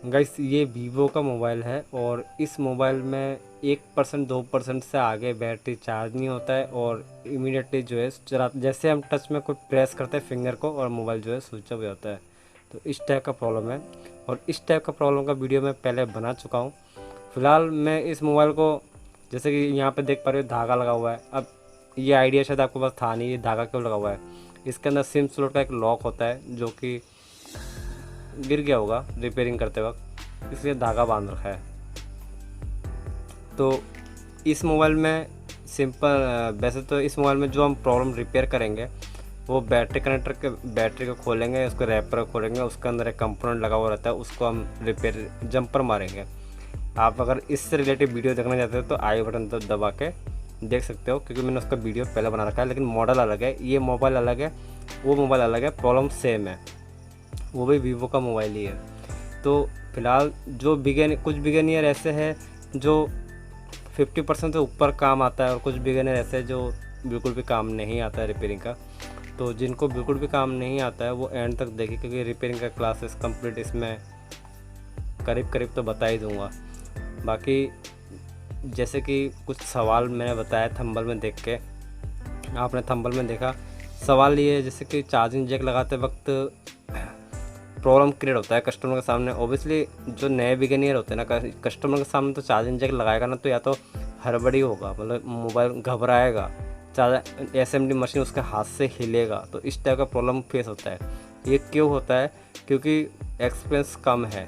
Guys ये Vivo का mobile है और इस मोबाइल में 1% 2% से आगे बैटरी चार्ज नहीं होता है और इमीडिएटली जो है चला जैसे हम टच में कोई प्रेस करते हैं फिंगर को और मोबाइल जो है स्विच ऑफ हो जाता है। तो इस टाइप का प्रॉब्लम है और इस टाइप का प्रॉब्लम का वीडियो मैं पहले बना चुका हूँ। फ़िलहाल मैं इस मोबाइल को जैसे कि यहाँ पे देख पा रहे हो धागा लगा हुआ है। अब ये आइडिया शायद आपके पास था नहीं, ये धागा क्यों लगा हुआ है। इसके अंदर सिम स्लॉट का एक लॉक होता है जो कि गिर गया होगा रिपेयरिंग करते वक्त, इसलिए धागा बांध रखा है। तो इस मोबाइल में सिंपल वैसे तो इस मोबाइल में जो हम प्रॉब्लम रिपेयर करेंगे वो बैटरी कनेक्टर के बैटरी को खोलेंगे, उसको रैपर को खोलेंगे, उसके अंदर एक कंपोनेंट लगा हुआ रहता है, उसको हम रिपेयर जंपर मारेंगे। आप अगर इससे रिलेटेड वीडियो देखना चाहते हो तो आई बटन तो दबा के देख सकते हो, क्योंकि मैंने उसका वीडियो पहले बना रखा है। लेकिन मॉडल अलग है, ये मोबाइल अलग है, वो मोबाइल अलग है, प्रॉब्लम सेम है, वो भी वीवो का मोबाइल ही है। तो फिलहाल जो कुछ बिगेनियर ऐसे हैं जो 50% से ऊपर काम आता है और कुछ बिगेनियर ऐसे हैं जो बिल्कुल भी काम नहीं आता है रिपेयरिंग का। तो जिनको बिल्कुल भी काम नहीं आता है वो एंड तक देखिए, क्योंकि रिपेयरिंग का क्लासेस कंप्लीट इसमें करीब करीब तो बता ही दूंगा। बाकी जैसे कि कुछ सवाल मैंने बताया थंबनेल में देख के, आपने थंबनेल में देखा, सवाल ये है जैसे कि चार्जिंग जैक लगाते वक्त प्रॉब्लम क्रिएट होता है कस्टमर के सामने। ओबियसली जो नए बिगिनियर होते हैं ना, कस्टमर के सामने तो चार्जिंग जैक लगाएगा ना तो या तो हड़बड़ी होगा, मतलब मोबाइल घबराएगा, चार्जर एसएमडी मशीन उसके हाथ से हिलेगा, तो इस टाइप का प्रॉब्लम फेस होता है। ये क्यों होता है? क्योंकि एक्सपेंस कम है।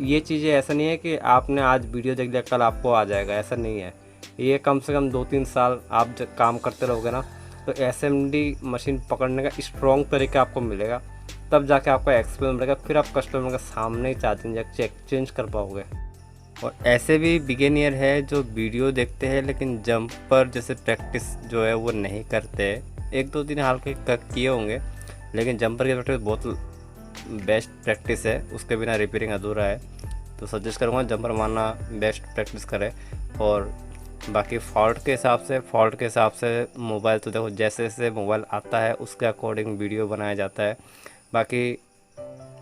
ये चीज़ें ऐसा नहीं है कि आपने आज वीडियो देख लिया कल आपको आ जाएगा, ऐसा नहीं है। ये कम से कम 2-3 साल आप जब काम करते रहोगे ना तो एसएमडी मशीन पकड़ने का स्ट्रॉन्ग तरीका आपको मिलेगा, तब जाके आपका एक्सपीरियंस बढ़ेगा, फिर आप कस्टमर के सामने ही चार्जिंग जैक चेंज कर पाओगे। और ऐसे भी बिगिनियर है जो वीडियो देखते हैं लेकिन जंपर जैसे प्रैक्टिस जो है वो नहीं करते। 1-2 दिन हाल के किए होंगे, लेकिन जंपर की प्रैक्टिस बहुत बेस्ट प्रैक्टिस है, उसके बिना रिपेयरिंग अधूरा है। तो सजेस्ट करूँगा जंपर मारना बेस्ट प्रैक्टिस करें। और बाकी फ़ॉल्ट के हिसाब से मोबाइल तो देखो जैसे जैसे मोबाइल आता है उसके अकॉर्डिंग वीडियो बनाया जाता है। बाकी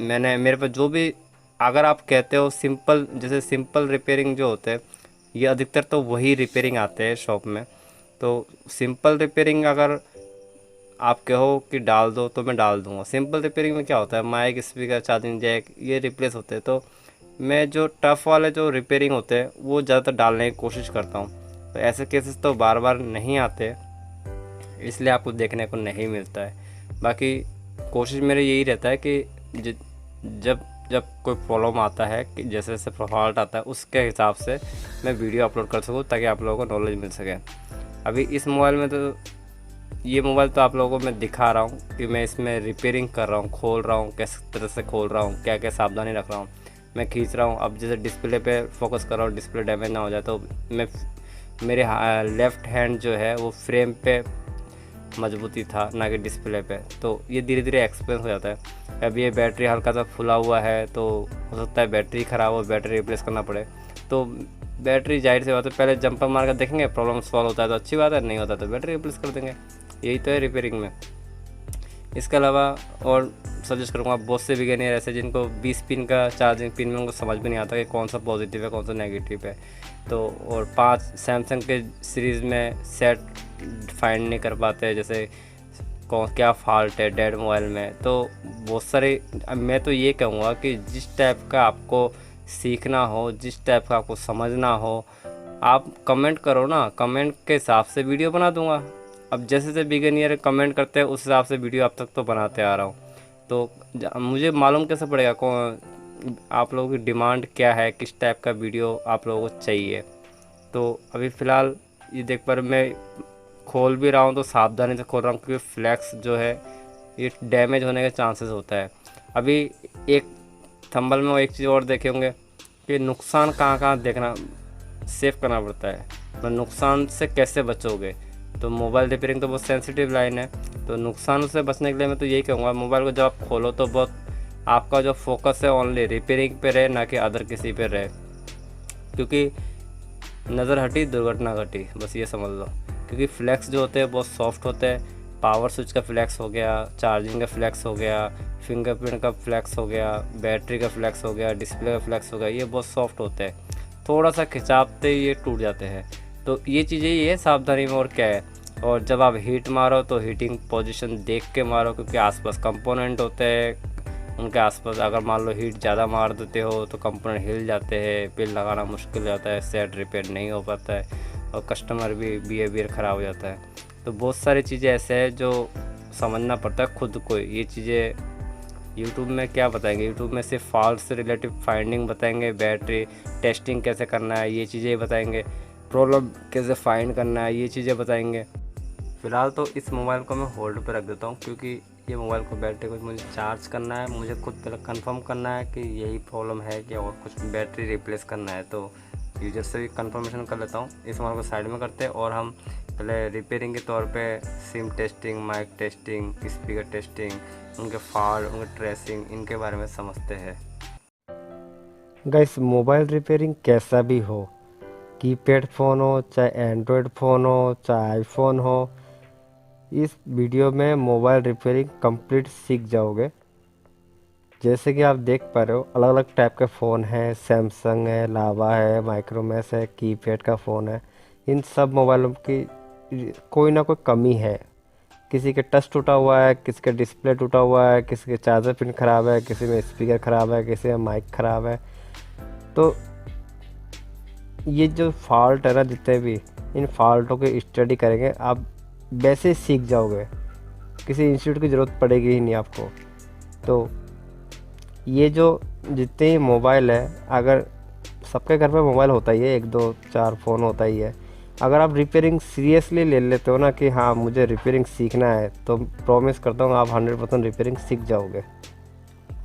मेरे पास जो भी, अगर आप कहते हो सिंपल, जैसे सिंपल रिपेयरिंग जो होते हैं ये अधिकतर तो वही रिपेयरिंग आते हैं शॉप में। तो सिंपल रिपेयरिंग अगर आप कहो कि डाल दो तो मैं डाल दूंगा। सिंपल रिपेयरिंग में क्या होता है, माइक, स्पीकर, चार्जिंग जैक ये रिप्लेस होते हैं। तो मैं जो टफ़ वाले जो रिपेयरिंग होते हैं वो ज़्यादातर डालने की कोशिश करता हूँ। तो ऐसे केसेस तो बार बार नहीं आते, इसलिए आपको देखने को नहीं मिलता है। बाकी कोशिश मेरा यही रहता है कि जब जब कोई प्रॉब्लम आता है कि जैसे जैसे फॉल्ट आता है उसके हिसाब से मैं वीडियो अपलोड कर सकूँ, ताकि आप लोगों को नॉलेज मिल सके। अभी इस मोबाइल में तो ये मोबाइल तो आप लोगों को मैं दिखा रहा हूँ कि मैं इसमें रिपेयरिंग कर रहा हूँ, खोल रहा हूँ, किस तरह से खोल रहा हूँ, क्या क्या सावधानी रख रहा हूँ, मैं खींच रहा हूँ। अब जैसे डिस्प्ले पे फोकस कर रहा हूँ, डिस्प्ले डैमेज ना हो जाए, तो मैं मेरे लेफ़्ट हैंड जो है वो फ्रेम पे मजबूती था ना कि डिस्प्ले पे। तो ये धीरे धीरे एक्सपेंस हो जाता है। अब ये बैटरी हल्का सा फुला हुआ है तो हो सकता है बैटरी ख़राब हो, बैटरी रिप्लेस करना पड़े। तो बैटरी जाहिर सी बात है पहले जंपर मार कर देखेंगे, प्रॉब्लम सॉल्व होता है तो अच्छी बात है, नहीं होता तो बैटरी रिप्लेस कर देंगे। यही तो है रिपेयरिंग में। इसके अलावा और सजेस्ट करूँगा, बहुत से बिगिनियर ऐसे जिनको 20 पिन का चार्जिंग पिन में उनको समझ भी नहीं आता कि कौन सा पॉजिटिव है कौन सा नेगेटिव है। तो और 5 सैमसंग के सीरीज़ में सेट फाइंड नहीं कर पाते, जैसे कौन क्या फॉल्ट है डेड मोबाइल में। तो बहुत सारे, मैं तो ये कहूँगा कि जिस टाइप का आपको सीखना हो, जिस टाइप का आपको समझना हो, आप कमेंट करो ना, कमेंट के हिसाब से वीडियो बना दूँगा। अब जैसे जैसे बिगिनियर कमेंट करते हैं उस हिसाब से वीडियो अब तक तो बनाते आ रहा हूँ। तो मुझे मालूम कैसे पड़ेगा कौन आप लोगों की डिमांड क्या है, किस टाइप का वीडियो आप लोगों को चाहिए। तो अभी फ़िलहाल ये देख पर मैं खोल भी रहा हूँ तो सावधानी से खोल रहा हूँ, क्योंकि फ्लैक्स जो है ये डैमेज होने के चांसेस होता है। अभी एक थंबल में वो एक चीज़ और देखे होंगे कि नुकसान कहाँ कहाँ देखना सेव करना पड़ता है, तो नुकसान से कैसे बचोगे। तो मोबाइल रिपेयरिंग तो बहुत सेंसिटिव लाइन है, तो नुकसान से बचने के लिए मैं तो यही कहूँगा, मोबाइल को जब आप खोलो तो बहुत आपका जो फोकस है ओनली रिपेयरिंग पे रहे, ना कि अदर किसी पे रहे। क्योंकि नज़र हटी दुर्घटना घटी, बस ये समझ लो। क्योंकि फ्लैक्स जो होते हैं बहुत सॉफ्ट होते हैं, पावर स्विच का फ्लैक्स हो गया, चार्जिंग का फ्लैक्स हो गया, फिंगरप्रिंट का फ्लैक्स हो गया, बैटरी का फ्लैक्स हो गया, डिस्प्ले का फ्लैक्स हो गया, ये बहुत सॉफ्ट होते हैं, थोड़ा सा खिंचावते ही ये टूट जाते हैं। तो ये चीज़ें ये सावधानी में, और क्या है। और जब आप हीट मारो तो हीटिंग पोजीशन देख के मारो, क्योंकि आसपास कंपोनेंट होते हैं, उनके आसपास अगर मान लो हीट ज़्यादा मार देते हो तो कंपोनेंट हिल जाते हैं, पिन लगाना मुश्किल हो जाता है, सेट रिपेयर नहीं हो पाता है, और कस्टमर भी बिहेवियर ख़राब हो जाता है। तो बहुत सारी चीज़ें ऐसे हैं जो समझना पड़ता है खुद को। ये चीज़ें यूट्यूब में क्या बताएंगे, यूट्यूब में सिर्फ फॉल्ट से रिलेटिव फाइंडिंग बताएंगे, बैटरी टेस्टिंग कैसे करना है ये चीज़ें बताएंगे, प्रॉब्लम कैसे फाइंड करना है ये चीज़ें बताएंगे। फ़िलहाल तो इस मोबाइल को मैं होल्ड पे रख देता हूँ, क्योंकि ये मोबाइल को बैटरी को मुझे चार्ज करना है, मुझे खुद पहले कंफर्म करना है कि यही प्रॉब्लम है कि और कुछ बैटरी रिप्लेस करना है। तो यूजर से भी कंफर्मेशन कर लेता हूँ। इस मोबाइल को साइड में करते हैं और हम पहले रिपेयरिंग के तौर पे SIM testing, mic testing, speaker testing, उनके फॉल्ट, उनके ट्रेसिंग, इनके बारे में समझते हैं। गाइस, मोबाइल रिपेयरिंग कैसा भी हो, कीपैड फ़ोन हो चाहे एंड्रॉयड फ़ोन हो चाहे आईफोन हो, इस वीडियो में मोबाइल रिपेयरिंग कंप्लीट सीख जाओगे। जैसे कि आप देख पा रहे हो, अलग अलग टाइप के फ़ोन हैं, सैमसंग है, लावा है, माइक्रोमैक्स है, कीपैड का फ़ोन है। इन सब मोबाइलों की कोई ना कोई कमी है। किसी के टच टूटा हुआ है, किसी का डिस्प्ले टूटा हुआ है, किसी के चार्जर पिन ख़राब है, किसी में स्पीकर ख़राब है, किसी में माइक ख़राब है। तो ये जो फॉल्ट है ना, जितने भी, इन फॉल्टों की स्टडी करेंगे आप, वैसे ही सीख जाओगे, किसी इंस्टीट्यूट की ज़रूरत पड़ेगी ही नहीं आपको। तो ये जो जितने ही मोबाइल है, अगर सबके घर पे मोबाइल होता ही है, 1 2 4 फ़ोन होता ही है, अगर आप रिपेयरिंग सीरियसली ले लेते हो ना कि हाँ मुझे रिपेयरिंग सीखना है, तो प्रॉमिस करता हूँ आप 100% रिपेयरिंग सीख जाओगे।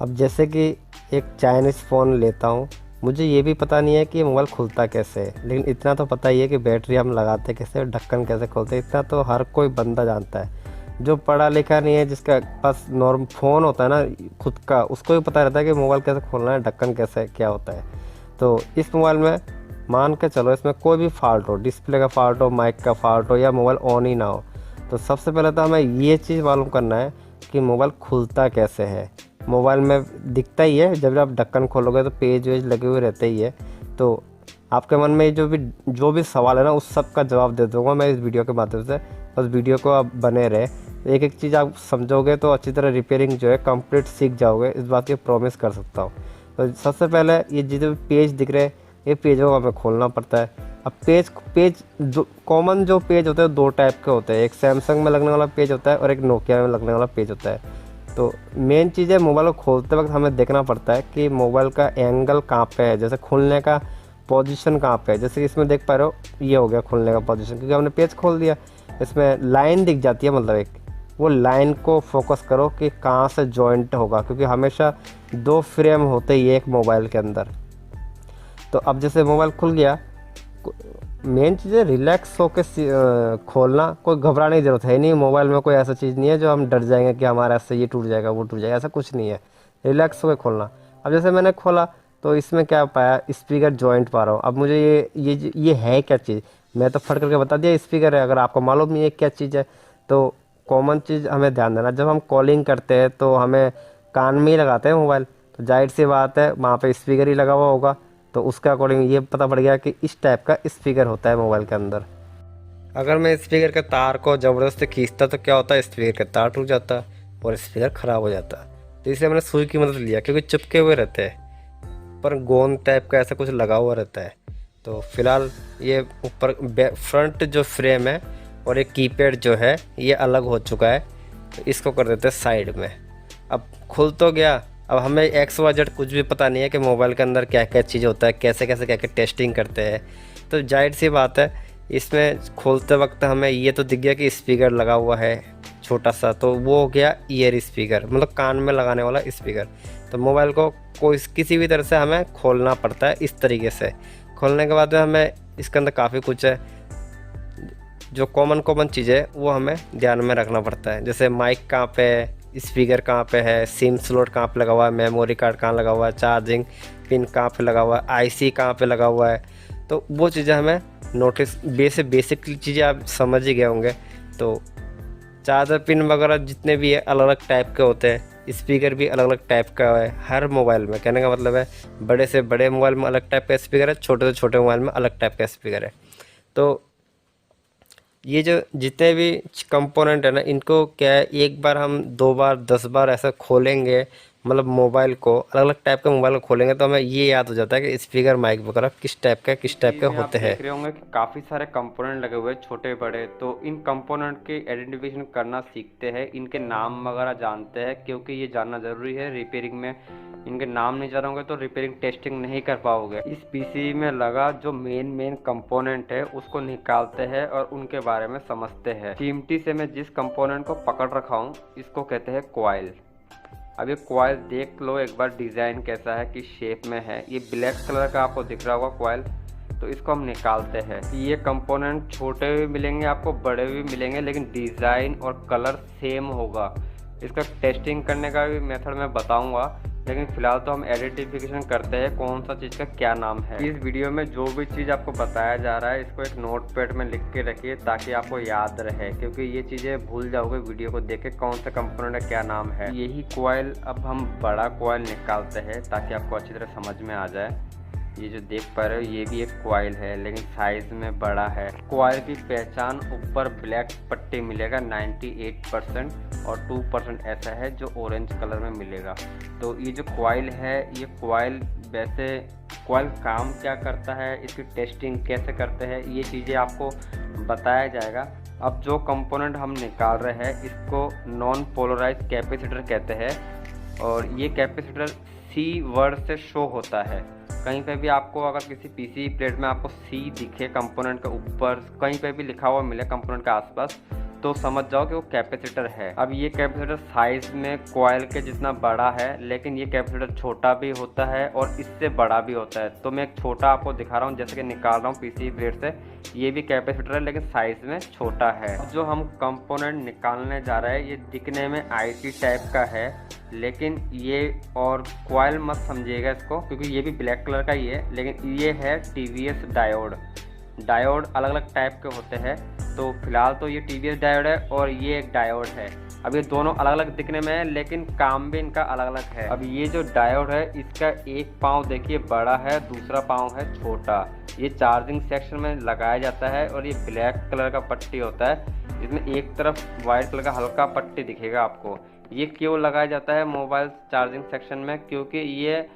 अब जैसे कि एक चाइनीज़ फ़ोन लेता हूँ, मुझे ये भी पता नहीं है कि ये मोबाइल खुलता कैसे है, लेकिन इतना तो पता ही है कि बैटरी हम लगाते कैसे, ढक्कन कैसे खोलते हैं, इतना तो हर कोई बंदा जानता है। जो पढ़ा लिखा नहीं है, जिसका पास नॉर्मल फ़ोन होता है ना खुद का, उसको भी पता रहता है कि मोबाइल कैसे खोलना है, ढक्कन कैसे क्या होता है। तो इस मोबाइल में मान के चलो इसमें कोई भी फॉल्ट हो, डिस्प्ले का फॉल्ट हो, माइक का फॉल्ट हो, या मोबाइल ऑन ही ना हो, तो सबसे पहले तो हमें ये चीज़ मालूम करना है कि मोबाइल खुलता कैसे है। मोबाइल में दिखता ही है, जब आप ढक्कन खोलोगे तो पेज वेज लगे हुए रहते ही है। तो आपके मन में जो भी सवाल है ना, उस सब का जवाब दे दूँगा मैं इस वीडियो के माध्यम से। बस वीडियो को आप बने रहे, एक एक चीज़ आप समझोगे तो अच्छी तरह रिपेयरिंग जो है कंप्लीट सीख जाओगे, इस बात की प्रॉमिस कर सकता हूँ। तो सबसे पहले ये जितने पेज दिख रहे हैं, ये पेजों को हमें खोलना पड़ता है। अब पेज जो कॉमन जो पेज होते हैं 2 टाइप के होते हैं, एक सैमसंग में लगने वाला पेज होता है और एक नोकिया में लगने वाला पेज होता है। तो मेन चीज़ है, मोबाइल को खोलते वक्त हमें देखना पड़ता है कि मोबाइल का एंगल कहाँ पे है, जैसे खुलने का पोजीशन कहाँ पे है। जैसे कि इसमें देख पा रहे हो, ये हो गया खुलने का पोजीशन, क्योंकि हमने पेज खोल दिया। इसमें लाइन दिख जाती है, मतलब एक वो लाइन को फोकस करो कि कहाँ से जॉइंट होगा, क्योंकि हमेशा 2 फ्रेम होते ही एक मोबाइल के अंदर। तो अब जैसे मोबाइल खुल गया, मेन चीज़ है रिलैक्स होकर खोलना, कोई घबराने की ज़रूरत है नहीं। मोबाइल में कोई ऐसा चीज़ नहीं है जो हम डर जाएंगे कि हमारा ऐसे ये टूट जाएगा वो टूट जाएगा, ऐसा कुछ नहीं है। रिलैक्स होकर खोलना। अब जैसे मैंने खोला तो इसमें क्या पाया, स्पीकर जॉइंट पा रहा हूँ। अब मुझे ये है क्या चीज़, मैं तो फट करके बता दिया स्पीकर है। अगर आपको मालूम नहीं है क्या चीज़ है, तो कॉमन चीज़ हमें ध्यान देना, जब हम कॉलिंग करते हैं तो हमें कान में ही लगाते हैं मोबाइल, तो जाहिर सी बात है वहाँ पे स्पीकर ही लगा हुआ होगा। तो उसके अकॉर्डिंग ये पता पड़ गया कि इस टाइप का स्पीकर होता है मोबाइल के अंदर। अगर मैं स्पीकर के तार को ज़बरदस्ती खींचता तो क्या होता है, स्पीकर का तार टूट जाता और स्पीकर ख़राब हो जाता। तो इसलिए मैंने सुई की मदद लिया, क्योंकि चिपके हुए रहते हैं, पर गोंद टाइप का ऐसा कुछ लगा हुआ रहता है। तो फिलहाल ये ऊपर फ्रंट जो फ्रेम है और एक कीपैड जो है ये अलग हो चुका है, तो इसको कर देते हैं साइड में। अब खुल तो गया। अब हमें XYZ कुछ भी पता नहीं है कि मोबाइल के अंदर क्या क्या चीज़ होता है, कैसे कैसे क्या क्या टेस्टिंग करते हैं। तो जाहिर सी बात है, इसमें खोलते वक्त हमें ये तो दिख गया कि स्पीकर लगा हुआ है छोटा सा, तो वो हो गया ईयर स्पीकर, मतलब कान में लगाने वाला स्पीकर। तो मोबाइल को किसी भी तरह से हमें खोलना पड़ता है इस तरीके से। खोलने के बाद में हमें इसके अंदर काफ़ी कुछ है, जो कॉमन चीज़ें वो हमें ध्यान में रखना पड़ता है। जैसे माइक कहाँ पे है, स्पीकर कहाँ पे है, सिम स्लॉट कहाँ पे लगा हुआ है, मेमोरी कार्ड कहाँ लगा हुआ है, चार्जिंग पिन कहाँ पे लगा हुआ है, आईसी कहाँ पे लगा हुआ है। तो वो चीज़ें हमें नोटिस, बेसिक चीज़ें आप समझ ही गए होंगे। तो चार्जर पिन वगैरह जितने भी है अलग अलग टाइप के होते हैं, स्पीकर भी अलग अलग टाइप का है हर मोबाइल में। कहने का मतलब है बड़े से बड़े मोबाइल में अलग टाइप का स्पीकर है, छोटे से छोटे मोबाइल में अलग टाइप का स्पीकर है। तो ये जो जितने भी कंपोनेंट है ना, इनको क्या है, एक बार हम 2 बार 10 बार ऐसा खोलेंगे, मतलब मोबाइल को अलग अलग टाइप के मोबाइल को खोलेंगे तो हमें ये याद हो जाता है कि स्पीकर माइक वगैरह किस टाइप का किस टाइप चीज़ के में आप होते हैं। देख रहे होंगे कि काफ़ी सारे कंपोनेंट लगे हुए हैं छोटे बड़े, तो इन कंपोनेंट के आइडेंटिफिकेशन करना सीखते हैं, इनके नाम वगैरह जानते हैं, क्योंकि ये जानना ज़रूरी है रिपेयरिंग में। इनके नाम नहीं जान होंगे तो रिपेयरिंग टेस्टिंग नहीं कर पाओगे। इस पीसी में लगा जो मेन कंपोनेंट है उसको निकालते हैं और उनके बारे में समझते हैं। चिमटी से मैं जिस कंपोनेंट को पकड़ रखा हूँ इसको कहते हैं कॉइल। अब ये कॉइल देख लो एक बार, डिज़ाइन कैसा है, किस शेप में है। ये ब्लैक कलर का आपको दिख रहा होगा कॉइल, तो इसको हम निकालते हैं। ये कंपोनेंट छोटे भी मिलेंगे आपको, बड़े भी मिलेंगे, लेकिन डिज़ाइन और कलर सेम होगा। इसका टेस्टिंग करने का भी मेथड मैं बताऊंगा, लेकिन फिलहाल तो हम आइडेंटिफिकेशन करते हैं कौन सा चीज़ का क्या नाम है। इस वीडियो में जो भी चीज़ आपको बताया जा रहा है इसको एक नोटपैड में लिख के रखिए ताकि आपको याद रहे, क्योंकि ये चीज़ें भूल जाओगे वीडियो को देख के कौन सा कंपोनेंट का क्या नाम है। यही कॉइल अब हम बड़ा कॉइल निकालते हैं ताकि आपको अच्छी तरह समझ में आ जाए। ये जो देख पा रहे हो ये भी एक कॉइल है, लेकिन साइज में बड़ा है। कॉइल की पहचान ऊपर ब्लैक पट्टी मिलेगा 98% और 2% ऐसा है जो ऑरेंज कलर में मिलेगा। तो ये जो कॉइल है, ये कॉइल वैसे कॉइल काम क्या करता है, इसकी टेस्टिंग कैसे करते हैं, ये चीज़ें आपको बताया जाएगा। अब जो कंपोनेंट हम निकाल रहे हैं इसको नॉन पोलराइज कैपेसिटर कहते हैं, और ये कैपेसिटर सी वर्ड से शो होता है। कहीं पे भी आपको अगर किसी पीसी प्लेट में आपको सी दिखे कंपोनेंट के ऊपर, कहीं पे भी लिखा हुआ मिले कंपोनेंट के आसपास, तो समझ जाओ कि वो कैपेसिटर है। अब ये कैपेसिटर साइज में कॉइल के जितना बड़ा है, लेकिन ये कैपेसिटर छोटा भी होता है और इससे बड़ा भी होता है। तो मैं एक छोटा आपको दिखा रहा हूँ, जैसे कि निकाल रहा हूँ पीसी प्लेट से। ये भी कैपेसिटर है लेकिन साइज में छोटा है। जो हम कंपोनेंट निकालने जा रहे हैं ये दिखने में आईसी टाइप का है, लेकिन ये और कॉइल मत समझिएगा इसको, क्योंकि ये भी ब्लैक कलर का ही है, लेकिन ये है टीवीएस डायोड। डायोड अलग अलग टाइप के होते हैं, तो फिलहाल तो ये टीवीएस डायोड है और ये एक डायोड है। अब ये दोनों अलग अलग दिखने में है लेकिन काम भी इनका अलग अलग है। अब ये जो डायोड है इसका एक पाँव देखिए बड़ा है, दूसरा पाँव है छोटा। ये चार्जिंग सेक्शन में लगाया जाता है और ये ब्लैक कलर का पट्टी होता है, इसमें एक तरफ वाइट कलर का हल्का पट्टी दिखेगा आपको। ये क्यों लगाया जाता है मोबाइल चार्जिंग सेक्शन में, क्योंकि ये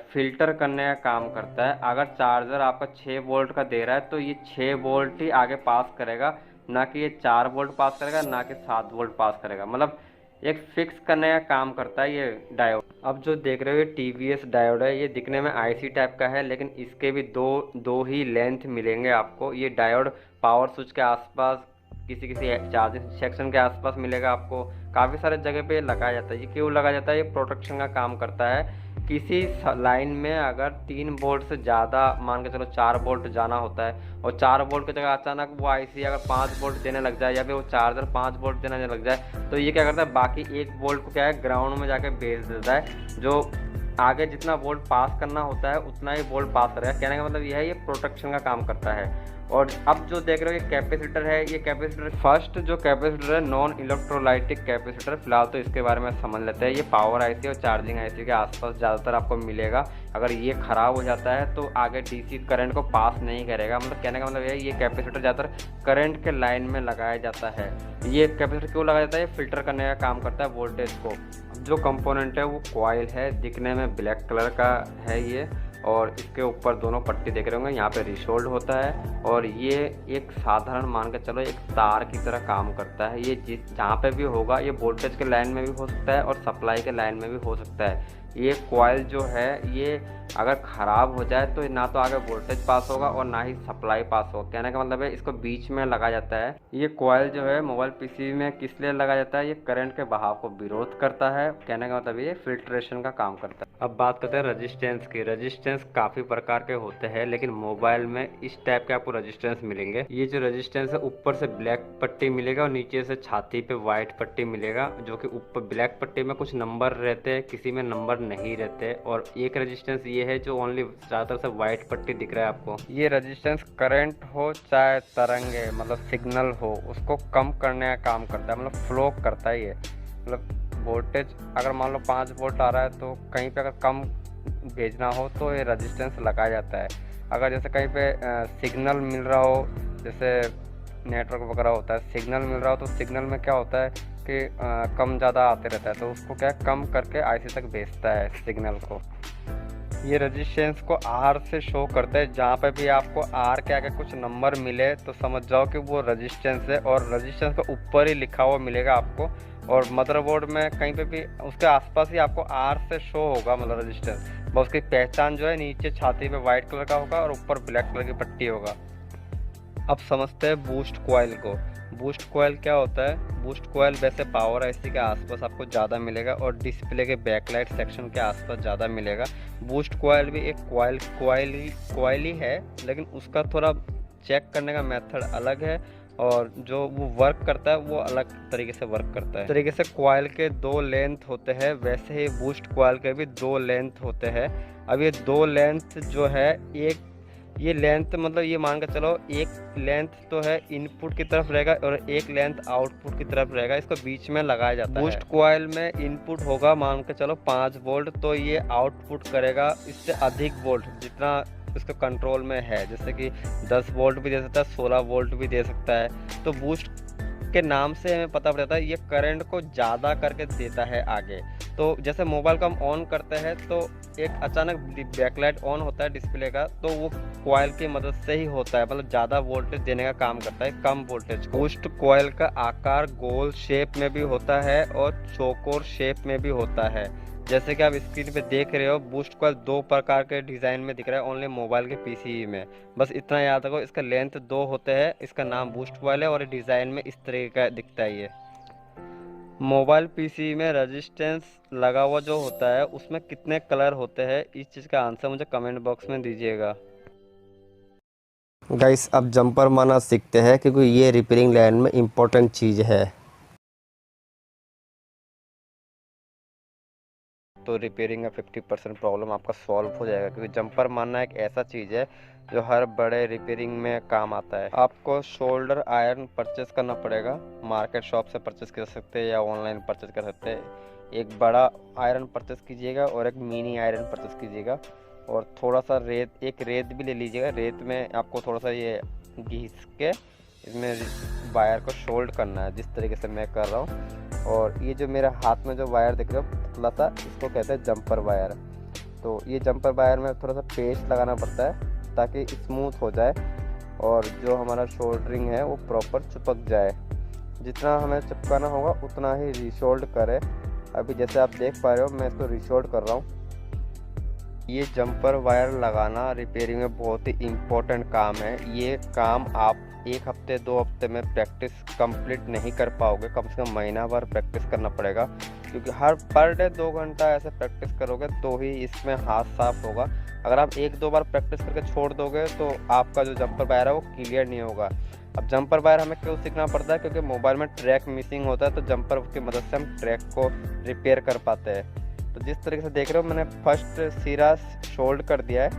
फिल्टर करने का काम करता है। अगर चार्जर आपका 6 वोल्ट का दे रहा है तो ये 6 वोल्ट ही आगे पास करेगा, ना कि ये 4 वोल्ट पास करेगा, ना कि 7 वोल्ट पास करेगा। मतलब एक फिक्स करने का काम करता है ये डायोड। अब जो देख रहे हो ये टीवीएस डायोड है, ये दिखने में आईसी टाइप का है, लेकिन इसके भी दो ही लेंथ मिलेंगे आपको। ये डायोड पावर स्विच के आसपास, किसी किसी चार्जिंग सेक्शन के आसपास मिलेगा आपको। काफ़ी सारे जगह पे लगाया जाता है। ये क्यों लगाया जाता है, ये प्रोटेक्शन का काम करता है। किसी लाइन में अगर 3 वोल्ट से ज़्यादा, मान के चलो 4 वोल्ट जाना होता है, और 4 वोल्ट की जगह अचानक वो आईसी अगर 5 वोल्ट देने लग जाए, या फिर वो चार्जर 5 वोल्ट देने लग जाए, तो ये क्या करता है, बाकी 1 वोल्ट को क्या है ग्राउंड में जाके भेज देता है। जो आगे जितना वोल्ट पास करना होता है उतना ही वोल्ट पास करेगा। कहने का मतलब यह है, ये प्रोटेक्शन का काम करता है। और अब जो देख रहे हो ये कैपेसिटर है, ये कैपेसिटर फर्स्ट जो कैपेसिटर है नॉन इलेक्ट्रोलाइटिक कैपेसिटर। फिलहाल तो इसके बारे में समझ लेते हैं। ये पावर आईसी और चार्जिंग आईसी के आसपास ज़्यादातर आपको मिलेगा। अगर ये ख़राब हो जाता है तो आगे डीसी करंट को पास नहीं करेगा। मतलब कहने का मतलब ये कैपेसिटर ज़्यादातर करंट के लाइन में लगाया जाता है। ये कैपेसिटर क्यों लगाया जाता है, ये फिल्टर करने का काम करता है वोल्टेज को। जो कंपोनेंट है वो कॉइल है, दिखने में ब्लैक कलर का है ये, और इसके ऊपर दोनों पट्टी देख रहे होंगे, यहाँ पे रिशोल्ड होता है। और ये एक साधारण मान के चलो एक तार की तरह काम करता है। ये जहाँ पे भी होगा, ये वोल्टेज के लाइन में भी हो सकता है और सप्लाई के लाइन में भी हो सकता है। ये कॉइल जो है ये अगर ख़राब हो जाए तो ना तो आगे वोल्टेज पास होगा और ना ही सप्लाई पास होगा। कहने का मतलब है इसको बीच में लगाया जाता है। ये कॉइल जो है मोबाइल पीसी में किस लिए लगाया जाता है, ये करंट के बहाव को विरोध करता है। कहने का मतलब ये फिल्ट्रेशन का काम करता है। अब बात करते हैं रजिस्टेंस की। रजिस्टेंस काफ़ी प्रकार के होते हैं, लेकिन मोबाइल में इस टाइप के आपको रजिस्टेंस मिलेंगे। ये जो रजिस्टेंस है ऊपर से ब्लैक पट्टी मिलेगा और नीचे से छाती पे वाइट पट्टी मिलेगा, जो कि ऊपर ब्लैक पट्टी में कुछ नंबर रहते हैं, किसी में नंबर नहीं रहते। और एक रजिस्टेंस ये है जो ओनली ज़्यादातर से वाइट पट्टी दिख रहा है आपको। ये रजिस्टेंस करंट हो चाहे तरंगे, मतलब सिग्नल हो, उसको कम करने का काम करता है, मतलब फ्लो करता है ये। मतलब वोल्टेज अगर मान लो 5 वोल्ट आ रहा है तो कहीं पे अगर कम भेजना हो तो ये रेजिस्टेंस लगाया जाता है। अगर जैसे कहीं पे सिग्नल मिल रहा हो, जैसे नेटवर्क वगैरह होता है, सिग्नल मिल रहा हो तो सिग्नल में क्या होता है कि कम ज़्यादा आते रहता है, तो उसको क्या कम करके आईसी तक भेजता है सिग्नल को। ये रेजिस्टेंस को आर से शो करते हैं। जहाँ पे भी आपको आर के आगे कुछ नंबर मिले तो समझ जाओ कि वो रेजिस्टेंस है, और रेजिस्टेंस का ऊपर ही लिखा हुआ मिलेगा आपको। और मदरबोर्ड में कहीं पे भी उसके आसपास ही आपको आर से शो होगा, मतलब रेजिस्टेंस। बस उसकी पहचान जो है नीचे छाती पे वाइट कलर का होगा और ऊपर ब्लैक कलर की पट्टी होगा। अब समझते हैं बूस्ट कॉइल को। बूस्ट कॉइल क्या होता है? बूस्ट कॉइल वैसे पावर आईसी के आसपास आपको ज़्यादा मिलेगा और डिस्प्ले के बैकलाइट सेक्शन के आसपास ज़्यादा मिलेगा। बूस्ट कॉइल भी एक कॉइल ही है, लेकिन उसका थोड़ा चेक करने का मेथड अलग है, और जो वो वर्क करता है वो अलग तरीके से वर्क करता है। तरीके से कॉइल के 2 लेंथ होते हैं, वैसे ही बूस्ट कॉइल के भी 2 लेंथ होते हैं। अब ये 2 लेंथ जो है, एक ये लेंथ मतलब ये मान के चलो, एक लेंथ तो है इनपुट की तरफ रहेगा और एक लेंथ आउटपुट की तरफ रहेगा, इसको बीच में लगाया जाता है। बूस्ट कॉइल में इनपुट होगा मान के चलो 5 वोल्ट, तो ये आउटपुट करेगा इससे अधिक वोल्ट, जितना इसके कंट्रोल में है। जैसे कि 10 वोल्ट भी दे सकता है, 16 वोल्ट भी दे सकता है। तो बूस्ट के नाम से हमें पता पड़ता है ये करंट को ज़्यादा करके देता है आगे। तो जैसे मोबाइल को हम ऑन करते हैं तो एक अचानक बैकलाइट ऑन होता है डिस्प्ले का, तो वो कॉइल की मदद से ही होता है, मतलब ज़्यादा वोल्टेज देने का काम करता है कम वोल्टेज। बूस्ट कॉइल का आकार गोल शेप में भी होता है और चौकोर शेप में भी होता है। जैसे कि आप स्क्रीन पे देख रहे हो, बूस्ट कॉइल 2 प्रकार के डिज़ाइन में दिख रहा है ओनली मोबाइल के पीसीबी में। बस इतना याद रखो, इसका लेंथ 2 होते हैं, इसका नाम बूस्ट कॉइल है और डिज़ाइन में इस तरह का दिखता है। ये मोबाइल पीसी में रेजिस्टेंस लगा हुआ जो होता है उसमें कितने कलर होते हैं, इस चीज़ का आंसर मुझे कमेंट बॉक्स में दीजिएगा। गाइस अब जंपर मारना सीखते हैं, क्योंकि ये रिपेयरिंग लाइन में इम्पोर्टेंट चीज़ है। तो रिपेयरिंग का 50% प्रॉब्लम आपका सॉल्व हो जाएगा, क्योंकि जंपर मारना एक ऐसा चीज़ है जो हर बड़े रिपेयरिंग में काम आता है। आपको शोल्डर आयरन परचेस करना पड़ेगा, मार्केट शॉप से परचेस कर सकते हैं या ऑनलाइन परचेस कर सकते हैं। एक बड़ा आयरन परचेस कीजिएगा और एक मिनी आयरन परचेस कीजिएगा, और थोड़ा सा रेत, एक रेत भी ले लीजिएगा। रेत में आपको थोड़ा सा ये घिस के इसमें वायर को शोल्ड करना है, जिस तरीके से मैं कर रहा हूँ। और ये जो मेरे हाथ में जो वायर दिख रहा है पतला सा, इसको कहते हैं जंपर वायर। तो ये जंपर वायर में थोड़ा सा पेस्ट लगाना पड़ता है ताकि स्मूथ हो जाए और जो हमारा शोल्डरिंग है वो प्रॉपर चिपक जाए। जितना हमें चिपकाना होगा उतना ही रिशोल्ड करें। अभी जैसे आप देख पा रहे हो मैं इसको रिशोल्ड कर रहा हूँ। ये जंपर वायर लगाना रिपेयरिंग में बहुत ही इम्पोर्टेंट काम है। ये काम आप 1 हफ्ते 2 हफ्ते में प्रैक्टिस कंप्लीट नहीं कर पाओगे, कम से कम महीना भर प्रैक्टिस करना पड़ेगा, क्योंकि हर पर डे 2 घंटा ऐसे प्रैक्टिस करोगे तो ही इसमें हाथ साफ होगा। अगर आप 1-2 बार प्रैक्टिस करके छोड़ दोगे तो आपका जो जंपर वायर है वो क्लियर नहीं होगा। अब जंपर वायर हमें क्यों सीखना पड़ता है? क्योंकि मोबाइल में ट्रैक मिसिंग होता है, तो जंपर की मदद से हम ट्रैक को रिपेयर कर पाते हैं। तो जिस तरीके से देख रहे हो मैंने फर्स्ट सिरा शोल्ड कर दिया है।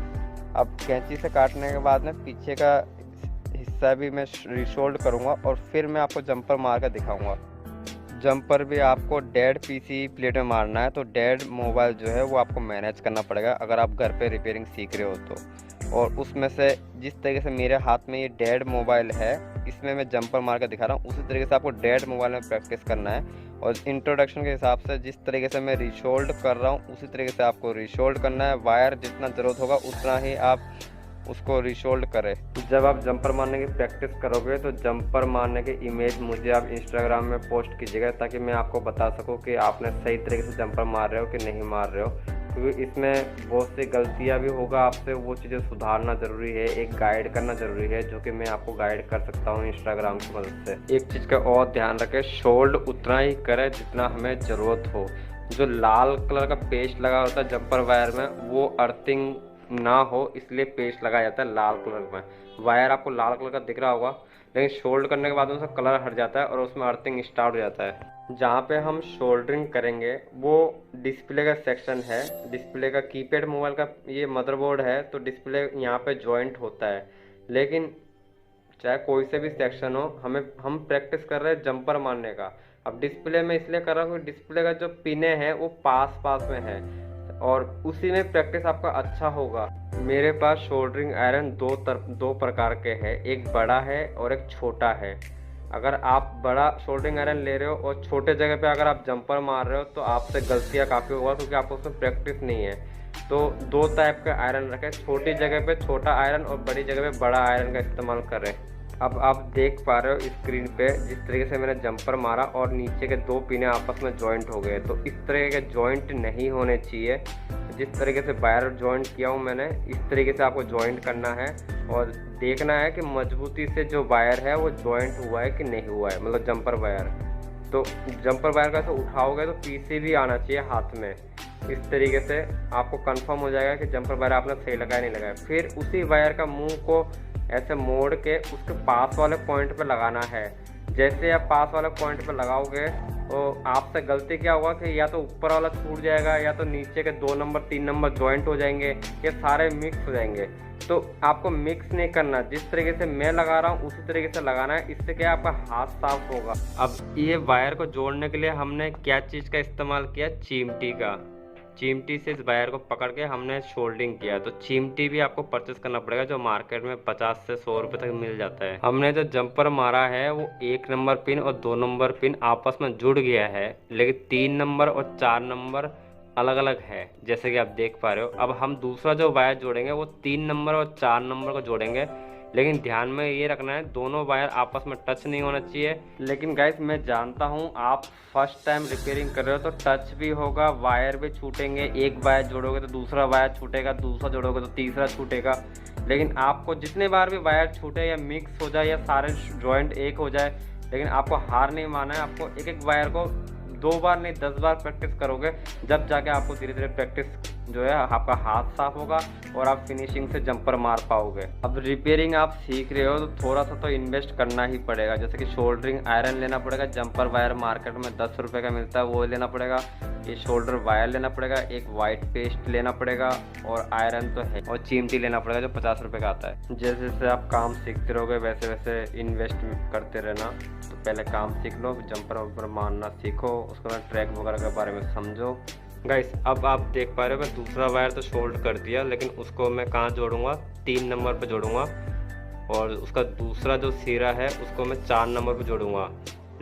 अब कैंची से काटने के बाद में पीछे का हिस्सा भी मैं रिशोल्ड करूँगा और फिर मैं आपको जंपर मार कर दिखाऊँगा। जंपर भी आपको डेड पीसी प्लेट में मारना है, तो डेड मोबाइल जो है वो आपको मैनेज करना पड़ेगा अगर आप घर पे रिपेयरिंग सीख रहे हो तो। और उसमें से जिस तरीके से मेरे हाथ में ये डेड मोबाइल है, इसमें मैं जंपर मार कर दिखा रहा हूँ, उसी तरीके से आपको डेड मोबाइल में प्रैक्टिस करना है। और इंट्रोडक्शन के हिसाब से जिस तरीके से मैं रिशोल्ड कर रहा हूँ उसी तरीके से आपको रिशोल्ड करना है। वायर जितना ज़रूरत होगा उतना ही आप उसको रिशोल्ड करें। जब आप जंपर मारने की प्रैक्टिस करोगे तो जंपर मारने के इमेज मुझे आप इंस्टाग्राम में पोस्ट कीजिएगा, ताकि मैं आपको बता सकूं कि आपने सही तरीके से जंपर मार रहे हो कि नहीं मार रहे हो। क्योंकि इसमें बहुत सी गलतियां भी होगा आपसे, वो चीज़ें सुधारना ज़रूरी है, एक गाइड करना ज़रूरी है, जो कि मैं आपको गाइड कर सकता हूँ इंस्टाग्राम की मदद से। एक चीज़ का और ध्यान रखें, शोल्ड उतना ही करें जितना हमें ज़रूरत हो। जो लाल कलर का पेस्ट लगा होता है जंपर वायर में, वो अर्थिंग ना हो इसलिए पेस्ट लगाया जाता है लाल कलर में। वायर आपको लाल कलर का दिख रहा होगा, लेकिन शोल्ड करने के बाद उसका कलर हट जाता है और उसमें अर्थिंग स्टार्ट हो जाता है। जहाँ पे हम शोल्डरिंग करेंगे वो डिस्प्ले का सेक्शन है। डिस्प्ले का कीपैड मोबाइल का ये मदरबोर्ड है, तो डिस्प्ले यहाँ पे जॉइंट होता है। लेकिन चाहे कोई से भी सेक्शन हो, हम प्रैक्टिस कर रहे हैं जंपर मारने का, अब डिस्प्ले में इसलिए कर रहा हूँ कि डिस्प्ले का जो पिने हैं वो पास पास में है और उसी में प्रैक्टिस आपका अच्छा होगा। मेरे पास सोल्डरिंग आयरन दो प्रकार के हैं, एक बड़ा है और एक छोटा है। अगर आप बड़ा सोल्डरिंग आयरन ले रहे हो और छोटे जगह पे अगर आप जंपर मार रहे हो तो आपसे गलतियां काफ़ी होगा, क्योंकि आपको उसमें प्रैक्टिस नहीं है। तो दो टाइप के आयरन रखें, छोटी जगह पे छोटा आयरन और बड़ी जगह पे बड़ा आयरन का इस्तेमाल करें। अब आप देख पा रहे हो स्क्रीन पे जिस तरीके से मैंने जंपर मारा और नीचे के दो पिने आपस में जॉइंट हो गए, तो इस तरह के जॉइंट नहीं होने चाहिए। जिस तरीके से वायर जॉइंट किया हूँ मैंने, इस तरीके से आपको जॉइंट करना है और देखना है कि मजबूती से जो वायर है वो जॉइंट हुआ है कि नहीं हुआ है, मतलब जंपर वायर। तो जंपर वायर का ऐसे उठाओगे तो पीछे भी आना चाहिए हाथ में। इस तरीके से आपको कंफर्म हो जाएगा कि जंपर वायर आपने सही लगाया नहीं लगाया। फिर उसी वायर का मुंह को ऐसे मोड़ के उसके पास वाले पॉइंट पे लगाना है। जैसे आप पास वाले पॉइंट पे लगाओगे तो आपसे गलती क्या होगा कि या तो ऊपर वाला छूट जाएगा या तो नीचे के 2 नंबर 3 नंबर जॉइंट हो जाएंगे, ये सारे मिक्स हो जाएंगे। तो आपको मिक्स नहीं करना, जिस तरीके से मैं लगा रहा हूँ उसी तरीके से लगाना है। इससे क्या आपका हाथ साफ होगा। अब ये वायर को जोड़ने के लिए हमने क्या चीज़ का इस्तेमाल किया, चिमटी का। चिमटी से इस वायर को पकड़ के हमने सोल्डिंग किया। तो चिमटी भी आपको परचेस करना पड़ेगा, जो मार्केट में 50 से 100 रुपये तक मिल जाता है। हमने जो जंपर मारा है वो 1 नंबर पिन और 2 नंबर पिन आपस में जुड़ गया है, लेकिन 3 नंबर और 4 नंबर अलग अलग है, जैसे कि आप देख पा रहे हो। अब हम दूसरा जो वायर जोड़ेंगे वो 3 नंबर और 4 नंबर को जोड़ेंगे, लेकिन ध्यान में ये रखना है दोनों वायर आपस में टच नहीं होना चाहिए। लेकिन गाइस मैं जानता हूँ आप फर्स्ट टाइम रिपेयरिंग कर रहे हो तो टच भी होगा, वायर भी छूटेंगे। एक वायर जोड़ोगे तो दूसरा वायर छूटेगा, दूसरा जोड़ोगे तो तीसरा छूटेगा। लेकिन आपको जितने बार भी वायर छूटे या मिक्स हो जाए या सारे जॉइंट एक हो जाए, लेकिन आपको हार नहीं मानना है। आपको एक एक वायर को 2 बार नहीं 10 बार प्रैक्टिस करोगे, जब जाके आपको धीरे धीरे प्रैक्टिस जो है आपका हाथ साफ होगा और आप फिनिशिंग से जंपर मार पाओगे। अब रिपेयरिंग आप सीख रहे हो तो थोड़ा सा तो इन्वेस्ट करना ही पड़ेगा, जैसे कि सोल्डरिंग आयरन लेना पड़ेगा, जंपर वायर मार्केट में 10 रुपये का मिलता है वो लेना पड़ेगा, ये शोल्डर वायर लेना पड़ेगा, एक वाइट पेस्ट लेना पड़ेगा और आयरन तो है, और चिमटी लेना पड़ेगा जो 50 रुपये का आता है। जैसे जैसे आप काम सीखते रहोगे वैसे वैसे इन्वेस्ट करते रहना। तो पहले काम सीख लो, जंपर वंपर मारना सीखो, उसके बाद ट्रैक वगैरह के बारे में समझो। गाइस अब आप देख पा रहे हो मैं दूसरा वायर तो शोल्ड कर दिया, लेकिन उसको मैं कहाँ जोड़ूंगा, 3 नंबर पे जोड़ूंगा, और उसका दूसरा जो सिरा है उसको मैं 4 नंबर पे जोड़ूंगा।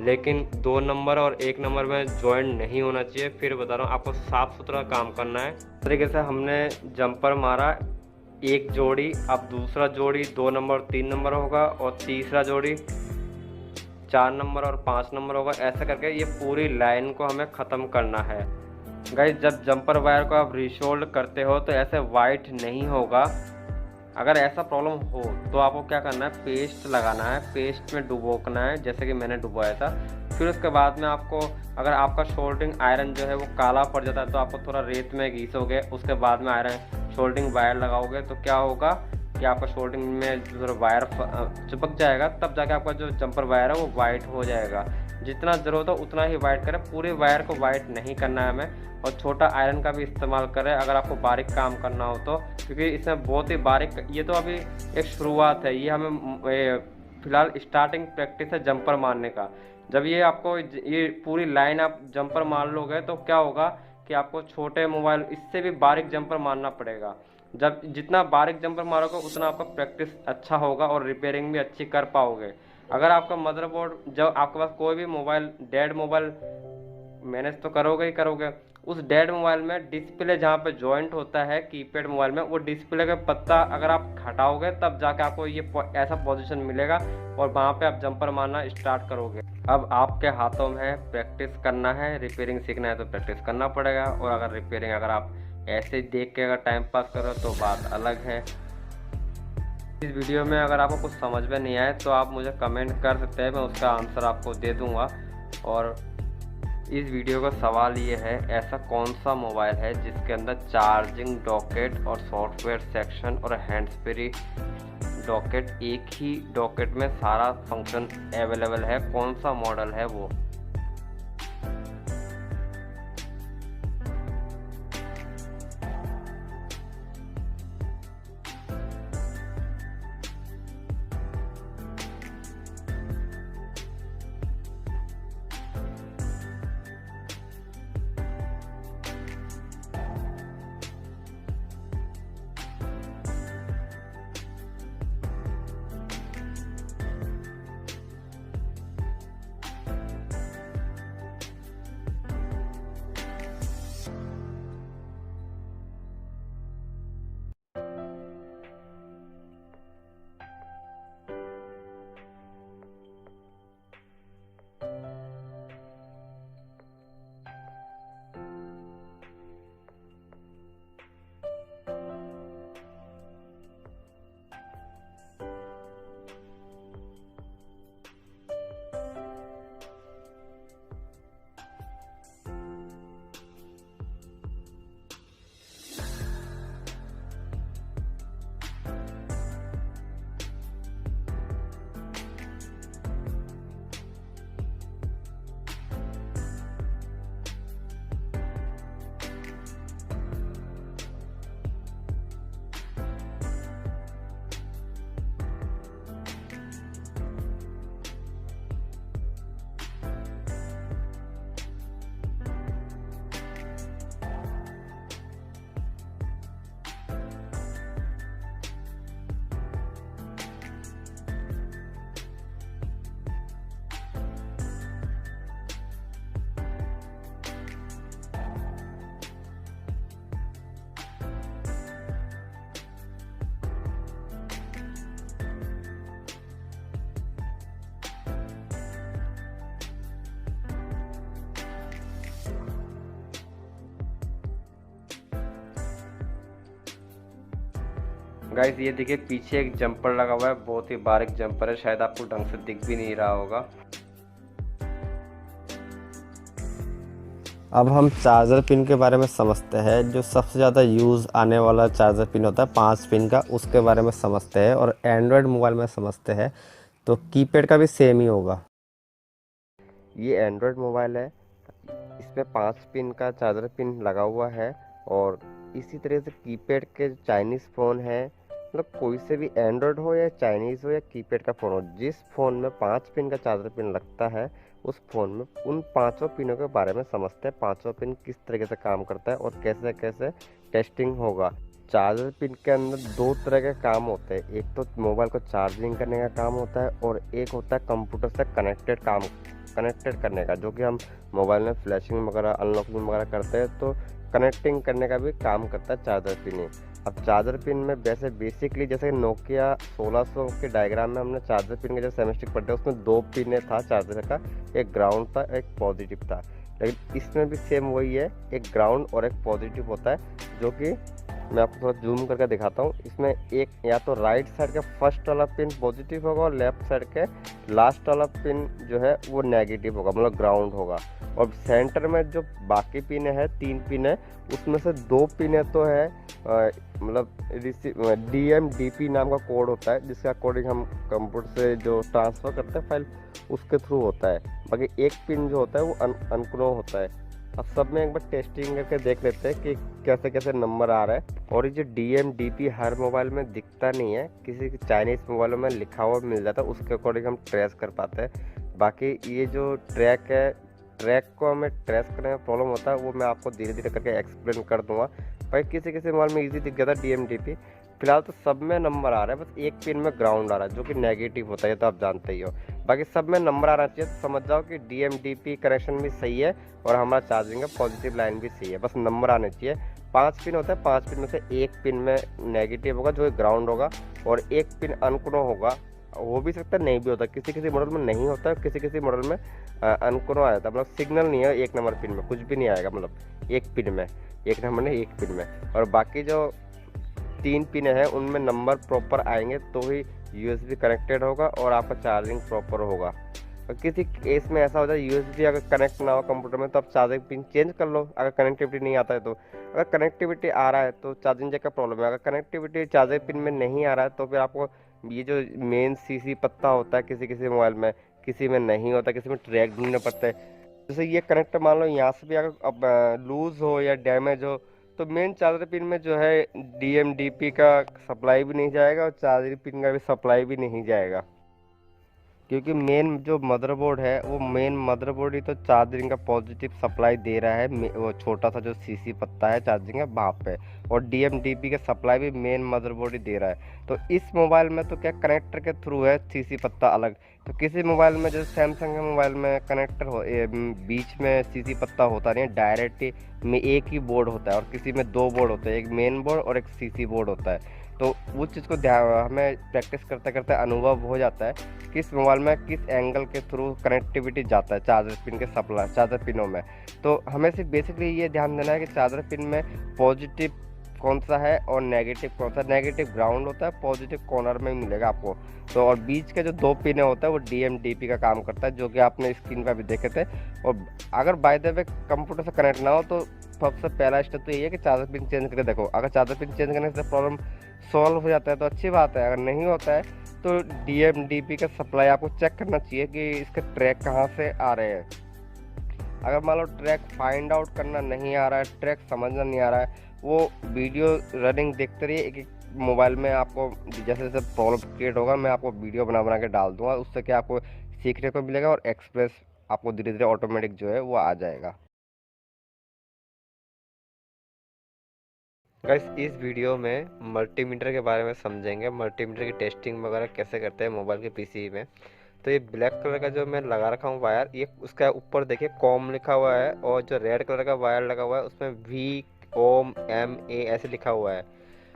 लेकिन 2 नंबर और 1 नंबर में जॉइंट नहीं होना चाहिए। फिर बता रहा हूँ आपको साफ़ सुथरा काम करना है। इस तरीके से हमने जंपर मारा, एक जोड़ी, अब दूसरा जोड़ी 2 नंबर 3 नंबर होगा और तीसरा जोड़ी 4 नंबर और 5 नंबर होगा। ऐसा करके ये पूरी लाइन को हमें ख़त्म करना है। गाइस जब जंपर वायर को आप रीशोल्ड करते हो तो ऐसे वाइट नहीं होगा। अगर ऐसा प्रॉब्लम हो तो आपको क्या करना है, पेस्ट लगाना है, पेस्ट में डुबोना है जैसे कि मैंने डुबोया था। फिर उसके बाद में आपको, अगर आपका सोल्डरिंग आयरन जो है वो काला पड़ जाता है तो आपको थोड़ा रेत में घिसोगे, उसके बाद में आयरन सोल्डरिंग वायर लगाओगे तो क्या होगा कि आपका सोल्डरिंग में जो वायर चिपक जाएगा, तब जाके आपका जो जंपर वायर है वो वाइट हो जाएगा। जितना ज़रूरत हो उतना ही वाइट करें, पूरे वायर को वाइट नहीं करना है हमें। और छोटा आयरन का भी इस्तेमाल करें अगर आपको बारीक काम करना हो तो, क्योंकि इसमें बहुत ही बारीक, ये तो अभी एक शुरुआत है, ये हमें फ़िलहाल स्टार्टिंग प्रैक्टिस है जंपर मारने का। जब ये आपको ये पूरी लाइन आप जंपर मार लोगे तो क्या होगा कि आपको छोटे मोबाइल इससे भी बारीक जंपर मारना पड़ेगा। जब जितना बारीक जंपर मारोगे उतना आपका प्रैक्टिस अच्छा होगा और रिपेयरिंग भी अच्छी कर पाओगे। अगर आपका मदरबोर्ड, जब आपके पास कोई भी मोबाइल डेड मोबाइल मैनेज तो करोगे ही करोगे, उस डेड मोबाइल में डिस्प्ले जहाँ पे जॉइंट होता है कीपैड मोबाइल में, वो डिस्प्ले का पत्ता अगर आप हटाओगे तब जाके आपको ये ऐसा पोजीशन मिलेगा और वहाँ पे आप जंपर मारना स्टार्ट करोगे। अब आपके हाथों में प्रैक्टिस करना है, रिपेयरिंग सीखना है तो प्रैक्टिस करना पड़ेगा। और अगर रिपेयरिंग अगर आप ऐसे ही देख के अगर टाइम पास करो तो बात अलग है। इस वीडियो में अगर आपको कुछ समझ में नहीं आए तो आप मुझे कमेंट कर सकते हैं, मैं उसका आंसर आपको दे दूंगा। और इस वीडियो का सवाल ये है, ऐसा कौन सा मोबाइल है जिसके अंदर चार्जिंग डॉकेट और सॉफ्टवेयर सेक्शन और हैंड्स फ्री डॉकेट, एक ही डॉकेट में सारा फंक्शन अवेलेबल है, कौन सा मॉडल है वो। गाइस ये देखिए पीछे एक जंपर लगा हुआ है, बहुत ही बारीक जंपर है, शायद आपको ढंग से दिख भी नहीं रहा होगा। अब हम चार्जर पिन के बारे में समझते हैं। जो सबसे ज़्यादा यूज़ आने वाला चार्जर पिन होता है 5 पिन का, उसके बारे में समझते हैं। और एंड्रॉयड मोबाइल में समझते हैं तो कीपैड का भी सेम ही होगा। ये एंड्रॉयड मोबाइल है, इसमें 5 पिन का चार्जर पिन लगा हुआ है। और इसी तरह से कीपैड के चाइनीज़ फ़ोन है, मतलब कोई से भी एंड्रॉयड हो या चाइनीज़ हो या कीपैड का फ़ोन हो, जिस फ़ोन में 5 पिन का चार्जर पिन लगता है उस फ़ोन में उन पाँचों पिनों के बारे में समझते हैं। पाँचों पिन किस तरीके से काम करता है और कैसे कैसे टेस्टिंग होगा। चार्जर पिन के अंदर 2 तरह के काम होते हैं, एक तो मोबाइल को चार्जिंग करने का काम होता है और एक होता है कंप्यूटर से कनेक्टेड करने का, जो कि हम मोबाइल में फ्लैशिंग वगैरह अनलॉकिंग वगैरह करते हैं तो कनेक्टिंग करने का भी काम करता है चार्जर पिन ही। अब चार्जर पिन में वैसे बेसिकली जैसे नोकिया 1600 के डायग्राम में हमने चार्जर पिन के जो सेमेस्टिक पढ़ते हैं उसमें 2 पिन था चार्जर का, एक ग्राउंड था एक पॉजिटिव था। लेकिन इसमें भी सेम वही है, एक ग्राउंड और एक पॉजिटिव होता है, जो कि मैं आपको थोड़ा जूम करके दिखाता हूँ। इसमें एक या तो राइट साइड का फर्स्ट वाला पिन पॉजिटिव होगा और लेफ्ट साइड के लास्ट वाला पिन जो है वो नेगेटिव होगा, मतलब ग्राउंड होगा। और सेंटर में जो बाकी पिन है 3 पिन है, उसमें से 2 पिन है तो है मतलब DMDP नाम का कोड होता है, जिसका कोडिंग हम कंप्यूटर से जो ट्रांसफ़र करते हैं फाइल उसके थ्रू होता है। बाकी एक पिन जो होता है वो अनक्नो होता है। अब सब में एक बार टेस्टिंग करके देख लेते हैं कि कैसे कैसे नंबर आ रहा है। और ये जो DMDP हर मोबाइल में दिखता नहीं है, किसी चाइनीज़ मोबाइलों में लिखा हुआ मिल जाता है, उसके अकॉर्डिंग हम ट्रेस कर पाते हैं। बाकी ये जो ट्रैक को हमें ट्रेस करने में प्रॉब्लम होता है वो मैं आपको धीरे धीरे करके एक्सप्लेन कर दूंगा। भाई किसी किसी मोबाइल में इजी दिख गया था DMDP, फिलहाल तो सब में नंबर आ रहा है, बस एक पिन में ग्राउंड आ रहा है जो कि नेगेटिव होता है, तो आप जानते ही हो। बाकी सब में नंबर आना चाहिए, तो समझ जाओ कि DMDP कनेक्शन भी सही है और हमारा चार्जिंग का पॉजिटिव लाइन भी सही है, बस नंबर आने चाहिए। 5 पिन होता है, 5 पिन में से एक पिन में नेगेटिव होगा जो ग्राउंड होगा और एक पिन अनक्नो होगा, हो भी सकता है नहीं भी होता, किसी किसी मॉडल में नहीं होता, किसी किसी मॉडल में अनक्नो आ जाता है, मतलब सिग्नल नहीं है एक नंबर पिन में, कुछ भी नहीं आएगा, मतलब एक पिन में, एक नंबर नहीं एक पिन में। और बाकी जो 3 पिन है उनमें नंबर प्रॉपर आएंगे तो ही USB कनेक्टेड होगा और आपका चार्जिंग प्रॉपर होगा। और किसी केस में ऐसा हो जाए USB अगर कनेक्ट ना हो कंप्यूटर में तो आप चार्जिंग पिन चेंज कर लो, अगर कनेक्टिविटी नहीं आता है तो। अगर कनेक्टिविटी आ रहा है तो चार्जिंग जैक का प्रॉब्लम है, अगर कनेक्टिविटी चार्जिंग पिन में नहीं आ रहा है तो फिर आपको ये जो मेन CC पत्ता होता है किसी किसी मोबाइल में, किसी में नहीं होता, किसी में ट्रैक ढूंढने पड़ता है। जैसे ये कनेक्टर मान लो यहाँ से भी अगर अब लूज हो या डैमेज हो तो मेन चार्जर पिन में जो है DMDP का सप्लाई भी नहीं जाएगा और चार्जर पिन का भी सप्लाई भी नहीं जाएगा, क्योंकि मेन जो मदरबोर्ड है वो मेन मदरबोर्ड ही तो चार्जिंग का पॉजिटिव सप्लाई दे रहा है, वो छोटा सा जो CC पत्ता है चार्जिंग है वहाँ पे, और DMDP का सप्लाई भी मेन मदरबोर्ड ही दे रहा है। तो इस मोबाइल में तो क्या कनेक्टर के थ्रू है, CC पत्ता अलग। तो किसी मोबाइल में जैसे सैमसंग के मोबाइल में कनेक्टर हो बीच में CC पत्ता होता नहीं है, डायरेक्ट में एक ही बोर्ड होता है, और किसी में 2 बोर्ड होते हैं, एक मेन बोर्ड और एक CC बोर्ड होता है। तो उस चीज़ को ध्यान हमें प्रैक्टिस करते करते अनुभव हो जाता है किस मोबाइल में किस एंगल के थ्रू कनेक्टिविटी जाता है चार्जर पिन के सप्लाई चार्जर पिनों में। तो हमें सिर्फ बेसिकली ये ध्यान देना है कि चार्जर पिन में पॉजिटिव कौन सा है और नेगेटिव कौन सा। नेगेटिव ग्राउंड होता है, पॉजिटिव कॉर्नर में मिलेगा आपको। तो और बीच के जो 2 पिन होता है वो DMDP का काम करता है, जो कि आपने स्क्रीन पर भी देखे थे। और अगर बाय द वे कंप्यूटर से कनेक्ट ना हो तो सबसे पहला स्टेप तो ये है कि चार्जर पिन चेंज करके देखो। अगर चार्जर पिन चेंज करने से प्रॉब्लम सॉल्व हो जाता है तो अच्छी बात है, अगर नहीं होता है तो DMDP का सप्लाई आपको चेक करना चाहिए कि इसके ट्रैक कहाँ से आ रहे हैं। अगर मान लो ट्रैक फाइंड आउट करना नहीं आ रहा है, ट्रैक समझना नहीं आ रहा है, वो वीडियो रनिंग देखते रहिए। एक एक मोबाइल में आपको जैसे जैसे प्रॉब्लम क्रिएट होगा मैं आपको वीडियो बना बना के डाल दूंगा, उससे क्या आपको सीखने को मिलेगा और एक्सप्रेस आपको धीरे धीरे ऑटोमेटिक जो है वो आ जाएगा। गाइस इस वीडियो में मल्टीमीटर के बारे में समझेंगे, मल्टीमीटर की टेस्टिंग वगैरह कैसे करते हैं मोबाइल के PC में। तो ये ब्लैक कलर का जो मैं लगा रखा हूँ वायर, ये उसका ऊपर देखिए कॉम लिखा हुआ है, और जो रेड कलर का वायर लगा हुआ है उसमें VOMA ऐसे लिखा हुआ है।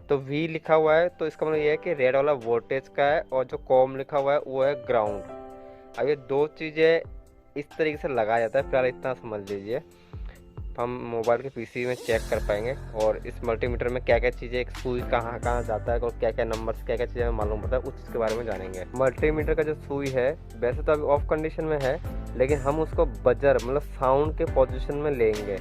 तो V लिखा हुआ है तो इसका मतलब ये है कि रेड वाला वोल्टेज का है, और जो कॉम लिखा हुआ है वो है ग्राउंड। अब ये 2 चीज़ें इस तरीके से लगाया जाता है, फिलहाल इतना समझ लीजिए। हम मोबाइल के पीसी में चेक कर पाएंगे। और इस मल्टीमीटर में क्या क्या चीज़ें, एक सुई कहाँ कहाँ जाता है और क्या क्या नंबर्स क्या क्या चीज़ें मालूम पड़ता है, उस चीज़ के बारे में जानेंगे। मल्टीमीटर का जो सुई है वैसे तो अभी ऑफ कंडीशन में है, लेकिन हम उसको बजर मतलब साउंड के पोजीशन में लेंगे।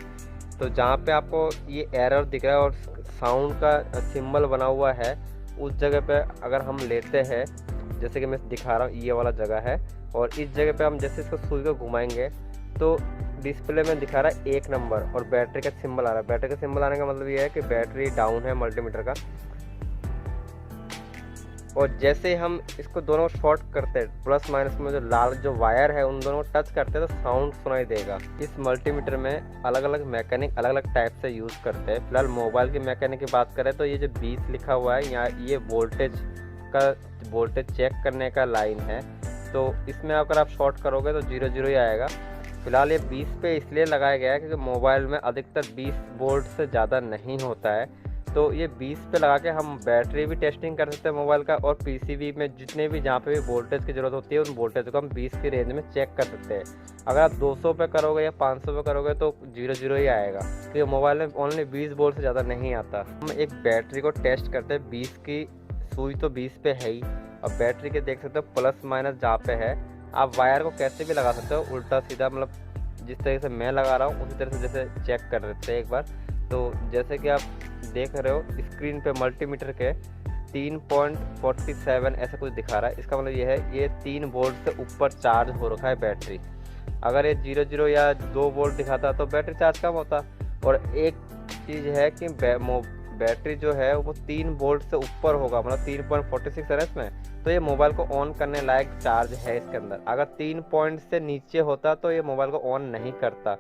तो जहाँ पे आपको ये एरर दिख रहा है और साउंड का सिंबल बना हुआ है, उस जगह पे अगर हम लेते हैं, जैसे कि मैं दिखा रहा हूँ, ये वाला जगह है, और इस जगह पे हम जैसे इसको सुई को घुमाएंगे तो डिस्प्ले में दिखा रहा है 1 नंबर और बैटरी का सिंबल आ रहा है। बैटरी का सिंबल आने का मतलब ये है कि बैटरी डाउन है मल्टीमीटर का। और जैसे ही हम इसको दोनों शॉर्ट करते हैं, प्लस माइनस में जो लाल जो वायर है उन दोनों को टच करते हैं तो साउंड सुनाई देगा। इस मल्टीमीटर में अलग अलग मैकेनिक अलग अलग टाइप से यूज़ करते हैं। फिलहाल मोबाइल की मैकेनिक की बात करें तो ये जो 20 लिखा हुआ है यहाँ, ये वोल्टेज चेक करने का लाइन है। तो इसमें अगर आप शॉर्ट करोगे तो 0 ही आएगा। फिलहाल ये 20 पे इसलिए लगाया गया है क्योंकि मोबाइल में अधिकतर 20 वोल्ट से ज़्यादा नहीं होता है। तो ये 20 पे लगा के हम बैटरी भी टेस्टिंग कर सकते हैं मोबाइल का, और पीसीबी में जितने भी जहाँ पे भी वोल्टेज की ज़रूरत होती है उन वोल्टेज को हम 20 की रेंज में चेक कर सकते हैं। अगर आप 200 पे करोगे या 500 पे करोगे तो 0 ही आएगा, क्योंकि मोबाइल में ओनली 20 वोल्ट से ज़्यादा नहीं आता। हम एक बैटरी को टेस्ट करते हैं। 20 की सुई तो 20 पे है ही, और बैटरी के देख सकते हो प्लस माइनस जहाँ पे है। आप वायर को कैसे भी लगा सकते हो, उल्टा सीधा, मतलब जिस तरीके से मैं लगा रहा हूँ उसी तरह से जैसे चेक कर लेते हैं एक बार। तो जैसे कि आप देख रहे हो स्क्रीन पे मल्टीमीटर के 3.47 ऐसा कुछ दिखा रहा है। इसका मतलब ये है ये 3 वोल्ट से ऊपर चार्ज हो रखा है बैटरी। अगर ये 0 या 2 वोल्ट दिखाता तो बैटरी चार्ज कम होता। और एक चीज़ है कि बैटरी जो है वो 3 वोल्ट से ऊपर होगा, मतलब 3.46 है इसमें, तो ये मोबाइल को ऑन करने लायक चार्ज है इसके अंदर। अगर 3 पॉइंट से नीचे होता तो ये मोबाइल को ऑन नहीं करता।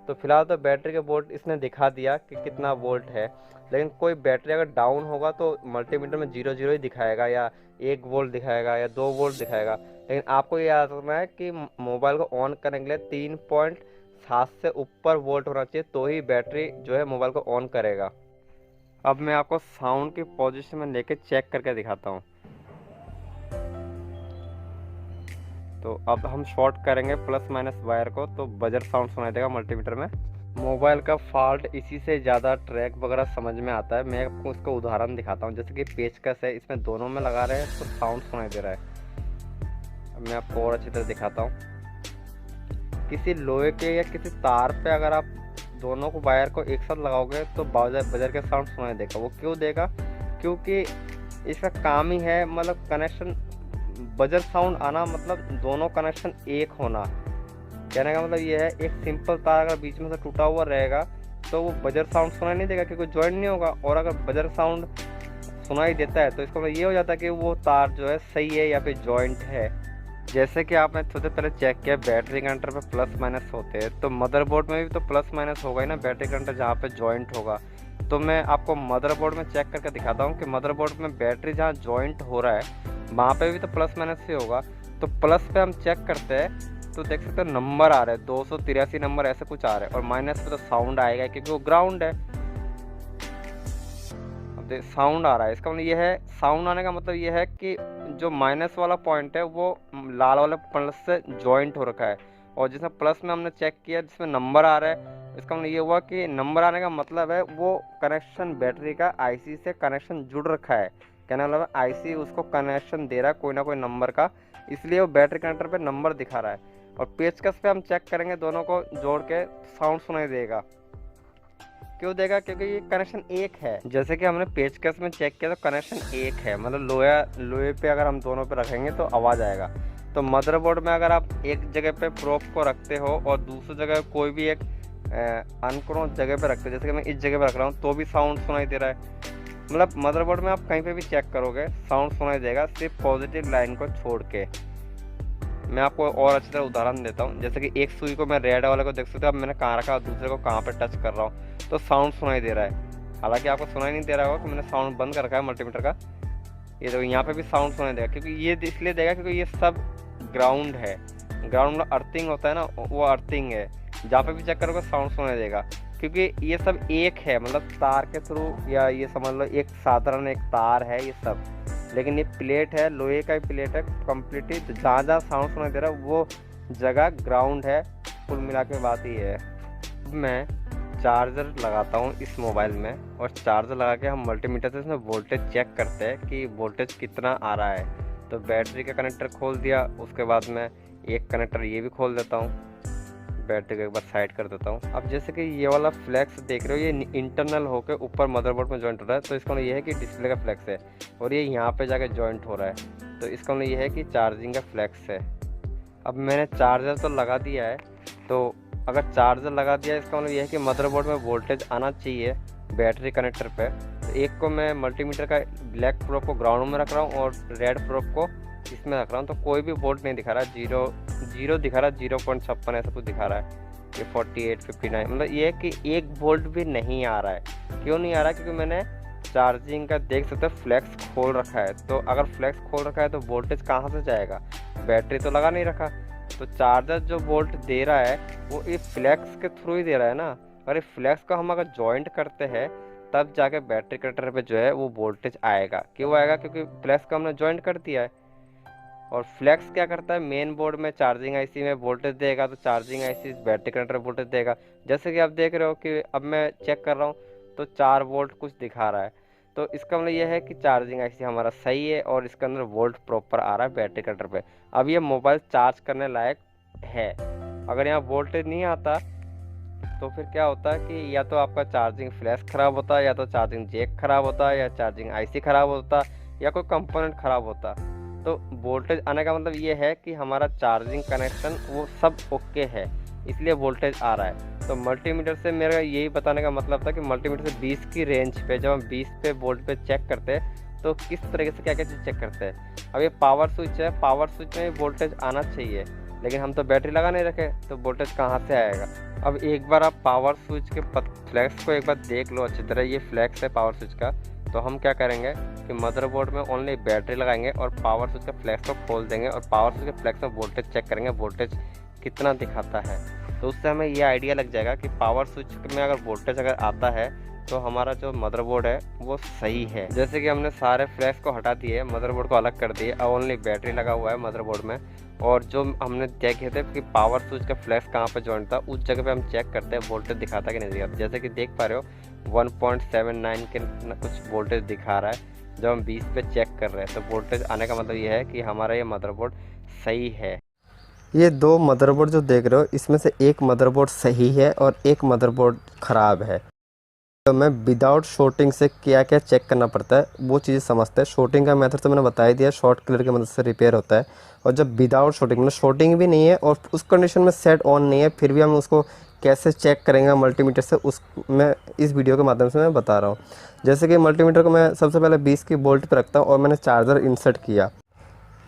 तो फिलहाल तो बैटरी के वोल्ट इसने दिखा दिया कि कितना वोल्ट है, लेकिन कोई बैटरी अगर डाउन होगा तो मल्टीमीटर में 0 ही दिखाएगा, या 1 वोल्ट दिखाएगा, या 2 वोल्ट दिखाएगा। लेकिन आपको ये याद रखना है कि मोबाइल को ऑन करने के लिए 3.7 से ऊपर वोल्ट होना चाहिए, तो ही बैटरी जो है मोबाइल को ऑन करेगा। अब मैं आपको साउंड की पोजीशन में लेके चेक करके दिखाता हूँ। तो अब हम शॉर्ट करेंगे प्लस माइनस वायर को तो बजर साउंड सुनाई देगा मल्टीमीटर में। मोबाइल का फॉल्ट इसी से ज़्यादा ट्रैक वगैरह समझ में आता है। मैं आपको इसका उदाहरण दिखाता हूँ। जैसे कि पेचकस है, इसमें दोनों में लगा रहे हैं तो साउंड सुनाई दे रहा है। अब मैं आपको और अच्छी तरह दिखाता हूँ। किसी लोहे के या किसी तार पे अगर आप दोनों को वायर को एक साथ लगाओगे तो बजर के साउंड सुनाई देगा। वो क्यों देगा? क्योंकि इसका काम ही है, मतलब कनेक्शन बजर साउंड आना, मतलब दोनों कनेक्शन एक होना। कहने का मतलब ये है, एक सिंपल तार अगर बीच में से टूटा हुआ रहेगा तो वो बजर साउंड सुनाई नहीं देगा क्योंकि ज्वाइंट नहीं होगा। और अगर बजर साउंड सुनाई देता है तो इसका मतलब ये हो जाता है कि वो तार जो है सही है या फिर जॉइंट है। जैसे कि आपने सबसे पहले चेक किया बैटरी कंडक्टर पे प्लस माइनस होते हैं, तो मदरबोर्ड में भी तो प्लस माइनस होगा ही ना, बैटरी कंडक्टर जहाँ पे जॉइंट होगा। तो मैं आपको मदरबोर्ड में चेक करके दिखाता हूँ कि मदरबोर्ड में बैटरी जहाँ जॉइंट हो रहा है वहाँ पे भी तो प्लस माइनस ही होगा। तो प्लस पे हम चेक करते हैं तो देख सकते हो नंबर आ रहा है 283 नंबर ऐसे कुछ आ रहा है, और माइनस पे तो साउंड आएगा क्योंकि वो ग्राउंड है। अब साउंड आ रहा है, इसका मतलब ये है, साउंड आने का मतलब ये है कि जो माइनस वाला पॉइंट है वो लाल वाले प्लस से जॉइंट हो रखा है। और जिसमें प्लस में हमने चेक किया जिसमें नंबर आ रहा है, इसका मतलब ये हुआ कि नंबर आने का मतलब है वो कनेक्शन बैटरी का आईसी से कनेक्शन जुड़ रखा है। कहने का मतलब आईसी उसको कनेक्शन दे रहा है कोई ना कोई नंबर का, इसलिए वो बैटरी कनेक्टर पे नंबर दिखा रहा है। और पेचकस पे हम चेक करेंगे दोनों को जोड़ के, साउंड सुनाई देगा। क्यों देगा? क्योंकि ये कनेक्शन एक है। जैसे कि हमने पेचकस में चेक किया तो कनेक्शन एक है, मतलब लोहे पे अगर हम दोनों पे रखेंगे तो आवाज़ आएगा। तो मदरबोर्ड में अगर आप एक जगह पे प्रोब को रखते हो और दूसरी जगह कोई भी एक अनक्रोन जगह पे रखते हो, जैसे कि मैं इस जगह पे रख रहा हूँ तो भी साउंड सुनाई दे रहा है। मतलब मदरबोर्ड में आप कहीं पे भी चेक करोगे साउंड सुनाई देगा, सिर्फ पॉजिटिव लाइन को छोड़ के। मैं आपको और अच्छी तरह उदाहरण देता हूँ। जैसे कि एक सुई को मैं रेड वाले को देख सकते हो, अब मैंने कहाँ रखा, दूसरे को कहाँ पे टच कर रहा हूँ तो साउंड सुनाई दे रहा है। हालांकि आपको सुनाई नहीं दे रहा होगा कि मैंने साउंड बंद कर रखा है मल्टीमीटर का। ये देखो यहाँ पे भी साउंड सुनाई देगा, क्योंकि ये इसलिए देगा क्योंकि ये सब ग्राउंड है। ग्राउंड मतलब अर्थिंग होता है ना, वो अर्थिंग है। जहाँ पे भी चेक करोगे साउंड सुनाई देगा, क्योंकि ये सब एक है, मतलब तार के थ्रू, या ये समझ लो एक साधारण एक तार है ये सब, लेकिन ये प्लेट है, लोहे का ही प्लेट है कम्प्लीटली। तो जहाँ जहाँ साउंड सुनाई दे रहा है वो जगह ग्राउंड है। कुल मिला के बात ही है। मैं चार्जर लगाता हूँ इस मोबाइल में और चार्जर लगा के हम मल्टीमीटर से इसमें वोल्टेज चेक करते हैं कि वोल्टेज कितना आ रहा है। तो बैटरी का कनेक्टर खोल दिया, उसके बाद में एक कनेक्टर ये भी खोल देता हूँ, बैटरी को एक बार साइड कर देता हूँ। अब जैसे कि ये वाला फ्लैक्स देख रहे हो, ये इंटरनल होकर ऊपर मदरबोर्ड में जॉइंट हो रहा है, तो इसका मतलब ये है कि डिस्प्ले का फ्लैक्स है और ये यहाँ पे जाके जॉइंट हो रहा है, तो इसका मतलब ये है कि चार्जिंग का फ्लैक्स है। अब मैंने चार्जर तो लगा दिया है, तो अगर चार्जर लगा दिया इसका मतलब ये है कि मदरबोर्ड में वोल्टेज आना चाहिए बैटरी कनेक्टर पे। तो एक को मैं मल्टीमीटर का ब्लैक प्रोब को ग्राउंड में रख रहा हूँ और रेड प्रोब को इसमें रख रहा हूँ, तो कोई भी वोल्ट नहीं दिखा रहा, जीरो दिखा रहा, 0.56 ऐसा कुछ दिखा रहा है। ये 48, 59 मतलब ये है कि 1 वोल्ट भी नहीं आ रहा है। क्यों नहीं आ रहा है? क्योंकि मैंने चार्जिंग का देख सकते हो फ्लैक्स खोल रखा है, तो अगर फ्लैक्स खोल रखा है तो वोल्टेज कहाँ से जाएगा? बैटरी तो लगा नहीं रखा, तो चार्जर जो वोल्ट दे रहा है वो इस फ्लैक्स के थ्रू ही दे रहा है ना। अगर इस फ्लैक्स को हम अगर जॉइंट करते हैं तब जाके बैटरी कनेक्टर पे जो है वो वोल्टेज आएगा। क्यों आएगा? क्योंकि फ्लैक्स को हमने जॉइंट कर दिया है। और फ्लैक्स क्या करता है, मेन बोर्ड में चार्जिंग आईसी में वोल्टेज देगा, तो charging IC battery connector voltage देगा। जैसे कि आप देख रहे हो कि अब मैं चेक कर रहा हूँ तो 4 वोल्ट कुछ दिखा रहा है, तो इसका मतलब यह है कि चार्जिंग आईसी हमारा सही है और इसके अंदर वोल्ट प्रॉपर आ रहा है बैटरी कनेक्टर पे। अब ये मोबाइल चार्ज करने लायक है। अगर यहाँ वोल्टेज नहीं आता तो फिर क्या होता है कि या तो आपका चार्जिंग फ्लैश ख़राब होता, या तो चार्जिंग जैक ख़राब होता, या चार्जिंग आईसी ख़राब होता, या कोई कंपोनेंट ख़राब होता। तो वोल्टेज आने का मतलब ये है कि हमारा चार्जिंग कनेक्शन वो सब ओके है, इसलिए वोल्टेज आ रहा है। तो मल्टीमीटर से मेरा यही बताने का मतलब था कि मल्टीमीटर से 20 की रेंज पे जब हम 20 पे वोल्ट पे चेक करते हैं तो किस तरीके से क्या क्या चीज़ चेक करते हैं। अब ये पावर स्विच है, पावर स्विच में वोल्टेज आना चाहिए, लेकिन हम तो बैटरी लगा नहीं रखे, तो वोल्टेज कहाँ से आएगा? अब एक बार आप पावर स्विच के फ्लैक्स को एक बार देख लो अच्छी तरह, ये फ्लैक्स है पावर स्विच का। तो हम क्या करेंगे कि मदरबोर्ड में ओनली बैटरी लगाएंगे और पावर स्विच के फ्लैक्स को खोल देंगे और पावर स्विच के फ्लैक्स में वोल्टेज चेक करेंगे, वोल्टेज कितना दिखाता है। तो उससे हमें ये आइडिया लग जाएगा कि पावर स्विच में अगर वोल्टेज अगर आता है तो हमारा जो मदरबोर्ड है वो सही है। जैसे कि हमने सारे फ्लैक्स को हटा दिए, मदरबोर्ड को अलग कर दिए, अब ओनली बैटरी लगा हुआ है मदरबोर्ड में। और जो हमने चेक किए थे कि पावर स्विच का फ्लैक्स कहाँ पे जॉइंट था, उस जगह पे हम चेक करते हैं वोल्टेज दिखाता कि नहीं दिखाता। जैसे कि देख पा रहे हो 1.79 के कुछ वोल्टेज दिखा रहा है जब हम 20 पे चेक कर रहे हैं। तो वोल्टेज आने का मतलब ये है कि हमारा ये मदरबोर्ड सही है। ये 2 मदरबोर्ड जो देख रहे हो, इसमें से एक मदरबोर्ड सही है और एक मदरबोर्ड ख़राब है। तो मैं विदाउट शॉर्टिंग से क्या क्या चेक करना पड़ता है वो चीज़ें समझते हैं। शॉर्टिंग का मेथड तो मैंने बता ही दिया, शॉर्ट क्लियर की मदद से रिपेयर होता है। और जब विदाउट शॉर्टिंग, मतलब शॉर्टिंग भी नहीं है और उस कंडीशन में सेट ऑन नहीं है, फिर भी हम उसको कैसे चेक करेंगे मल्टीमीटर से, उस मैं इस वीडियो के माध्यम से मैं बता रहा हूँ। जैसे कि मल्टीमीटर को मैं सबसे पहले 20 की वोल्ट पर रखता हूँ और मैंने चार्जर इंसर्ट किया।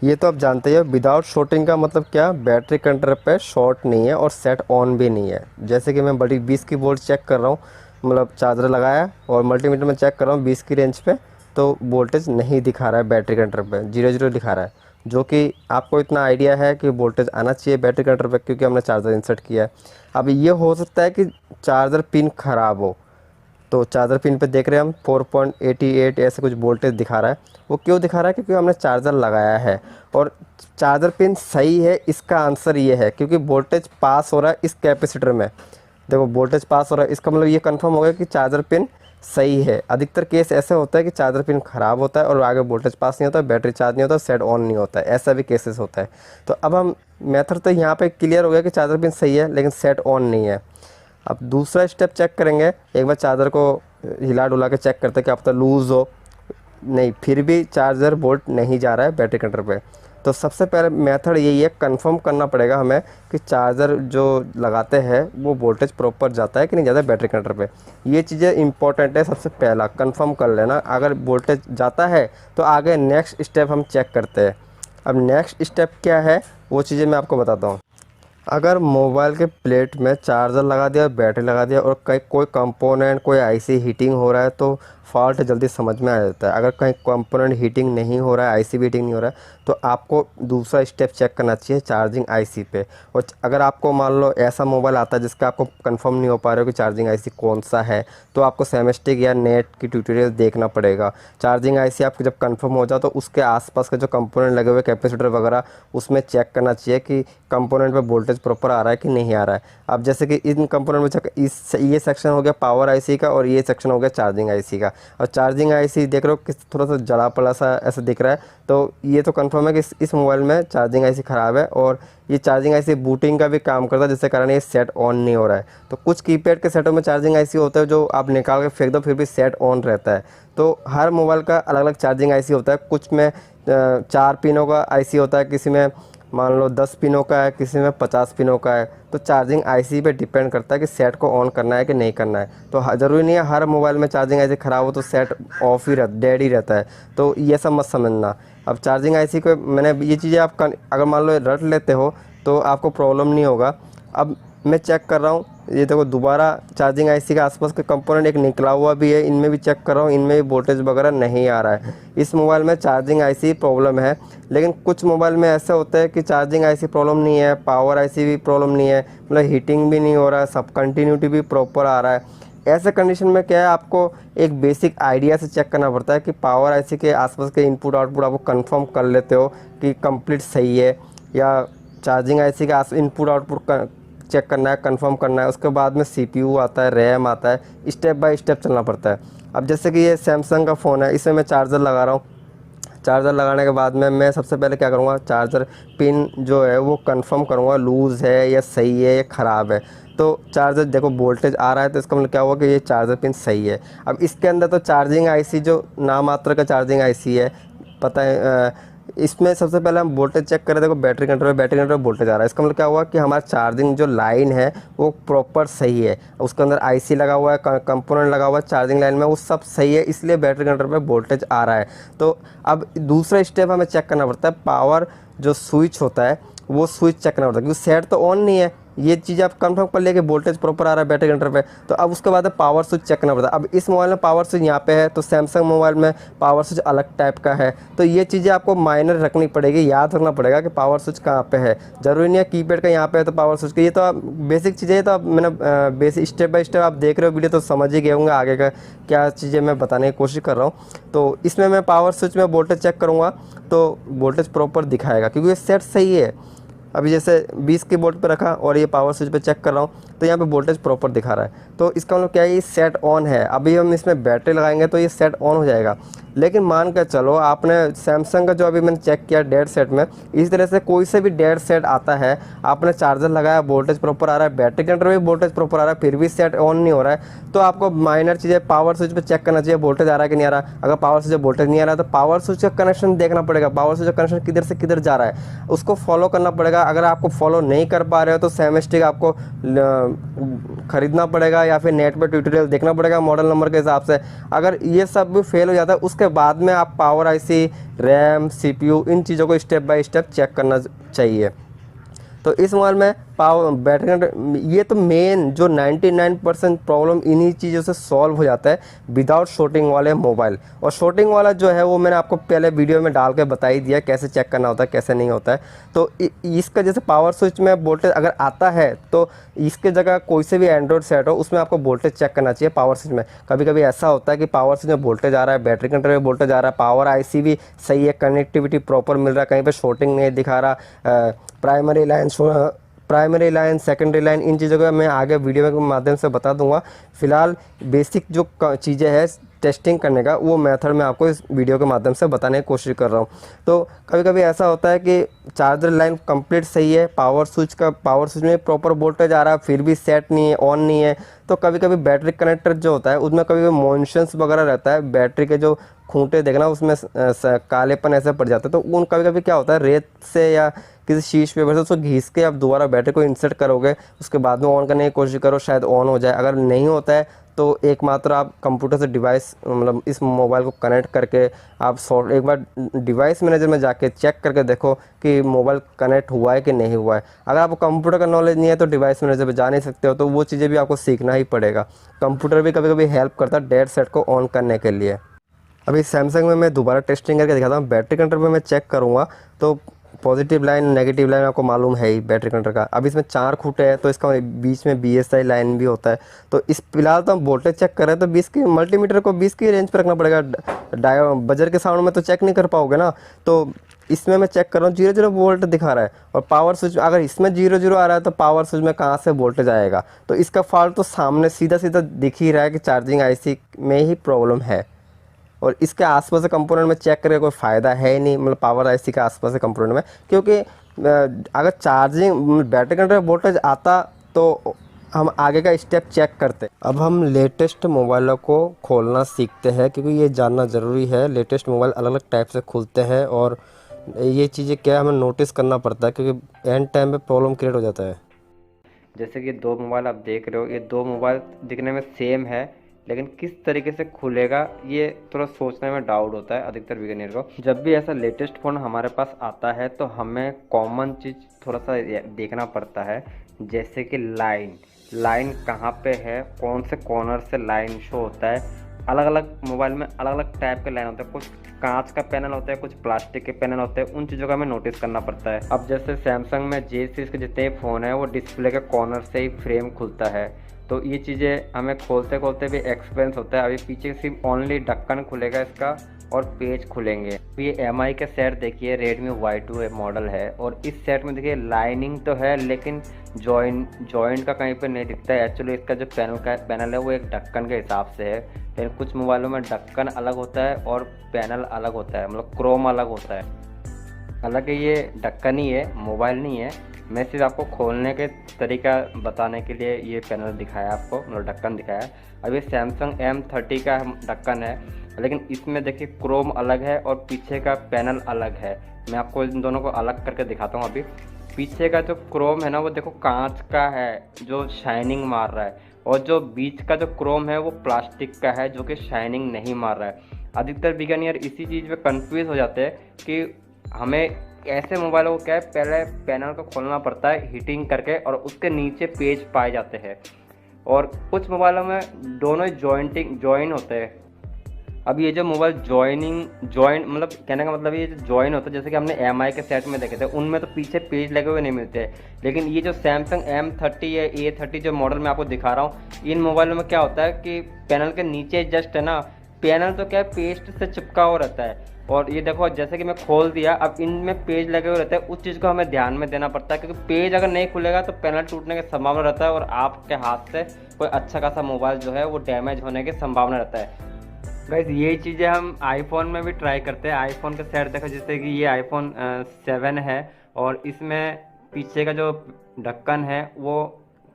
ये तो आप जानते हैं विदाउट शॉर्टिंग का मतलब क्या, बैटरी कंट्रोल पे शॉर्ट नहीं है और सेट ऑन भी नहीं है। जैसे कि मैं बड़ी 20 की वोल्ट चेक कर रहा हूँ, मतलब चार्जर लगाया और मल्टीमीटर में चेक कर रहा हूँ 20 की रेंज पे, तो वोल्टेज नहीं दिखा रहा है बैटरी कंट्रोल पे, 0 दिखा रहा है। जो कि आपको इतना आइडिया है कि वोल्टेज आना चाहिए बैटरी कंट्रोल पे क्योंकि हमने चार्जर इंसर्ट किया है। अब ये हो सकता है कि चार्जर पिन ख़राब हो, तो चार्जर पिन पे देख रहे हैं हम 4.88 ऐसे कुछ वोल्टेज दिखा रहा है। वो क्यों दिखा रहा है? क्योंकि हमने चार्जर लगाया है और चार्जर पिन सही है। इसका आंसर ये है क्योंकि वोल्टेज पास हो रहा है इस कैपेसिटर में। देखो वोल्टेज पास हो रहा है, इसका मतलब ये कंफर्म हो गया कि चार्जर पिन सही है। अधिकतर केस ऐसे होता है कि चार्जर पिन ख़राब होता है और आगे वोल्टेज पास नहीं होता, बैटरी चार्ज नहीं होता, सेट ऑन नहीं होता है, ऐसा भी केसेस होता है। तो अब हम मेथड तो यहाँ पे क्लियर हो गया कि चार्जर पिन सही है लेकिन सेट ऑन नहीं है। अब दूसरा स्टेप चेक करेंगे, एक बार चार्जर को हिला डुला के चेक करते हैं कि अब तो लूज़ हो, नहीं फिर भी चार्जर वोल्ट नहीं जा रहा है बैटरी कंट्रोल पे। तो सबसे पहले मेथड यही है, कंफर्म करना पड़ेगा हमें कि चार्जर जो लगाते हैं वो वोल्टेज प्रॉपर जाता है कि नहीं जाता है बैटरी कंट्रोल पे। ये चीज़ें इंपॉर्टेंट है, सबसे पहला कंफर्म कर लेना। अगर वोल्टेज जाता है तो आगे नेक्स्ट स्टेप हम चेक करते हैं। अब नेक्स्ट स्टेप क्या है वो चीज़ें मैं आपको बताता हूँ। अगर मोबाइल के प्लेट में चार्जर लगा दिया, बैटरी लगा दिया और कहीं कोई कंपोनेंट, कोई आईसी हीटिंग हो रहा है तो फॉल्ट जल्दी समझ में आ जाता है। अगर कहीं कंपोनेंट हीटिंग नहीं हो रहा है, आईसी भी हीटिंग नहीं हो रहा है, तो आपको दूसरा स्टेप चेक करना चाहिए चार्जिंग आईसी पे। और अगर आपको मान लो ऐसा मोबाइल आता है जिसका आपको कंफर्म नहीं हो पा रहा हो कि चार्जिंग आईसी कौन सा है, तो आपको सेमेस्टिक या नेट की ट्यूटोरियल देखना पड़ेगा। चार्जिंग आईसी आपको जब कंफर्म हो जाए तो उसके आसपास के जो कंपोनेंट लगे हुए कैपेसिटर वगैरह उसमें चेक करना चाहिए कि कंपोनेंट पे वोल्टेज प्रॉपर आ रहा है कि नहीं आ रहा है। अब जैसे कि इन कंपोनेंट में ये सेक्शन हो गया पावर आईसी का और ये सेक्शन हो गया चार्जिंग आईसी का। और चार्जिंग आईसी देख रहे हो किस थोड़ा सा जला पड़ा सा ऐसा दिख रहा है, तो ये तो कंफर्म है कि इस मोबाइल में चार्जिंग आईसी ख़राब है और ये चार्जिंग आईसी बूटिंग का भी काम करता है, जिससे कारण ये सेट ऑन नहीं हो रहा है। तो कुछ कीपैड के सेटों में चार्जिंग आईसी होता है जो आप निकाल के फेंक दो फिर भी सेट ऑन रहता है। तो हर मोबाइल का अलग अलग चार्जिंग आईसी होता है, कुछ में 4 पिनों का आईसी होता है, किसी में मान लो 10 पिनों का है, किसी में 50 पिनों का है। तो चार्जिंग आईसी पे डिपेंड करता है कि सेट को ऑन करना है कि नहीं करना है। तो ज़रूरी नहीं है हर मोबाइल में चार्जिंग आईसी ख़राब हो तो सेट ऑफ ही डेड ही रहता है, तो ये सब मत समझना। अब चार्जिंग आईसी को मैंने ये चीज़ें आप अगर मान लो रट लेते हो तो आपको प्रॉब्लम नहीं होगा। अब मैं चेक कर रहा हूँ, ये देखो दोबारा चार्जिंग आईसी के आसपास का कंपोनेंट एक निकला हुआ भी है, इनमें भी चेक कर रहा हूँ, इनमें भी वोल्टेज वगैरह नहीं आ रहा है। इस मोबाइल में चार्जिंग आईसी प्रॉब्लम है, लेकिन कुछ मोबाइल में ऐसा होता है कि चार्जिंग आईसी प्रॉब्लम नहीं है, पावर आईसी भी प्रॉब्लम नहीं है, मतलब हीटिंग भी नहीं हो रहा है, सब कंटिन्यूटी भी प्रॉपर आ रहा है। ऐसे कंडीशन में क्या है, आपको एक बेसिक आइडिया से चेक करना पड़ता है कि पावर आईसी के आसपास के इनपुट आउटपुट आपको कंफर्म कर लेते हो कि कंप्लीट सही है, या चार्जिंग आईसी के इनपुट आउटपुट चेक करना है, कंफर्म करना है। उसके बाद में सीपीयू आता है, रैम आता है, स्टेप बाय स्टेप चलना पड़ता है। अब जैसे कि ये सैमसंग का फ़ोन है, इसमें मैं चार्जर लगा रहा हूँ। चार्जर लगाने के बाद में मैं सबसे पहले क्या करूँगा, चार्जर पिन जो है वो कंफर्म करूँगा लूज़ है या सही है या ख़राब है। तो चार्जर देखो वोल्टेज आ रहा है तो इसका मतलब क्या हुआ कि ये चार्जर पिन सही है। अब इसके अंदर तो चार्जिंग आईसी जो नाम मात्र का चार्जिंग आईसी है, पता है इसमें सबसे पहले हम वोल्टेज चेक करें। देखो बैटरी कंट्रोल वोल्टेज आ रहा है, इसका मतलब क्या हुआ कि हमारा चार्जिंग जो लाइन है वो प्रॉपर सही है, उसके अंदर आईसी लगा हुआ है, कंपोनेंट लगा हुआ है चार्जिंग लाइन में, वो सब सही है, इसलिए बैटरी कंट्रोल पे वोल्टेज आ रहा है। तो अब दूसरा स्टेप हमें चेक करना पड़ता है, पावर जो स्विच होता है वो स्विच चेक करना पड़ता है, क्योंकि सेट तो ऑन नहीं है। ये चीज़ आप कंफर्म कर लिया कि वोल्टेज प्रॉपर आ रहा है बैटरी कंट्रोल पे, तो अब उसके बाद पावर स्विच चेक करना पड़ता है। अब इस मोबाइल में पावर स्विच यहाँ पे है, तो सैमसंग मोबाइल में पावर स्विच अलग टाइप का है। तो ये चीज़ें आपको माइनर रखनी पड़ेगी, याद रखना पड़ेगा कि पावर स्विच कहाँ पे है। ज़रूरी नहीं है कीपैड का यहाँ पे है तो पावर स्विच का, ये तो आप बेसिक चीज़ें है। तो आप मैंने बेसिक स्टेप बाय स्टेप आप देख रहे हो वीडियो तो समझ ही गए होंगे आगे का क्या चीज़ें मैं बताने की कोशिश कर रहा हूँ। तो इसमें मैं पावर स्विच में वोल्टेज चेक करूँगा तो वोल्टेज प्रॉपर दिखाएगा, क्योंकि ये सेट सही है। अभी जैसे 20 के बोर्ड पे रखा और ये पावर स्विच पे चेक कर रहा हूँ तो यहाँ पे वोल्टेज प्रॉपर दिखा रहा है, तो इसका मतलब क्या है, ये सेट ऑन है। अभी हम इसमें बैटरी लगाएंगे तो ये सेट ऑन हो जाएगा। लेकिन मान कर चलो आपने सैमसंग का जो अभी मैंने चेक किया डेड सेट में, इस तरह से कोई से भी डेड सेट आता है, आपने चार्जर लगाया वोल्टेज प्रॉपर आ रहा है, बैटरी के अंदर भी वोल्टेज प्रॉपर आ रहा है, फिर भी सेट ऑन नहीं हो रहा है, तो आपको माइनर चीज़ें पावर स्विच पे चेक करना चाहिए वोल्टेज आ रहा है कि नहीं आ रहा। अगर पावर स्विच वोल्टेज नहीं आ रहा तो पावर स्विच का कनेक्शन देखना पड़ेगा, पावर स्विच का कनेक्शन किधर से किधर जा रहा है उसको फॉलो करना पड़ेगा। अगर आपको फॉलो नहीं कर पा रहे हो तो सैमस्टिक आपको खरीदना पड़ेगा या फिर नेट पर ट्यूटोरियल देखना पड़ेगा मॉडल नंबर के हिसाब से। अगर ये सब भी फेल हो जाता है उसके बाद में आप पावर आईसी, रैम, सीपीयू इन चीज़ों को स्टेप बाय स्टेप चेक करना चाहिए। तो इस मोबाइल में पावर बैटरी ये तो मेन जो 99% प्रॉब्लम इन्हीं चीज़ों से सॉल्व हो जाता है विदाउट शॉर्टिंग वाले मोबाइल। और शॉर्टिंग वाला जो है वो मैंने आपको पहले वीडियो में डाल के बता ही दिया कैसे चेक करना होता है कैसे नहीं होता है। तो इसका जैसे पावर स्विच में वोल्टेज अगर आता है तो इसके जगह कोई से भी एंड्रॉयड सेट हो उसमें आपको वोल्टेज चेक करना चाहिए पावर स्विच में। कभी कभी ऐसा होता है कि पावर स्विच में वोल्टेज आ रहा है, बैटरी कंट्रोल में वोल्टेज आ रहा है, पावर आईसी भी सही है, कनेक्टिविटी प्रॉपर मिल रहा है, कहीं पर शॉर्टिंग नहीं दिखा रहा, primary line secondary line in चीज़ों का मैं आगे वीडियो के माध्यम से बता दूंगा। फिलहाल बेसिक जो चीज़ें हैं टेस्टिंग करने का वो मेथड मैं आपको इस वीडियो के माध्यम से बताने की कोशिश कर रहा हूँ। तो कभी कभी ऐसा होता है कि चार्जर लाइन कंप्लीट सही है, पावर स्विच में प्रॉपर वोल्टेज आ रहा है, फिर भी सेट नहीं है, ऑन नहीं है। तो कभी कभी बैटरी कनेक्टर जो होता है उसमें कभी कभी मोशंस वगैरह रहता है, बैटरी के जो खूंटे देखना उसमें कालेपन ऐसे पड़ जाता है। तो उन कभी कभी क्या होता है रेत से या किसी शीश पेपर से उसको घिस के आप दोबारा बैटरी को इंसर्ट करोगे, उसके बाद में ऑन करने की कोशिश करो, शायद ऑन हो जाए। अगर नहीं होता है तो एकमात्र आप कंप्यूटर से डिवाइस मतलब इस मोबाइल को कनेक्ट करके आप एक बार डिवाइस मैनेजर में जाके चेक करके देखो कि मोबाइल कनेक्ट हुआ है कि नहीं हुआ है। अगर आपको कंप्यूटर का नॉलेज नहीं है तो डिवाइस मैनेजर पे जा नहीं सकते हो, तो वो चीज़ें भी आपको सीखना ही पड़ेगा। कंप्यूटर भी कभी कभी हेल्प करता है डेड सेट को ऑन करने के लिए। अभी सैमसंग में मैं दोबारा टेस्टिंग करके दिखाता हूँ, बैटरी कंट्रोल में मैं चेक करूँगा तो पॉजिटिव लाइन नेगेटिव लाइन आपको मालूम है ही बैटरी कनेक्टर का। अब इसमें 4 खूंटे हैं तो इसका बीच में BSI लाइन भी होता है। तो इस फिलहाल तो हम वोल्टेज चेक कर रहे हैं तो 20 की मल्टीमीटर को 20 की रेंज पर रखना पड़ेगा। बजर के साउंड में तो चेक नहीं कर पाओगे ना। तो इसमें मैं चेक कर रहा हूँ 0 वोल्ट दिखा रहा है, और पावर स्विच अगर इसमें 0 आ रहा है तो पावर स्विच में कहाँ से वोल्टेज आएगा। तो इसका फॉल्ट तो सामने सीधा सीधा दिख ही रहा है कि चार्जिंग IC में ही प्रॉब्लम है। और इसके आसपास के कंपोनेंट में चेक करके कोई फ़ायदा है ही नहीं, मतलब पावर IC के आसपास के कंपोनेंट में, क्योंकि अगर चार्जिंग बैटरी कंट्रोल वोल्टेज आता तो हम आगे का स्टेप चेक करते। अब हम लेटेस्ट मोबाइलों को खोलना सीखते हैं, क्योंकि ये जानना ज़रूरी है। लेटेस्ट मोबाइल अलग अलग टाइप से खुलते हैं और ये चीज़ें क्या हमें नोटिस करना पड़ता है, क्योंकि एंड टाइम पे प्रॉब्लम क्रिएट हो जाता है। जैसे कि 2 मोबाइल आप देख रहे हो, ये 2 मोबाइल दिखने में सेम है, लेकिन किस तरीके से खुलेगा ये थोड़ा सोचने में डाउट होता है अधिकतर बिगिनर को। जब भी ऐसा लेटेस्ट फ़ोन हमारे पास आता है तो हमें कॉमन चीज़ थोड़ा सा देखना पड़ता है, जैसे कि लाइन कहाँ पे है, कौन से कॉर्नर से लाइन शो होता है। अलग अलग मोबाइल में अलग अलग टाइप के लाइन होते हैं, कुछ कांच का पैनल होता है, कुछ प्लास्टिक के पैनल होते हैं। उन चीज़ों का हमें नोटिस करना पड़ता है। अब जैसे सैमसंग में J सीरीज़ के जितने फ़ोन है वो डिस्प्ले के कॉर्नर से ही फ्रेम खुलता है, तो ये चीज़ें हमें खोलते खोलते भी एक्सपीरियंस होता है। अभी पीछे सिर्फ ओनली ढक्कन खुलेगा इसका और पेज खुलेंगे। ये MI के सेट देखिए, Redmi Y2 मॉडल है, और इस सेट में देखिए लाइनिंग तो है लेकिन जॉइंट का कहीं पे नहीं दिखता है। एक्चुअली इसका जो पैनल है वो एक ढक्कन के हिसाब से है, लेकिन कुछ मोबाइलों में ढक्कन अलग होता है और पैनल अलग होता है, मतलब क्रोम अलग होता है। हालांकि ये ढक्कन ही है, मोबाइल नहीं है। मैं सिर्फ आपको खोलने के तरीका बताने के लिए ये पैनल दिखाया आपको, मतलब ढक्कन दिखाया। अब ये सैमसंग M30 का ढक्कन है, लेकिन इसमें देखिए क्रोम अलग है और पीछे का पैनल अलग है। मैं आपको इन दोनों को अलग करके दिखाता हूँ। अभी पीछे का जो क्रोम है ना वो देखो कांच का है जो शाइनिंग मार रहा है, और जो बीच का जो क्रोम है वो प्लास्टिक का है जो कि शाइनिंग नहीं मार रहा है। अधिकतर बिगिनर इसी चीज़ में कंफ्यूज हो जाते हैं कि हमें ऐसे मोबाइलों को क्या है, पहले पैनल को खोलना पड़ता है हीटिंग करके और उसके नीचे पेज पाए जाते हैं, और कुछ मोबाइलों में दोनों ही जॉइन होते हैं। अब ये जो मोबाइल जॉइन मतलब कहने का मतलब ये जो जॉइन होता है, जैसे कि हमने MI के सेट में देखे थे उनमें तो पीछे पेज लगे हुए नहीं मिलते हैं, लेकिन ये जो सैमसंग M30 या A30 जो मॉडल मैं आपको दिखा रहा हूँ, इन मोबाइलों में क्या होता है कि पैनल के नीचे जस्ट है ना, पैनल तो क्या है पेस्ट से चिपका हुआ रहता है। और ये देखो जैसे कि मैं खोल दिया, अब इनमें पेज लगे हुए रहते हैं। उस चीज़ को हमें ध्यान में देना पड़ता है, क्योंकि पेज अगर नहीं खुलेगा तो पैनल टूटने की संभावना रहता है और आपके हाथ से कोई अच्छा खासा मोबाइल जो है वो डैमेज होने की संभावना रहता है। गाइस यही चीज़ें हम आईफोन में भी ट्राई करते हैं। आईफोन का सेट देखो, जैसे कि ये iPhone 7 है और इसमें पीछे का जो ढक्कन है वो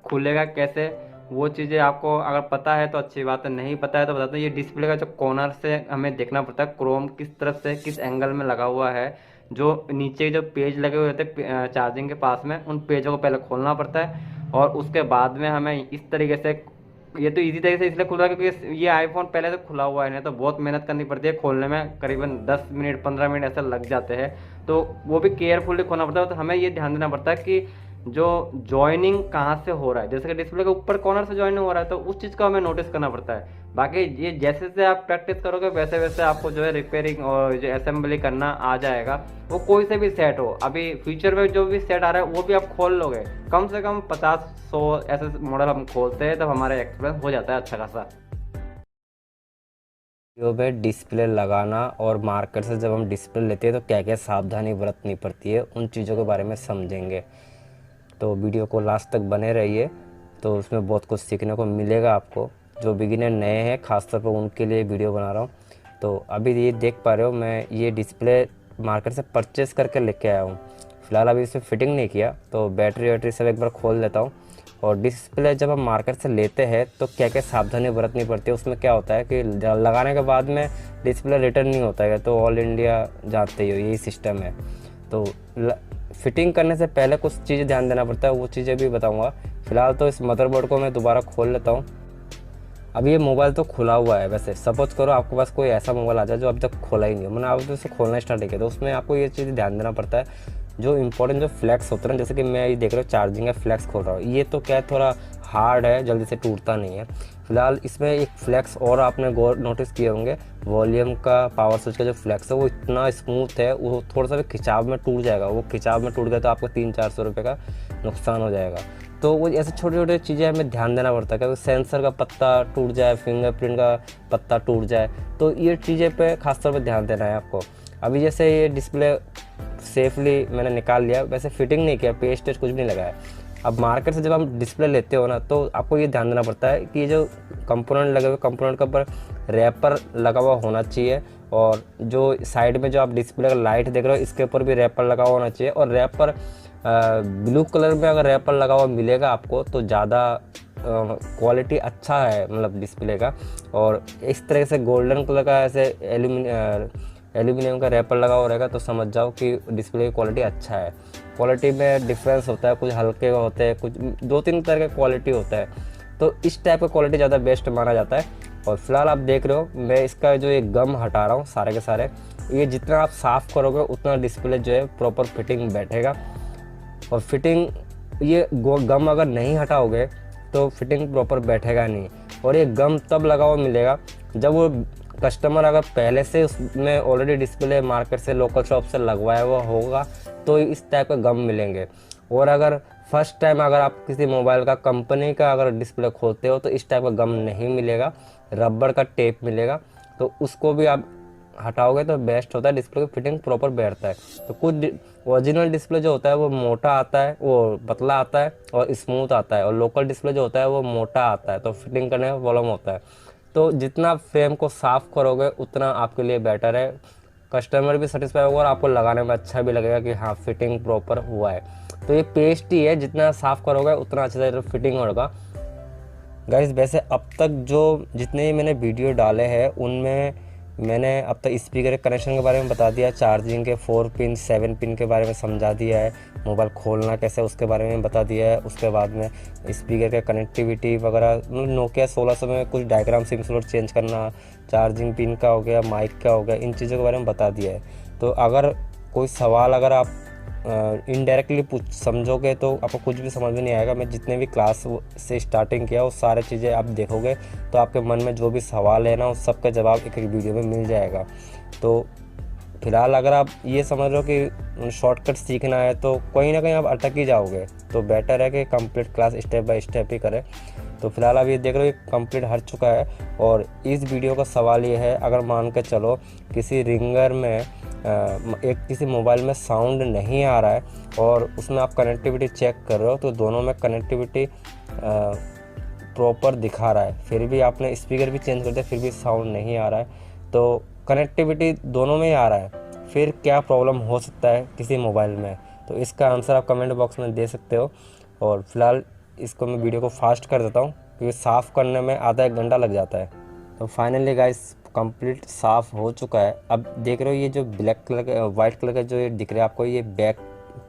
खुलेगा कैसे, वो चीज़ें आपको अगर पता है तो अच्छी बात है, नहीं पता है तो बताता हूँ। ये डिस्प्ले का जो कॉर्नर से हमें देखना पड़ता है क्रोम किस तरफ से किस एंगल में लगा हुआ है। जो नीचे जो पेज लगे हुए होते हैं चार्जिंग के पास में, उन पेजों को पहले खोलना पड़ता है और उसके बाद में हमें इस तरीके से, ये तो इजी तरीके से इसलिए खुल रहा है क्योंकि ये आईफोन पहले से खुला हुआ है, नहीं तो बहुत मेहनत करनी पड़ती है खोलने में, करीबन 10 मिनट 15 मिनट ऐसा लग जाते हैं। तो वो भी केयरफुली खोलना पड़ता है। तो हमें ये ध्यान देना पड़ता है कि जो जॉइनिंग कहाँ से हो रहा है, जैसे कि डिस्प्ले के ऊपर कॉर्नर से जॉइनिंग हो रहा है तो उस चीज़ को हमें नोटिस करना पड़ता है। बाकी ये जैसे जैसे आप प्रैक्टिस करोगे वैसे वैसे आपको जो है रिपेयरिंग और जो असेंबली करना आ जाएगा। वो कोई से भी सेट हो, अभी फ्यूचर में जो भी सेट आ रहा है वो भी आप खोल लोगे। कम से कम 50-100 ऐसे मॉडल हम खोलते हैं तब हमारा एक्सपीरियंस हो जाता है अच्छा खासा। वीडियो में डिस्प्ले लगाना और मार्केट से जब हम डिस्प्ले लेते हैं तो क्या क्या सावधानी बरतनी पड़ती है, उन चीज़ों के बारे में समझेंगे। तो वीडियो को लास्ट तक बने रहिए, तो उसमें बहुत कुछ सीखने को मिलेगा आपको। जो बिगिनर नए हैं खासतौर पर उनके लिए वीडियो बना रहा हूँ। तो अभी ये देख पा रहे हो, मैं ये डिस्प्ले मार्केट से परचेस करके लेके आया हूँ। फ़िलहाल अभी इसमें फिटिंग नहीं किया, तो बैटरी वैटरी सब एक बार खोल लेता हूँ। और डिस्प्ले जब हम मार्केट से लेते हैं तो क्या क्या सावधानी बरतनी पड़ती है, उसमें क्या होता है कि लगाने के बाद में डिस्प्ले रिटर्न नहीं होता है, तो ऑल इंडिया जानते ही हो यही सिस्टम है। तो फिटिंग करने से पहले कुछ चीज़ें ध्यान देना पड़ता है, वो चीज़ें भी बताऊंगा। फ़िलहाल तो इस मदरबोर्ड को मैं दोबारा खोल लेता हूँ। अब ये मोबाइल तो खुला हुआ है, वैसे सपोज करो आपके पास कोई ऐसा मोबाइल आ जाए जो अभी तक खोला ही नहीं हो, मैंने आप उसे खोलना स्टार्ट किया, तो उसमें आपको ये चीज़ ध्यान देना पड़ता है जो इंपॉर्टेंट जो फ्लैक्स होता है ना, जैसे कि मैं ये देख रहा हूँ चार्जिंग का फ्लैक्स खोल रहा हूँ, ये तो क्या है थोड़ा हार्ड है, जल्दी से टूटता नहीं है। फिलहाल इसमें एक फ्लैक्स और आपने गौर नोटिस किए होंगे, वॉल्यूम का पावर स्विच का जो फ्लैक्स है वो इतना स्मूथ है, वो थोड़ा सा भी खिंचाव में टूट जाएगा, वो खिंचाव में टूट गया तो आपको 300-400 रुपये का नुकसान हो जाएगा। तो वो ऐसे छोटे छोटे चीज़ें हमें ध्यान देना पड़ता है, क्योंकि सेंसर का पत्ता टूट जाए, फिंगरप्रिंट का पत्ता टूट जाए, तो ये चीज़ें पे खासतौर पर ध्यान देना है आपको। अभी जैसे ये डिस्प्ले सेफली मैंने निकाल लिया, वैसे फिटिंग नहीं किया, पेस्ट कुछ भी नहीं लगाया। अब मार्केट से जब हम डिस्प्ले लेते हो ना, तो आपको ये ध्यान देना पड़ता है कि ये जो कंपोनेंट लगे हुए, कंपोनेंट के ऊपर रैपर लगा हुआ होना चाहिए, और जो साइड में जो आप डिस्प्ले का लाइट देख रहे हो इसके ऊपर भी रैपर लगा हुआ होना चाहिए। और रैपर ब्लू कलर में अगर रैपर लगा हुआ मिलेगा आपको तो ज़्यादा क्वालिटी अच्छा है, मतलब डिस्प्ले का। और इस तरह से गोल्डन कलर का ऐसे एल्यूमिनियम का रैपर लगा हुआ रहेगा तो समझ जाओ कि डिस्प्ले की क्वालिटी अच्छा है। क्वालिटी में डिफरेंस होता है, कुछ हल्के होते हैं, कुछ 2-3 तरह का क्वालिटी होता है, तो इस टाइप का क्वालिटी ज़्यादा बेस्ट माना जाता है। और फिलहाल आप देख रहे हो मैं इसका जो ये गम हटा रहा हूँ सारे के सारे, ये जितना आप साफ़ करोगे उतना डिस्प्ले जो है प्रॉपर फिटिंग बैठेगा। और फिटिंग ये गम अगर नहीं हटाओगे तो फिटिंग प्रॉपर बैठेगा नहीं। और ये गम तब लगा हुआ मिलेगा जब वो कस्टमर अगर पहले से उसमें ऑलरेडी डिस्प्ले मार्केट से लोकल शॉप से लगवाया हुआ होगा तो इस टाइप का गम मिलेंगे। और अगर फर्स्ट टाइम अगर आप किसी मोबाइल का कंपनी का अगर डिस्प्ले खोलते हो तो इस टाइप का गम नहीं मिलेगा, रबड़ का टेप मिलेगा, तो उसको भी आप हटाओगे तो बेस्ट होता है, डिस्प्ले की फिटिंग प्रॉपर बैठता है। तो कुछ ओरिजिनल डिस्प्ले जो होता है वो मोटा आता है, वो पतला आता है और स्मूथ आता है, और लोकल डिस्प्ले जो होता है वो मोटा आता है, तो फिटिंग करने में प्रॉब्लम होता है। तो जितना फ्रेम को साफ़ करोगे उतना आपके लिए बेटर है, कस्टमर भी सेटिस्फाई होगा और आपको लगाने में अच्छा भी लगेगा कि हाँ फिटिंग प्रॉपर हुआ है। तो ये पेस्ट ही है, जितना साफ़ करोगे उतना अच्छे से फिटिंग होगा। गाइस वैसे अब तक जो जितने मैंने वीडियो डाले हैं उनमें मैंने अब तक स्पीकर के कनेक्शन के बारे में बता दिया, चार्जिंग के 4 पिन 7 पिन के बारे में समझा दिया है, मोबाइल खोलना कैसे उसके बारे में बता दिया है, उसके बाद में स्पीकर के कनेक्टिविटी वगैरह, मतलब नोकिया 1600 में कुछ डायग्राम सिम स्लॉट चेंज करना, चार्जिंग पिन का हो गया, माइक का हो गया, इन चीज़ों के बारे में बता दिया है। तो अगर कोई सवाल अगर आप इनडायरेक्टली समझोगे तो आपको कुछ भी समझ में नहीं आएगा। मैं जितने भी क्लास से स्टार्टिंग किया वो सारी चीज़ें आप देखोगे तो आपके मन में जो भी सवाल है ना उस सब का जवाब एक एक वीडियो में मिल जाएगा। तो फिलहाल अगर आप ये समझ रहे हो कि शॉर्टकट सीखना है तो कहीं ना कहीं आप अटक ही जाओगे, तो बेटर है कि complete class step by step ही करें। तो फिलहाल आप ये देख रहे हो कंप्लीट हट चुका है। और इस वीडियो का सवाल ये है, अगर मान के चलो किसी रिंगर में एक किसी मोबाइल में साउंड नहीं आ रहा है और उसमें आप कनेक्टिविटी चेक कर रहे हो तो दोनों में कनेक्टिविटी प्रॉपर दिखा रहा है, फिर भी आपने स्पीकर भी चेंज कर दिया फिर भी साउंड नहीं आ रहा है, तो कनेक्टिविटी दोनों में ही आ रहा है, फिर क्या प्रॉब्लम हो सकता है किसी मोबाइल में? तो इसका आंसर आप कमेंट बॉक्स में दे सकते हो। और फिलहाल इसको मैं वीडियो को फास्ट कर देता हूँ क्योंकि साफ़ करने में आधा 1 घंटा लग जाता है। तो फाइनली गाइस कंप्लीट साफ़ हो चुका है। अब देख रहे हो ये जो ब्लैक कलर का वाइट कलर का जो ये दिख रहा है आपको, ये बैक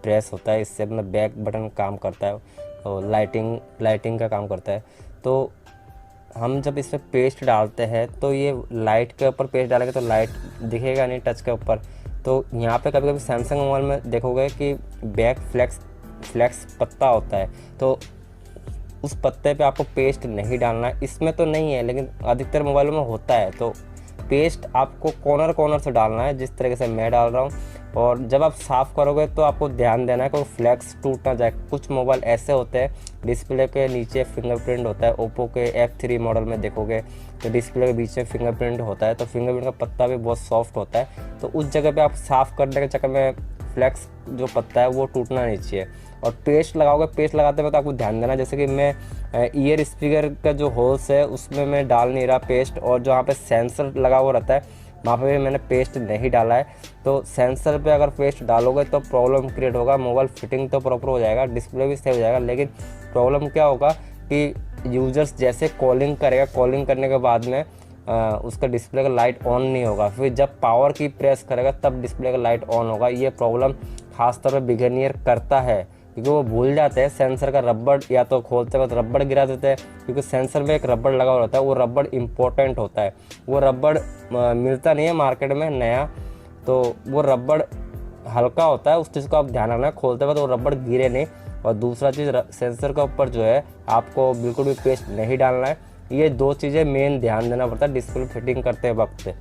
प्रेस होता है, इससे अपना बैक बटन काम करता है और लाइटिंग का काम करता है। तो हम जब इस पर पेस्ट डालते हैं तो ये लाइट के ऊपर पेस्ट डालेंगे तो लाइट दिखेगा नहीं टच के ऊपर। तो यहाँ पे कभी कभी सैमसंग मोबाइल में देखोगे कि बैक फ्लैक्स पत्ता होता है, तो उस पत्ते पे आपको पेस्ट नहीं डालना है। इसमें तो नहीं है लेकिन अधिकतर मोबाइलों में होता है, तो पेस्ट आपको कॉर्नर से डालना है जिस तरीके से मैं डाल रहा हूँ। और जब आप साफ़ करोगे तो आपको ध्यान देना है कि फ्लैक्स टूट ना जाए। कुछ मोबाइल ऐसे होते हैं डिस्प्ले के नीचे फिंगरप्रिंट होता है, ओप्पो के F3 मॉडल में देखोगे तो डिस्प्ले के बीच में फिंगरप्रिंट होता है, तो फिंगरप्रिंट का पत्ता भी बहुत सॉफ्ट होता है, तो उस जगह पे आप साफ़ करने के चक्कर में फ्लैक्स जो पत्ता है वो टूटना नहीं चाहिए। और पेस्ट लगाओगे, पेस्ट लगाते वक्त आपको ध्यान देना, जैसे कि मैं ईयर स्पीकर का जो होल्स है उसमें मैं डाल नहीं रहा पेस्ट, और जहाँ पे सेंसर लगा हुआ रहता है वहाँ पे मैंने पेस्ट नहीं डाला है। तो सेंसर पे अगर पेस्ट डालोगे तो प्रॉब्लम क्रिएट होगा, मोबाइल फिटिंग तो प्रॉपर हो जाएगा, डिस्प्ले भी सही हो जाएगा, लेकिन प्रॉब्लम क्या होगा कि यूजर्स जैसे कॉलिंग करेगा, कॉलिंग करने के बाद में उसका डिस्प्ले का लाइट ऑन नहीं होगा, फिर जब पावर की प्रेस करेगा तब डिस्प्ले का लाइट ऑन होगा। ये प्रॉब्लम खासतौर पर बिगिनियर करता है क्योंकि वो भूल जाते हैं सेंसर का रबड़, या तो खोलते वक्त रबड़ गिरा देते हैं, क्योंकि सेंसर में एक रबड़ लगा हुआ रहता है, वो रबड़ इम्पोर्टेंट होता है, वो रबड़ मिलता नहीं है मार्केट में नया, तो वो रबड़ हल्का होता है, उस चीज़ को आप ध्यान रखना है, खोलते वक्त वो रबड़ गिरे नहीं। और दूसरा चीज़ सेंसर के ऊपर जो है आपको बिल्कुल भी पेस्ट नहीं डालना है। ये 2 चीज़ें मेन ध्यान देना पड़ता है डिस्प्ले फिटिंग करते वक्त।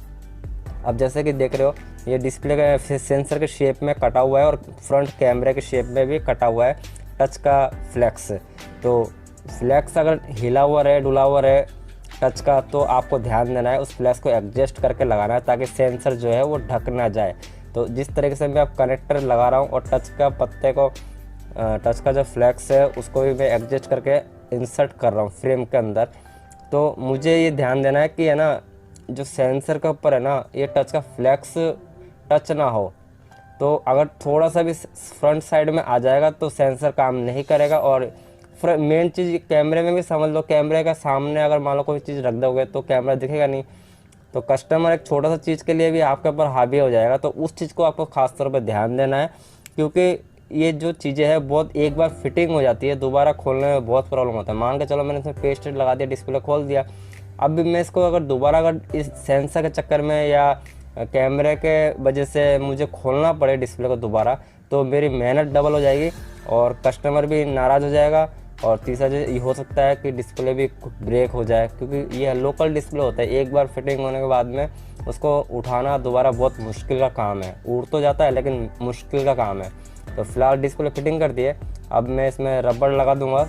अब जैसे कि देख रहे हो ये डिस्प्ले का सेंसर के शेप में कटा हुआ है और फ्रंट कैमरे के शेप में भी कटा हुआ है टच का फ्लैक्स। तो फ्लैक्स अगर हिला हुआ रहे, डुला हुआ रहे टच का, तो आपको ध्यान देना है, उस फ्लैक्स को एडजस्ट करके लगाना है ताकि सेंसर जो है वो ढक ना जाए। तो जिस तरीके से मैं अब कनेक्टर लगा रहा हूँ और टच का पत्ते को, टच का जो फ्लैक्स है उसको भी मैं एडजस्ट करके इंसर्ट कर रहा हूँ फ्रेम के अंदर। तो मुझे ये ध्यान देना है कि है ना जो सेंसर के ऊपर है ना ये टच का फ्लैक्स टच ना हो। तो अगर थोड़ा सा भी फ्रंट साइड में आ जाएगा तो सेंसर काम नहीं करेगा। और मेन चीज़ कैमरे में भी समझ लो, कैमरे का सामने अगर मान लो कोई चीज़ रख दोगे तो कैमरा दिखेगा नहीं। तो कस्टमर एक छोटा सा चीज़ के लिए भी आपके ऊपर हावी हो जाएगा। तो उस चीज़ को आपको ख़ास तौर पर ध्यान देना है, क्योंकि ये जो चीज़ें हैं बहुत एक बार फिटिंग हो जाती है, दोबारा खोलने में बहुत प्रॉब्लम होता है। मान के चलो मैंने इसमें पेस्ट लगा दिया, डिस्प्ले खोल दिया, अब भी मैं इसको अगर दोबारा अगर इस सेंसर के चक्कर में या कैमरे के वजह से मुझे खोलना पड़े डिस्प्ले को दोबारा, तो मेरी मेहनत डबल हो जाएगी और कस्टमर भी नाराज़ हो जाएगा। और तीसरा चीज़ ये हो सकता है कि डिस्प्ले भी ब्रेक हो जाए, क्योंकि ये लोकल डिस्प्ले होता है, एक बार फिटिंग होने के बाद में उसको उठाना दोबारा बहुत मुश्किल का काम है। उड़ तो जाता है लेकिन मुश्किल का काम है। तो फिलहाल डिस्प्ले फिटिंग कर दिए, अब मैं इसमें रबड़ लगा दूंगा,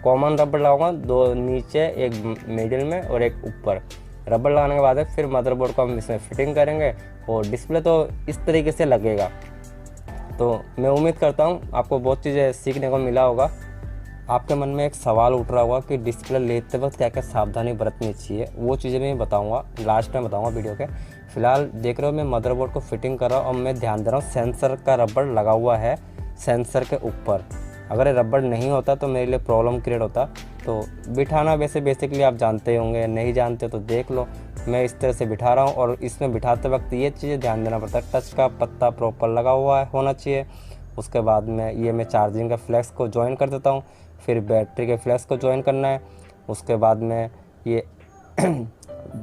कॉमन रबड़ लगाऊंगा, 2 नीचे, एक मिडिल में और एक ऊपर। रबड़ लगाने के बाद फिर मदरबोर्ड को हम इसमें फिटिंग करेंगे और डिस्प्ले तो इस तरीके से लगेगा। तो मैं उम्मीद करता हूँ आपको बहुत चीज़ें सीखने को मिला होगा। आपके मन में एक सवाल उठ रहा होगा कि डिस्प्ले लेते वक्त क्या क्या सावधानी बरतनी चाहिए, वो चीज़ें मैं बताऊंगा, लास्ट में बताऊंगा वीडियो के। फिलहाल देख रहे हो मैं मदरबोर्ड को फिटिंग कर रहा हूँ और मैं ध्यान दे रहा हूँ सेंसर का रबड़ लगा हुआ है सेंसर के ऊपर। अगर ये रबड़ नहीं होता तो मेरे लिए प्रॉब्लम क्रिएट होता। तो बिठाना वैसे बेसिकली आप जानते ही होंगे, नहीं जानते तो देख लो, मैं इस तरह से बिठा रहा हूँ। और इसमें बिठाते वक्त ये चीज़ें ध्यान देना पड़ता है, टच का पत्ता प्रॉपर लगा हुआ होना चाहिए। उसके बाद में ये मैं चार्जिंग का फ्लैक्स को ज्वाइन कर देता हूँ, फिर बैटरी के फ्लैक्स को ज्वाइन करना है। उसके बाद में ये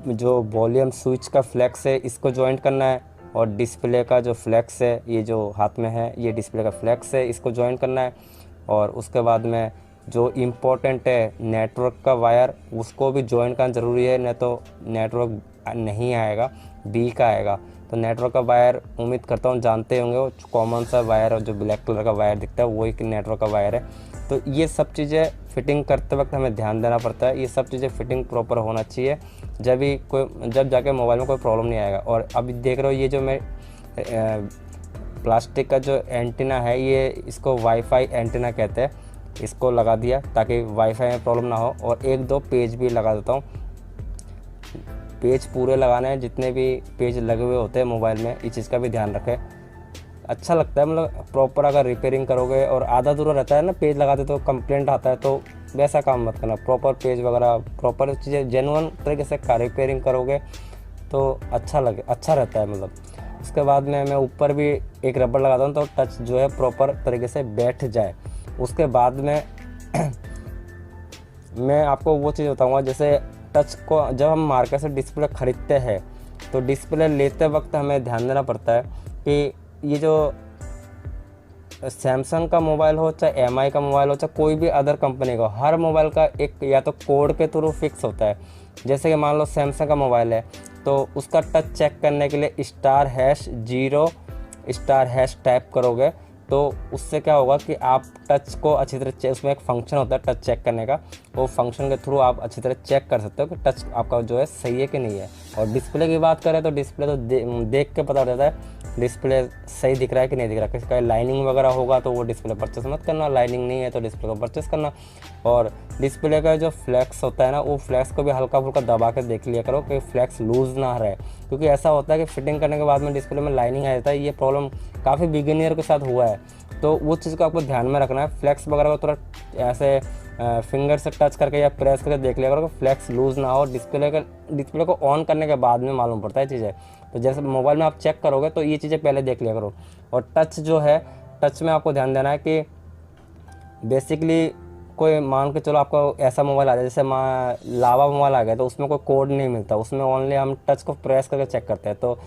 जो वॉल्यूम स्विच का फ्लैक्स है इसको ज्वाइन करना है। और डिस्प्ले का जो फ्लैक्स है, ये जो हाथ में है ये डिस्प्ले का फ्लैक्स है, इसको ज्वाइन करना है। और उसके बाद में जो इम्पोर्टेंट है नेटवर्क का वायर, उसको भी ज्वाइन करना ज़रूरी है, नहीं तो नेटवर्क नहीं आएगा, बी का आएगा। तो नेटवर्क का वायर उम्मीद करता हूँ जानते होंगे, वो कॉमन सा वायर और जो ब्लैक कलर का वायर दिखता है वही नेटवर्क का वायर है। तो ये सब चीज़ें फिटिंग करते वक्त हमें ध्यान देना पड़ता है, ये सब चीज़ें फिटिंग प्रॉपर होना चाहिए, जब जाके मोबाइल में कोई प्रॉब्लम नहीं आएगा। और अभी देख रहे हो ये जो मैं प्लास्टिक का जो एंटीना है, ये इसको वाईफाई एंटीना कहते हैं, इसको लगा दिया ताकि वाईफाई में प्रॉब्लम ना हो। और 1-2 पेज भी लगा देता हूँ, पेज पूरे लगाने हैं, जितने भी पेज लगे हुए होते हैं मोबाइल में, इस चीज़ का भी ध्यान रखें। अच्छा लगता है, मतलब प्रॉपर अगर रिपेयरिंग करोगे और आधा अधूरा रहता है ना पेज लगाते तो कंप्लेंट आता है, तो वैसा काम मत करना। प्रॉपर पेज वगैरह प्रॉपर चीज़ें जेन्युइन तरीके से रिपेयरिंग करोगे तो अच्छा रहता है मतलब। उसके बाद में मैं ऊपर भी एक रबड़ लगाता हूँ तो टच जो है प्रॉपर तरीके से बैठ जाए। उसके बाद में मैं आपको वो चीज़ बताऊँगा, जैसे टच को जब हम मार्केट से डिस्प्ले ख़रीदते हैं तो डिस्प्ले लेते वक्त हमें ध्यान देना पड़ता है कि ये जो सैमसंग का मोबाइल हो चाहे एमआई का मोबाइल हो चाहे कोई भी अदर कंपनी का, हर मोबाइल का एक या तो कोड के थ्रू फिक्स होता है। जैसे कि मान लो सैमसंग का मोबाइल है तो उसका टच चेक करने के लिए *0* टाइप करोगे तो उससे क्या होगा कि आप टच को अच्छी तरह उसमें एक फंक्शन होता है टच चेक करने का, वो फंक्शन के थ्रू आप अच्छी तरह चेक कर सकते हो कि टच आपका जो है सही है कि नहीं है। और डिस्प्ले की बात करें तो डिस्प्ले तो देख के पता चलता है डिस्प्ले सही दिख रहा है कि नहीं दिख रहा है। किसी का लाइनिंग वगैरह होगा तो वो डिस्प्ले परचेस मत करना, लाइनिंग नहीं है तो डिस्प्ले को परचेस करना। और डिस्प्ले का जो फ्लैक्स होता है ना, वो फ्लैक्स को भी हल्का फुल्का दबा के देख लिया करो कि फ्लैक्स लूज़ ना रहे, क्योंकि ऐसा होता है कि फिटिंग करने के बाद में डिस्प्ले में लाइनिंग आ जाता है। ये प्रॉब्लम काफ़ी बिगिनियर के साथ हुआ है, तो वो चीज़ को आपको ध्यान में रखना है। फ्लैक्स वगैरह को थोड़ा ऐसे फिंगर से टच करके या प्रेस करके देख लिया करो कि फ्लैक्स लूज़ ना हो। डिस्प्ले को ऑन करने के बाद में मालूम पड़ता है चीज़ें, तो जैसे मोबाइल में आप चेक करोगे तो ये चीज़ें पहले देख लिया करो। और टच जो है, टच में आपको ध्यान देना है कि बेसिकली कोई मान के चलो आपको ऐसा मोबाइल आ जाए जैसे लावा मोबाइल आ गया तो उसमें कोई कोड नहीं मिलता, उसमें ओनली हम टच को प्रेस करके चेक करते हैं। तो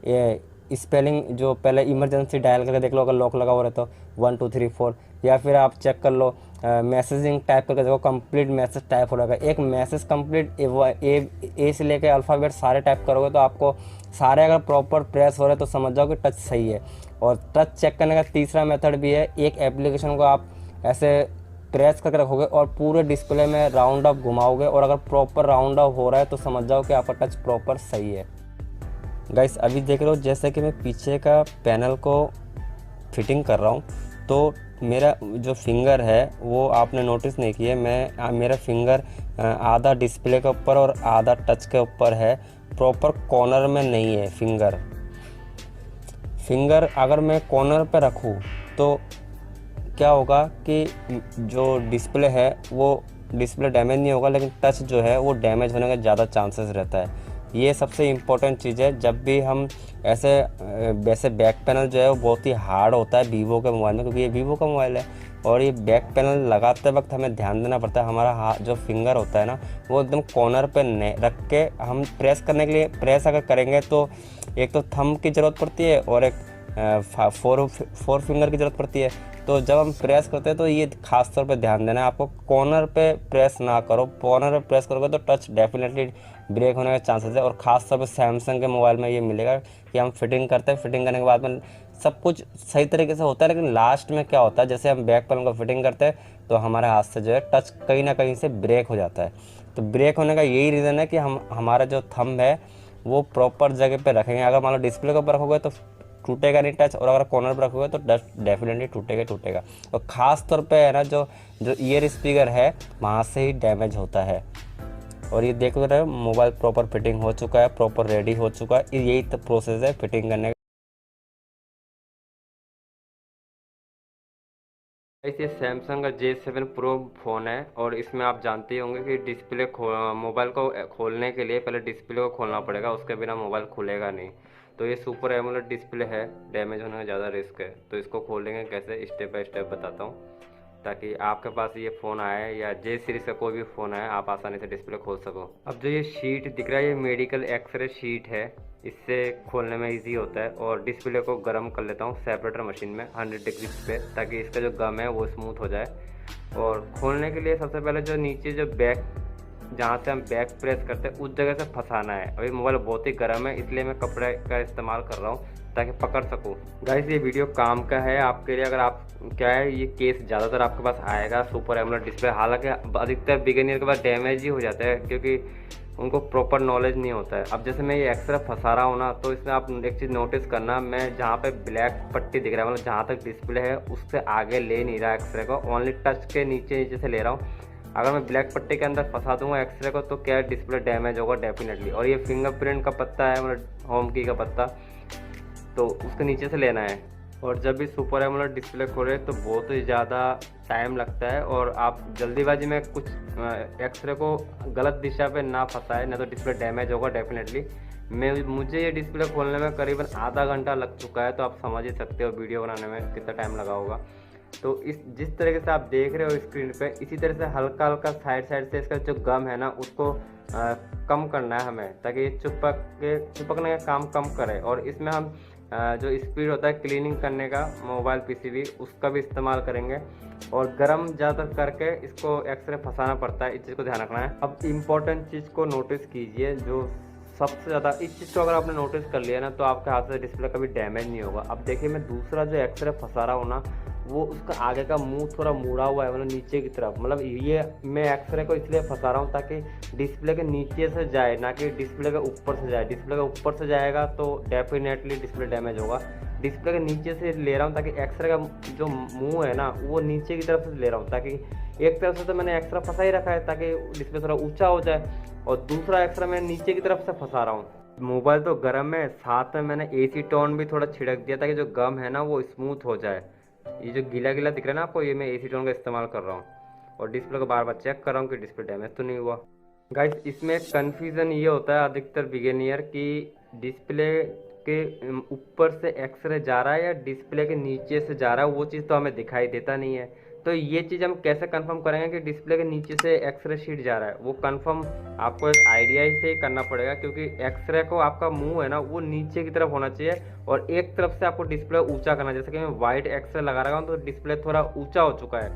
ये स्पेलिंग जो पहले इमरजेंसी डायल करके देख लो, अगर लॉक लगा हुआ रहता तो 1 2 3 4, या फिर आप चेक कर लो मैसेजिंग टाइप करके देखो, कंप्लीट मैसेज टाइप हो रहेगा। एक मैसेज कंप्लीट ए से लेके अल्फ़ाबेट सारे टाइप करोगे तो आपको सारे अगर प्रॉपर प्रेस हो रहे तो समझ जाओ कि टच सही है। और टच चेक करने का तीसरा मेथड भी है, एक एप्लीकेशन को आप ऐसे प्रेस करके रखोगे और पूरे डिस्प्ले में राउंड अप घुमाओगे, और अगर प्रॉपर राउंड अप हो रहा है तो समझ जाओ कि आपका टच प्रॉपर सही है। गाइस अभी देख रहे हो जैसे कि मैं पीछे का पैनल को फिटिंग कर रहा हूँ, तो मेरा जो फिंगर है वो आपने नोटिस नहीं किया, मेरा फिंगर आधा डिस्प्ले के ऊपर और आधा टच के ऊपर है, प्रॉपर कॉर्नर में नहीं है फिंगर अगर मैं कॉर्नर पे रखूँ तो क्या होगा कि जो डिस्प्ले है वो डिस्प्ले डैमेज नहीं होगा, लेकिन टच जो है वो डैमेज होने का ज़्यादा चांसेस रहता है। ये सबसे इम्पोर्टेंट चीज़ है। जब भी हम वैसे बैक पैनल जो है वो बहुत ही हार्ड होता है वीवो के मोबाइल में, क्योंकि ये वीवो का मोबाइल है, और ये बैक पैनल लगाते वक्त हमें ध्यान देना पड़ता है हमारा हाथ जो फिंगर होता है ना वो एकदम कॉर्नर पे रख के हम प्रेस करने के लिए प्रेस अगर करेंगे तो एक तो थंब की ज़रूरत पड़ती है और एक फोर फिंगर की ज़रूरत पड़ती है। तो जब हम प्रेस करते हैं तो ये खास तौर पे ध्यान देना है आपको, कॉर्नर पे प्रेस ना करो। कॉर्नर पे प्रेस करोगे तो टच डेफिनेटली ब्रेक होने का चांसेस है। और ख़ास तौर पे सैमसंग के मोबाइल में ये मिलेगा कि हम फिटिंग करते हैं, फिटिंग करने के बाद में सब कुछ सही तरीके से होता है, लेकिन लास्ट में क्या होता है जैसे हम बैक पैनल को फिटिंग करते हैं तो हमारे हाथ से जो है टच कहीं ना कहीं से ब्रेक हो जाता है। तो ब्रेक होने का यही रीज़न है कि हमारा जो थंब है वो प्रॉपर जगह पे रखेंगे। अगर मान लो डिस्प्ले के ऊपर रखोगे तो टूटेगा नहीं टच, और अगर कॉर्नर पर रखोगे तो डेफिनेटली टूटेगा। और ख़ास तौर पे है ना जो ईयर स्पीकर है वहाँ से ही डैमेज होता है। और ये देख रहे हो मोबाइल प्रॉपर फिटिंग हो चुका है, प्रॉपर रेडी हो चुका है। यही तो प्रोसेस है फिटिंग करने का। ये सैमसंग का J7 प्रो फ़ोन है, और इसमें आप जानते ही होंगे कि मोबाइल को खोलने के लिए पहले डिस्प्ले को खोलना पड़ेगा, उसके बिना मोबाइल खुलेगा नहीं। तो ये सुपर एमोलेड डिस्प्ले है, डैमेज होने का ज़्यादा रिस्क है। तो इसको खोलेंगे कैसे, स्टेप बाय स्टेप बताता हूँ, ताकि आपके पास ये फ़ोन आए या J सीरीज़ का कोई भी फ़ोन आए आप आसानी से डिस्प्ले खोल सको। अब जो ये शीट दिख रहा है ये मेडिकल एक्सरे शीट है, इससे खोलने में इजी होता है। और डिस्प्ले को गर्म कर लेता हूँ सेपरेटर मशीन में 100 डिग्री पे, ताकि इसका जो गम है वो स्मूथ हो जाए। और खोलने के लिए सबसे पहले जो नीचे जो बैक जहाँ से हम बैक प्रेस करते हैं उस जगह से फंसाना है। अभी मोबाइल बहुत ही गर्म है इसलिए मैं कपड़े का इस्तेमाल कर रहा हूँ ताकि पकड़ सकूँ। गाइस ये वीडियो काम का है आपके लिए, अगर आप क्या है ये केस ज़्यादातर आपके पास आएगा सुपर एमोलेड डिस्प्ले। हालांकि अधिकतर बिगिनियर के पास डैमेज ही हो जाता है क्योंकि उनको प्रॉपर नॉलेज नहीं होता है। अब जैसे मैं ये एक्सरे फंसा रहा हूँ ना, तो इसमें आप एक चीज़ नोटिस करना, मैं जहाँ पे ब्लैक पट्टी दिख रहा है मतलब जहाँ तक डिस्प्ले है उससे आगे ले नहीं रहा एक्सरे को, ओनली टच के नीचे से ले रहा हूँ। अगर मैं ब्लैक पट्टी के अंदर फंसा दूंगा एक्सरे को तो क्या डिस्प्ले डैमेज होगा डेफिनेटली। और ये फिंगरप्रिंट का पत्ता है मतलब होम की का पत्ता, तो उसके नीचे से लेना है। और जब भी सुपर एमोलेड डिस्प्ले खोले तो बहुत ही ज़्यादा टाइम लगता है, और आप जल्दीबाजी में कुछ एक्सरे को गलत दिशा पे ना फंसाए, ना तो डिस्प्ले डैमेज होगा डेफिनेटली। मुझे ये डिस्प्ले खोलने में करीबन आधा घंटा लग चुका है, तो आप समझ ही सकते हो वीडियो बनाने में कितना टाइम लगा होगा। तो जिस तरीके से आप देख रहे हो स्क्रीन पे, इसी तरह से हल्का हल्का साइड से इसका जो गम है ना उसको कम करना है हमें, ताकि चिपकने का काम कम करे। और इसमें हम जो स्पीड होता है क्लीनिंग करने का मोबाइल पीसीबी उसका भी इस्तेमाल करेंगे। और गर्म ज़्यादातर करके इसको एक्सरे फंसाना पड़ता है, इस चीज़ को ध्यान रखना है। अब इम्पोर्टेंट चीज़ को नोटिस कीजिए, जो सबसे ज़्यादा इस चीज़ को अगर आपने नोटिस कर लिया ना तो आपके हाथ से डिस्प्ले कभी डैमेज नहीं होगा। अब देखिए मैं दूसरा जो एक्सरे फंसा रहा हूँ ना वो उसका आगे का मुंह थोड़ा मुड़ा हुआ है, मतलब नीचे की तरफ। मतलब ये मैं एक्सरे को इसलिए फंसा रहा हूँ ताकि डिस्प्ले के नीचे से जाए, ना कि डिस्प्ले के ऊपर से जाए। डिस्प्ले के ऊपर से जाएगा तो डेफिनेटली डिस्प्ले डैमेज होगा। डिस्प्ले के नीचे से ले रहा हूँ ताकि एक्सरे का जो मुंह है ना वो नीचे की तरफ से ले रहा हूँ, ताकि एक तरफ से तो मैंने एक्सरा फंसा ही रखा है ताकि डिस्प्ले थोड़ा ऊँचा हो जाए, और दूसरा एक्सरा मैं नीचे की तरफ से फंसा रहा हूँ। मोबाइल तो गर्म है, साथ में मैंने AC टोन भी थोड़ा छिड़क दिया ताकि जो गम है ना वो स्मूथ हो जाए। ये जो गीला गीला दिख रहा है ना आपको, ये मैं AC टोन का इस्तेमाल कर रहा हूँ। और डिस्प्ले को बार बार चेक कर रहा हूँ कि डिस्प्ले डैमेज तो नहीं हुआ। गाइस इसमें कन्फ्यूज़न ये होता है अधिकतर बिगिनियर की डिस्प्ले के ऊपर से एक्सरे जा रहा है या डिस्प्ले के नीचे से जा रहा है, वो चीज़ तो हमें दिखाई देता नहीं है। तो ये चीज़ हम कैसे कंफर्म करेंगे कि डिस्प्ले के नीचे से एक्सरे शीट जा रहा है, वो कंफर्म आपको एक आइडिया से ही करना पड़ेगा, क्योंकि एक्सरे को आपका मुंह है ना वो नीचे की तरफ होना चाहिए और एक तरफ से आपको डिस्प्ले ऊंचा करना है। जैसे कि मैं वाइट एक्सरे लगा रहा हूँ तो डिस्प्ले थोड़ा ऊंचा हो चुका है,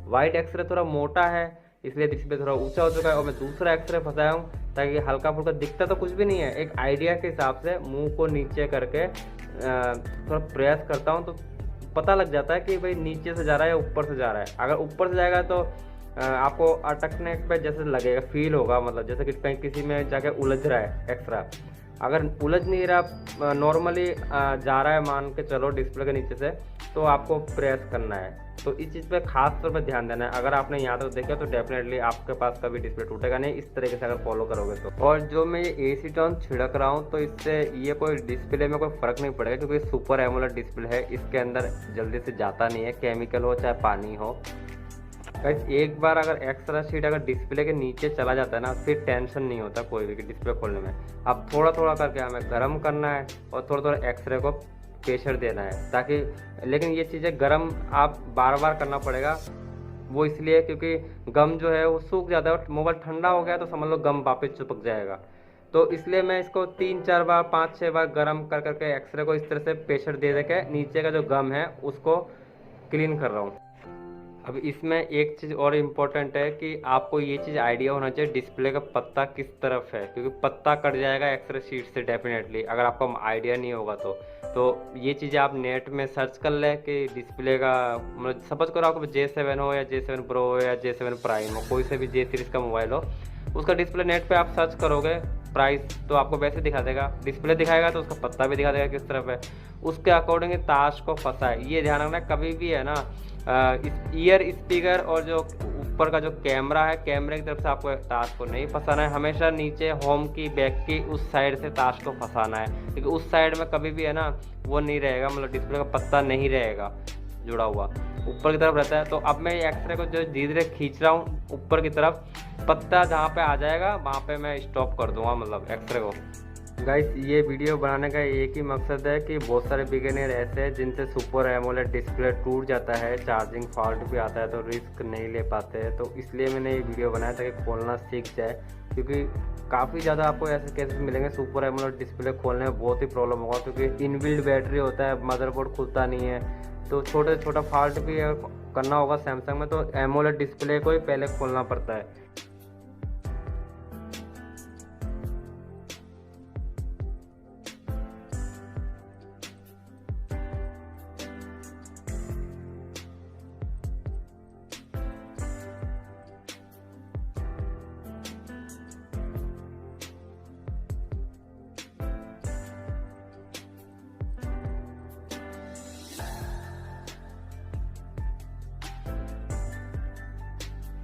वाइट एक्सरे थोड़ा मोटा है इसलिए डिस्प्ले थोड़ा ऊंचा हो चुका है, और मैं दूसरा एक्सरे फंसाया हूँ ताकि हल्का फुल्का दिखता तो कुछ भी नहीं है, एक आइडिया के हिसाब से मुंह को नीचे करके थोड़ा प्रेस करता हूँ तो पता लग जाता है कि भाई नीचे से जा रहा है या ऊपर से जा रहा है। अगर ऊपर से जाएगा तो आपको अटकने पे जैसे लगेगा, फील होगा, मतलब जैसे कि कहीं किसी में जाके उलझ रहा है एक्सरा। अगर उलझ नहीं रहा, नॉर्मली जा रहा है मान के चलो डिस्प्ले के नीचे से, तो आपको प्रेस करना है। तो इस चीज़ पे खास तौर पे ध्यान देना है। अगर आपने यहाँ तक देखा तो डेफिनेटली आपके पास कभी डिस्प्ले टूटेगा नहीं, इस तरीके से अगर फॉलो करोगे तो। और जो मैं ये एसीटोन छिड़क रहा हूँ तो इससे ये कोई डिस्प्ले में कोई फ़र्क नहीं पड़ेगा, क्योंकि सुपर एमोलेड डिस्प्ले है, इसके अंदर जल्दी से जाता नहीं है, केमिकल हो चाहे पानी हो। गाइस एक बार अगर एक्स्ट्रा शीट अगर डिस्प्ले के नीचे चला जाता है ना, फिर टेंशन नहीं होता कोई भी डिस्प्ले खोलने में। अब थोड़ा थोड़ा करके हमें गर्म करना है और थोड़ा थोड़ा एक्सरे को प्रेशर देना है, ताकि, लेकिन ये चीज़ें गर्म आप बार बार करना पड़ेगा। वो इसलिए क्योंकि गम जो है वो सूख जाता है, और मोबाइल ठंडा हो गया तो समझ लो गम वापस चिपक जाएगा। तो इसलिए मैं इसको 3-4 बार 5-6 बार गर्म कर करके एक्सरे को इस तरह से प्रेशर दे के नीचे का जो गम है उसको क्लीन कर रहा हूँ। अब इसमें एक चीज़ और इम्पोर्टेंट है कि आपको ये चीज़ आइडिया होना चाहिए डिस्प्ले का पत्ता किस तरफ है, क्योंकि पत्ता कट जाएगा एक्सरे शीट से डेफिनेटली, अगर आपको आइडिया नहीं होगा तो ये चीज़ें आप नेट में सर्च कर लें कि डिस्प्ले का, मतलब सपोज करो आपको J7 हो या J7 Pro हो या J7 प्राइम हो, कोई से भी J सीरीज़ का मोबाइल हो, उसका डिस्प्ले नेट पे आप सर्च करोगे प्राइस तो आपको वैसे दिखा देगा, डिस्प्ले दिखाएगा तो उसका पत्ता भी दिखा देगा किस तरफ है, उसके अकॉर्डिंग ताश को फंसा है। ये ध्यान रखना कभी भी है ना, इस ईयर स्पीकर और जो ऊपर का जो कैमरा है, कैमरे की तरफ से आपको ताश को नहीं फंसाना है, हमेशा नीचे होम की बैक की उस साइड से ताश को फंसाना है, क्योंकि उस साइड में कभी भी है ना वो नहीं रहेगा, मतलब डिस्प्ले का पत्ता नहीं रहेगा जुड़ा हुआ, ऊपर की तरफ रहता है। तो अब मैं ये एक्सरे को जो धीरे धीरे खींच रहा हूँ ऊपर की तरफ, पत्ता जहाँ पे आ जाएगा वहाँ पे मैं स्टॉप कर दूंगा, मतलब एक्सरे को। गाइस ये वीडियो बनाने का एक ही मकसद है कि बहुत सारे बिगिनर ऐसे हैं जिनसे सुपर एमोलेड डिस्प्ले टूट जाता है, चार्जिंग फॉल्ट भी आता है तो रिस्क नहीं ले पाते हैं, तो इसलिए मैंने ये वीडियो बनाया ताकि खोलना सीख जाए, क्योंकि काफ़ी ज़्यादा आपको ऐसे केसेस मिलेंगे सुपर एमोलेड डिस्प्ले खोलने में बहुत ही प्रॉब्लम होगा, क्योंकि इनबिल्ट बैटरी होता है, मदरबोर्ड खुलता नहीं है, तो छोटा फॉल्ट भी करना होगा सैमसंग में, तो एमोलेड डिस्प्ले को ही पहले खोलना पड़ता है।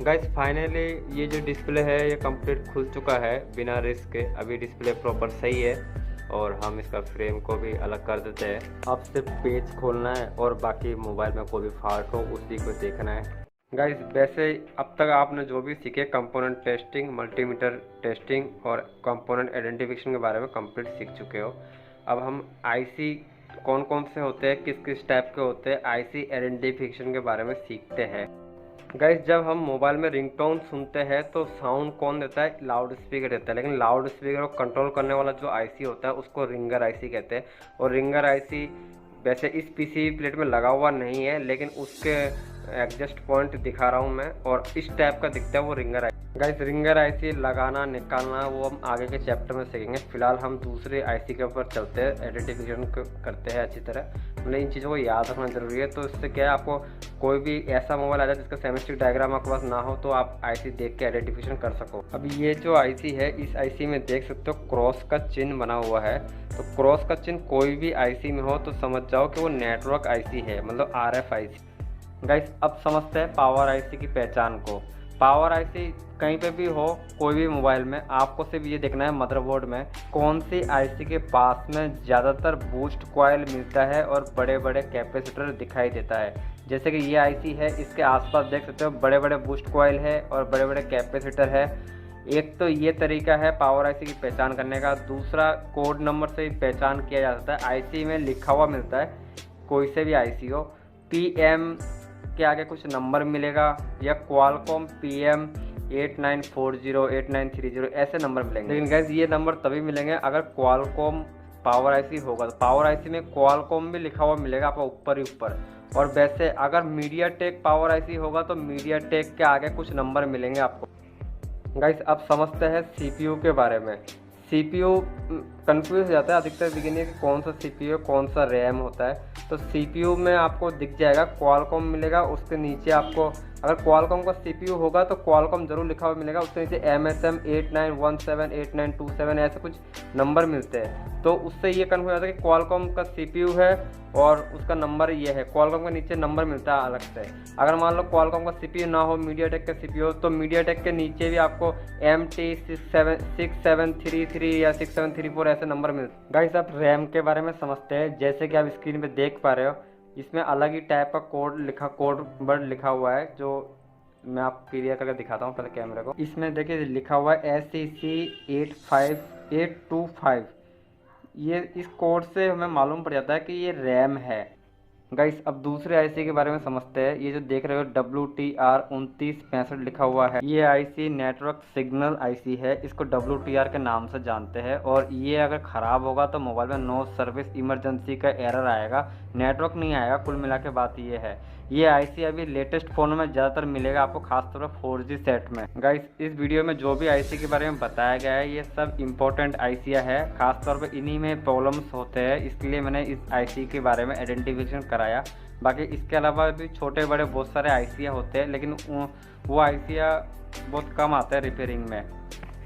गाइस फाइनली ये जो डिस्प्ले है ये कंप्लीट खुल चुका है बिना रिस्क के, अभी डिस्प्ले प्रॉपर सही है और हम इसका फ्रेम को भी अलग कर देते हैं। अब सिर्फ पेज खोलना है और बाकी मोबाइल में कोई भी फॉल्ट हो उसी को देखना है। गाइस वैसे अब तक आपने जो भी सीखे कंपोनेंट टेस्टिंग, मल्टीमीटर टेस्टिंग और कंपोनेंट आइडेंटिफिकेशन के बारे में कंप्लीट सीख चुके हो। अब हम आईसी कौन कौन से होते हैं, किस किस टाइप के होते हैं, आईसी आइडेंटिफिकेशन के बारे में सीखते हैं। गाइस जब हम मोबाइल में रिंगटोन सुनते हैं तो साउंड कौन देता है, लाउड स्पीकर देता है, लेकिन लाउड स्पीकर को कंट्रोल करने वाला जो आईसी होता है उसको रिंगर आईसी कहते हैं। और रिंगर आईसी वैसे इस पीसी प्लेट में लगा हुआ नहीं है, लेकिन उसके एडजस्ट पॉइंट दिखा रहा हूँ मैं, और इस टाइप का दिखता है वो ringer IC. Guys ringer IC लगाना निकालना वो हम आगे के चैप्टर में सीखेंगे, फिलहाल हम दूसरे आईसी के ऊपर चलते हैं, आइडेंटिफिकेशन करते हैं अच्छी तरह। मतलब इन चीज़ों को याद रखना जरूरी है, तो इससे क्या है आपको कोई भी ऐसा मोबाइल आ जाए जिसका सेमेस्टिक डायग्राम आपके पास ना हो तो आप आईसी देख के आइडेंटिफिकेशन कर सको। अब ये जो आईसी है इस आईसी में देख सकते हो क्रॉस का चिन्ह बना हुआ है, तो क्रॉस का चिन्ह कोई भी आईसी में हो तो समझ जाओ कि वो नेटवर्क आईसी है, मतलब आरएफ आईसी। गाइस अब समझते हैं पावर आईसी की पहचान को। पावर आईसी कहीं पे भी हो कोई भी मोबाइल में, आपको सिर्फ ये देखना है मदरबोर्ड में कौन सी आईसी के पास में ज़्यादातर बूस्ट कॉइल मिलता है और बड़े बड़े कैपेसिटर दिखाई देता है। जैसे कि ये आईसी है, इसके आसपास देख सकते हो बड़े बड़े बूस्ट कॉइल है और बड़े बड़े कैपेसिटर है। एक तो ये तरीका है पावर आईसी की पहचान करने का। दूसरा कोड नंबर से भी पहचान किया जा सकता है, आईसी में लिखा हुआ मिलता है, कोई से भी आईसी हो, PM के आगे कुछ नंबर मिलेगा या क्वालकॉम PM8940 8930 ऐसे नंबर मिलेंगे। लेकिन गाइस ये नंबर तभी मिलेंगे अगर क्वालकॉम पावर आईसी होगा। तो पावर आईसी में क्वालकॉम भी लिखा हुआ मिलेगा आपको ऊपर ही ऊपर। और वैसे अगर मीडियाटेक पावर आईसी होगा तो मीडियाटेक के आगे कुछ नंबर मिलेंगे आपको। गाइस अब समझते हैं सीपीयू के बारे में। सीपीयू कंफ्यूज हो जाता है अधिकतर बिगिनर कि कौन सा सीपीयू कौन सा रैम होता है। तो सीपीयू में आपको दिख जाएगा क्वालकॉम मिलेगा, उसके नीचे आपको अगर क्वालकॉम का सीपीयू होगा तो क्वालकॉम जरूर लिखा हुआ मिलेगा, उसके नीचे MSM 8917 8927 ऐसे कुछ नंबर मिलते हैं। तो उससे ये कन्फर्म हो जाता है कि क्वालकॉम का सीपीयू है और उसका नंबर ये है। क्वालकॉम के नीचे नंबर मिलता है अलग से। अगर मान लो क्वालकॉम का सीपीयू ना हो, मीडियाटेक का सीपीयू हो, तो मीडियाटेक के नीचे भी आपको MT6733 या 6734 ऐसे नंबर मिलते। गाइस अब रैम के बारे में समझते हैं। जैसे कि आप स्क्रीन पे देख पा रहे हो, इसमें अलग ही टाइप का कोड वर्ड लिखा हुआ है, जो मैं आप क्लियर करके दिखाता हूँ पहले कैमरे को। इसमें देखिए लिखा हुआ है SEC 85825। ये इस कोड से हमें मालूम पड़ जाता है कि ये रैम है। गाइस अब दूसरे आईसी के बारे में समझते हैं। ये जो देख रहे हो WTR 2965 लिखा हुआ है, ये आईसी नेटवर्क सिग्नल आईसी है। इसको WTR के नाम से जानते हैं। और ये अगर ख़राब होगा तो मोबाइल में नो सर्विस इमरजेंसी का एरर आएगा, नेटवर्क नहीं आएगा। कुल मिला के बात ये है। ये आईसी अभी लेटेस्ट फ़ोन में ज़्यादातर मिलेगा आपको, खासतौर पर 4G सेट में। गाइस इस वीडियो में जो भी आईसी के बारे में बताया गया है ये सब इंपॉर्टेंट आईसियाँ है, खासतौर पर इन्हीं में प्रॉब्लम्स होते हैं, इसलिए मैंने इस आईसी के बारे में आइडेंटिफिकेशन कराया। बाकी इसके अलावा भी छोटे बड़े बहुत सारे आईसियाँ होते हैं, लेकिन वो आईसियाँ बहुत कम आते हैं रिपेयरिंग में।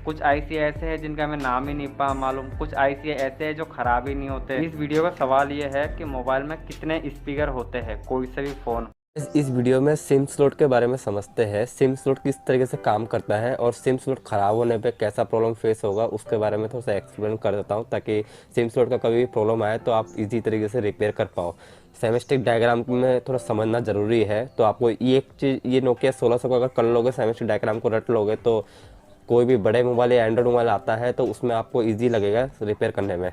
कुछ आईसी ऐसे हैं जिनका हमें नाम ही नहीं मालूम, कुछ आईसी ऐसे हैं जो ख़राब ही नहीं होते। इस वीडियो का सवाल ये है कि मोबाइल में कितने स्पीकर होते हैं कोई से भी फ़ोन। इस वीडियो में सिम स्लॉट के बारे में समझते हैं। सिम स्लॉट किस तरीके से काम करता है और सिम स्लॉट ख़राब होने पे कैसा प्रॉब्लम फेस होगा उसके बारे में थोड़ा सा एक्सप्लेन कर देता हूँ, ताकि सिम स्लॉट का कभी भी प्रॉब्लम आए तो आप इजी तरीके से रिपेयर कर पाओ। सेमेस्टिक डायग्राम में थोड़ा समझना ज़रूरी है। तो आपको ये एक चीज़, ये नोकिया 1600 को अगर कर लोगे, सेमेस्टिक डायग्राम को रट लोगे, तो कोई भी बड़े मोबाइल या एंड्रॉइड मोबाइल आता है तो उसमें आपको ईजी लगेगा रिपेयर करने में।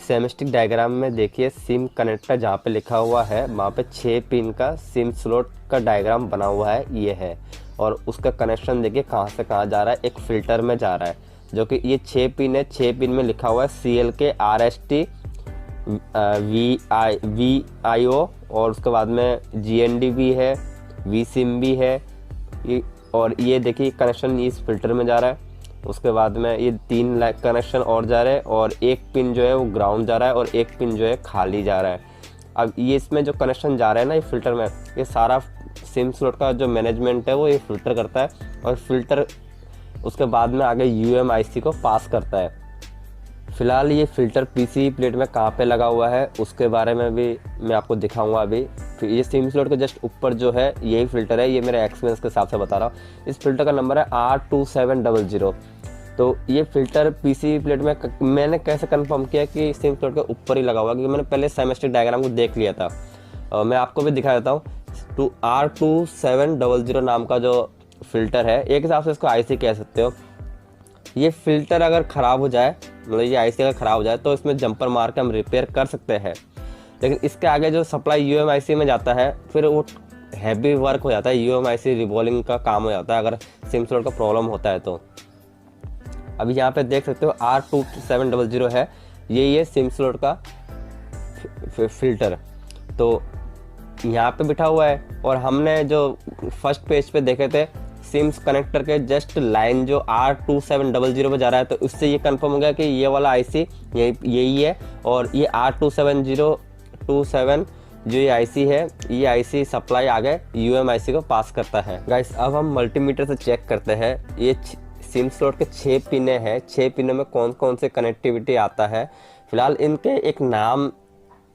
सेमेस्टिक डायग्राम में देखिए सिम कनेक्टर जहाँ पे लिखा हुआ है वहाँ पे 6 पिन का सिम स्लॉट का डायग्राम बना हुआ है, ये है। और उसका कनेक्शन देखिए कहाँ से कहाँ जा रहा है, एक फ़िल्टर में जा रहा है, जो कि ये 6 पिन है। 6 पिन में लिखा हुआ है CLK RST VIO और उसके बाद में GND भी है, VSIM भी है। और ये देखिए कनेक्शन इस फिल्टर में जा रहा है। उसके बाद में ये 3 कनेक्शन और जा रहे हैं और एक पिन जो है वो ग्राउंड जा रहा है और एक पिन जो है खाली जा रहा है। अब ये इसमें जो कनेक्शन जा रहा है ना ये फ़िल्टर में, ये सारा सिम स्लॉट का जो मैनेजमेंट है वो ये फ़िल्टर करता है। और फिल्टर उसके बाद में आगे UMIC को पास करता है। फ़िलहाल ये फ़िल्टर PCB प्लेट में कहाँ पे लगा हुआ है उसके बारे में भी मैं आपको दिखाऊंगा अभी। फिर ये सिम स्लॉट के जस्ट ऊपर जो है यही फ़िल्टर है, ये मेरे एक्सपीरियंस के हिसाब से बता रहा हूँ। इस फिल्टर का नंबर है R2700। तो ये फ़िल्टर PCB प्लेट में मैंने कैसे कंफर्म किया कि सिम स्लॉट के ऊपर ही लगा हुआ, क्योंकि मैंने पहले सेमेस्टिक डायग्राम को देख लिया था। और मैं आपको भी दिखा देता हूँ। R2700 नाम का जो फ़िल्टर है, एक हिसाब से इसको IC कह सकते हो। ये फ़िल्टर अगर ख़राब हो जाए, मतलब ये IC अगर ख़राब हो जाए तो इसमें जंपर मार के हम रिपेयर कर सकते हैं। लेकिन इसके आगे जो सप्लाई UMIC में जाता है फिर वो हैवी वर्क हो जाता है, UMIC रिवॉल्विंग का काम हो जाता है अगर सिम स्लॉट का प्रॉब्लम होता है तो। अभी यहाँ पे देख सकते हो R2700 है, ये सिम स्लॉट का फ़िल्टर तो यहाँ पे बिठा हुआ है। और हमने जो फर्स्ट पेज पे देखे थे सिम्स कनेक्टर के जस्ट लाइन जो R2700 पे जा रहा है, तो उससे ये कंफर्म हो गया कि ये वाला IC यही है। और ये R27027 जो ये IC है, ये IC सप्लाई आगे UMIC को पास करता है। गाइस अब हम मल्टीमीटर से चेक करते हैं। ये सिम स्लॉट के 6 पिने हैं, 6 पिनों में कौन कौन से कनेक्टिविटी आता है। फिलहाल इनके एक नाम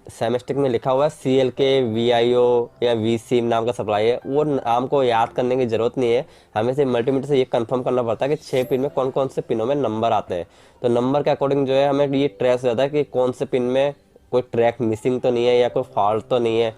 सेमेस्टिक में लिखा हुआ है CLK VIO या VSIM नाम का सप्लाई है, वो नाम को याद करने की ज़रूरत नहीं है। हमें से मल्टीमीटर से ये कंफर्म करना पड़ता है कि 6 पिन में कौन कौन से पिनों में नंबर आते हैं। तो नंबर के अकॉर्डिंग जो है हमें ये ट्रेस हो जाता है कि कौन से पिन में कोई ट्रैक मिसिंग तो नहीं है या कोई फॉल्ट तो नहीं है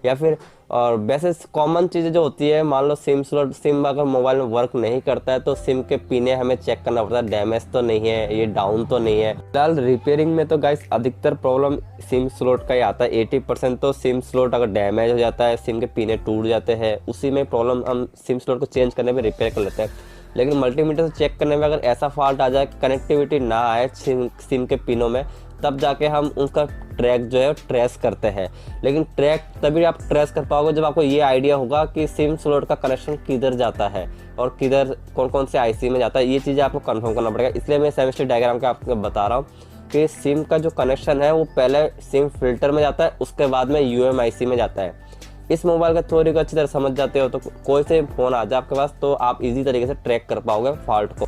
या फिर और वैसे कॉमन चीज़ें जो होती है, मान लो सिम स्लॉट, सिम अगर मोबाइल में वर्क नहीं करता है तो सिम के पिने हमें चेक करना पड़ता है, डैमेज तो नहीं है, ये डाउन तो नहीं है। फिलहाल रिपेयरिंग में तो गाइस अधिकतर प्रॉब्लम सिम स्लॉट का ही आता है। 80% तो सिम स्लॉट अगर डैमेज हो जाता है, सिम के पिने टूट जाते हैं, उसी में प्रॉब्लम हम सिम स्लॉट को चेंज करने में रिपेयर कर लेते हैं। लेकिन मल्टीमीटर से चेक करने में अगर ऐसा फॉल्ट आ जाए, कनेक्टिविटी ना आए सिम के पिनों में, तब जाके हम उनका ट्रैक जो है ट्रेस करते हैं। लेकिन ट्रैक तभी आप ट्रेस कर पाओगे जब आपको ये आइडिया होगा कि सिम स्लॉट का कनेक्शन किधर जाता है और किधर कौन कौन से आईसी में जाता है। ये चीज़ें आपको कंफर्म करना पड़ेगा। इसलिए मैं सेमेस्टिक डायग्राम का आपको बता रहा हूँ कि सिम का जो कनेक्शन है वो पहले सिम फिल्टर में जाता है, उसके बाद में UMIC में जाता है। इस मोबाइल का थ्योरी को अच्छी तरह समझ जाते हो तो कोई से फ़ोन आ जाए आपके पास तो आप इजी तरीके से ट्रैक कर पाओगे फॉल्ट को।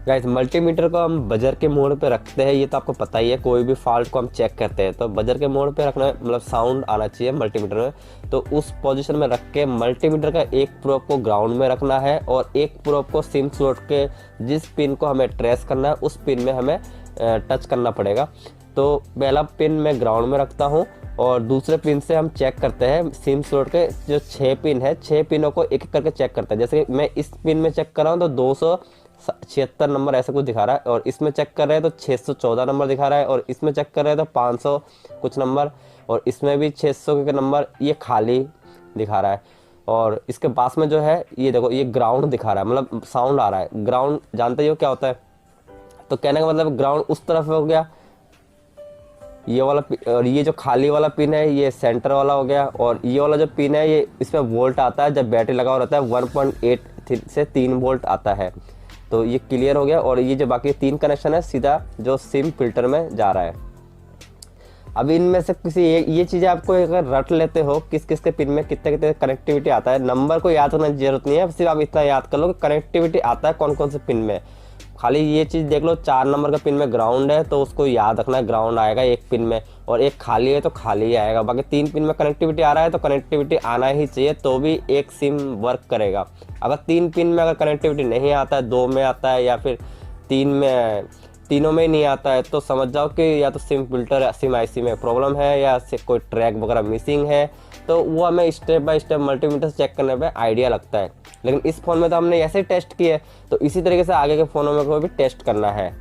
गाइस मल्टीमीटर को हम बजर के मोड पे रखते हैं, ये तो आपको पता ही है। कोई भी फॉल्ट को हम चेक करते हैं तो बजर के मोड पे रखना है, मतलब साउंड आना चाहिए मल्टीमीटर में। तो उस पोजीशन में रख के मल्टीमीटर का एक प्रोब को ग्राउंड में रखना है और एक प्रोब को सिम स्लॉट के जिस पिन को हमें ट्रेस करना है उस पिन में हमें टच करना पड़ेगा। तो पहला पिन मैं ग्राउंड में रखता हूँ और दूसरे पिन से हम चेक करते हैं सिम स्लॉट के जो 6 पिन है, 6 पिनों को एक एक करके चेक करते हैं। जैसे मैं इस पिन में चेक कर रहा हूँ तो 276 नंबर ऐसा कुछ दिखा रहा है, और इसमें चेक कर रहे हैं तो 614 नंबर दिखा रहा है, और इसमें चेक कर रहे हैं तो 500 कुछ नंबर, और इसमें भी 600 के नंबर ये खाली दिखा रहा है। और इसके पास में जो है ये देखो ये ग्राउंड दिखा रहा है, मतलब साउंड आ रहा है। ग्राउंड जानते हो क्या होता है? तो कहने का मतलब ग्राउंड उस तरफ हो गया ये वाला, और ये जो खाली वाला पिन है ये सेंटर वाला हो गया, और ये वाला जो पिन है ये इसमें वोल्ट आता है जब बैटरी लगा हुआ रहता है 1.8 से 3 वोल्ट आता है। तो ये क्लियर हो गया। और ये जो बाकी 3 कनेक्शन है सीधा जो सिम फिल्टर में जा रहा है। अब इनमें से किसी ये चीज़ें आपको अगर रट लेते हो किस किस के पिन में कितने कितने कनेक्टिविटी आता है, नंबर को याद करने की जरूरत नहीं है, सिर्फ आप इतना याद कर लो कि कनेक्टिविटी आता है कौन कौन से पिन में। खाली ये चीज़ देख लो 4 नंबर का पिन में ग्राउंड है तो उसको याद रखना है, ग्राउंड आएगा एक पिन में, और एक खाली है तो खाली ही आएगा। बाकी 3 पिन में कनेक्टिविटी आ रहा है तो कनेक्टिविटी आना ही चाहिए, तो भी एक सिम वर्क करेगा। अगर 3 पिन में अगर कनेक्टिविटी नहीं आता है, 2 में आता है या फिर 3 में, तीनों में ही नहीं आता है, तो समझ जाओ कि या तो सिम फिल्टर या सिम IC में प्रॉब्लम है या कोई ट्रैक वगैरह मिसिंग है। तो वो हमें स्टेप बाय स्टेप मल्टीमीटर से चेक करने पे आइडिया लगता है। लेकिन इस फ़ोन में तो हमने ऐसे ही टेस्ट किए, तो इसी तरीके से आगे के फ़ोनों में कोई भी टेस्ट करना है।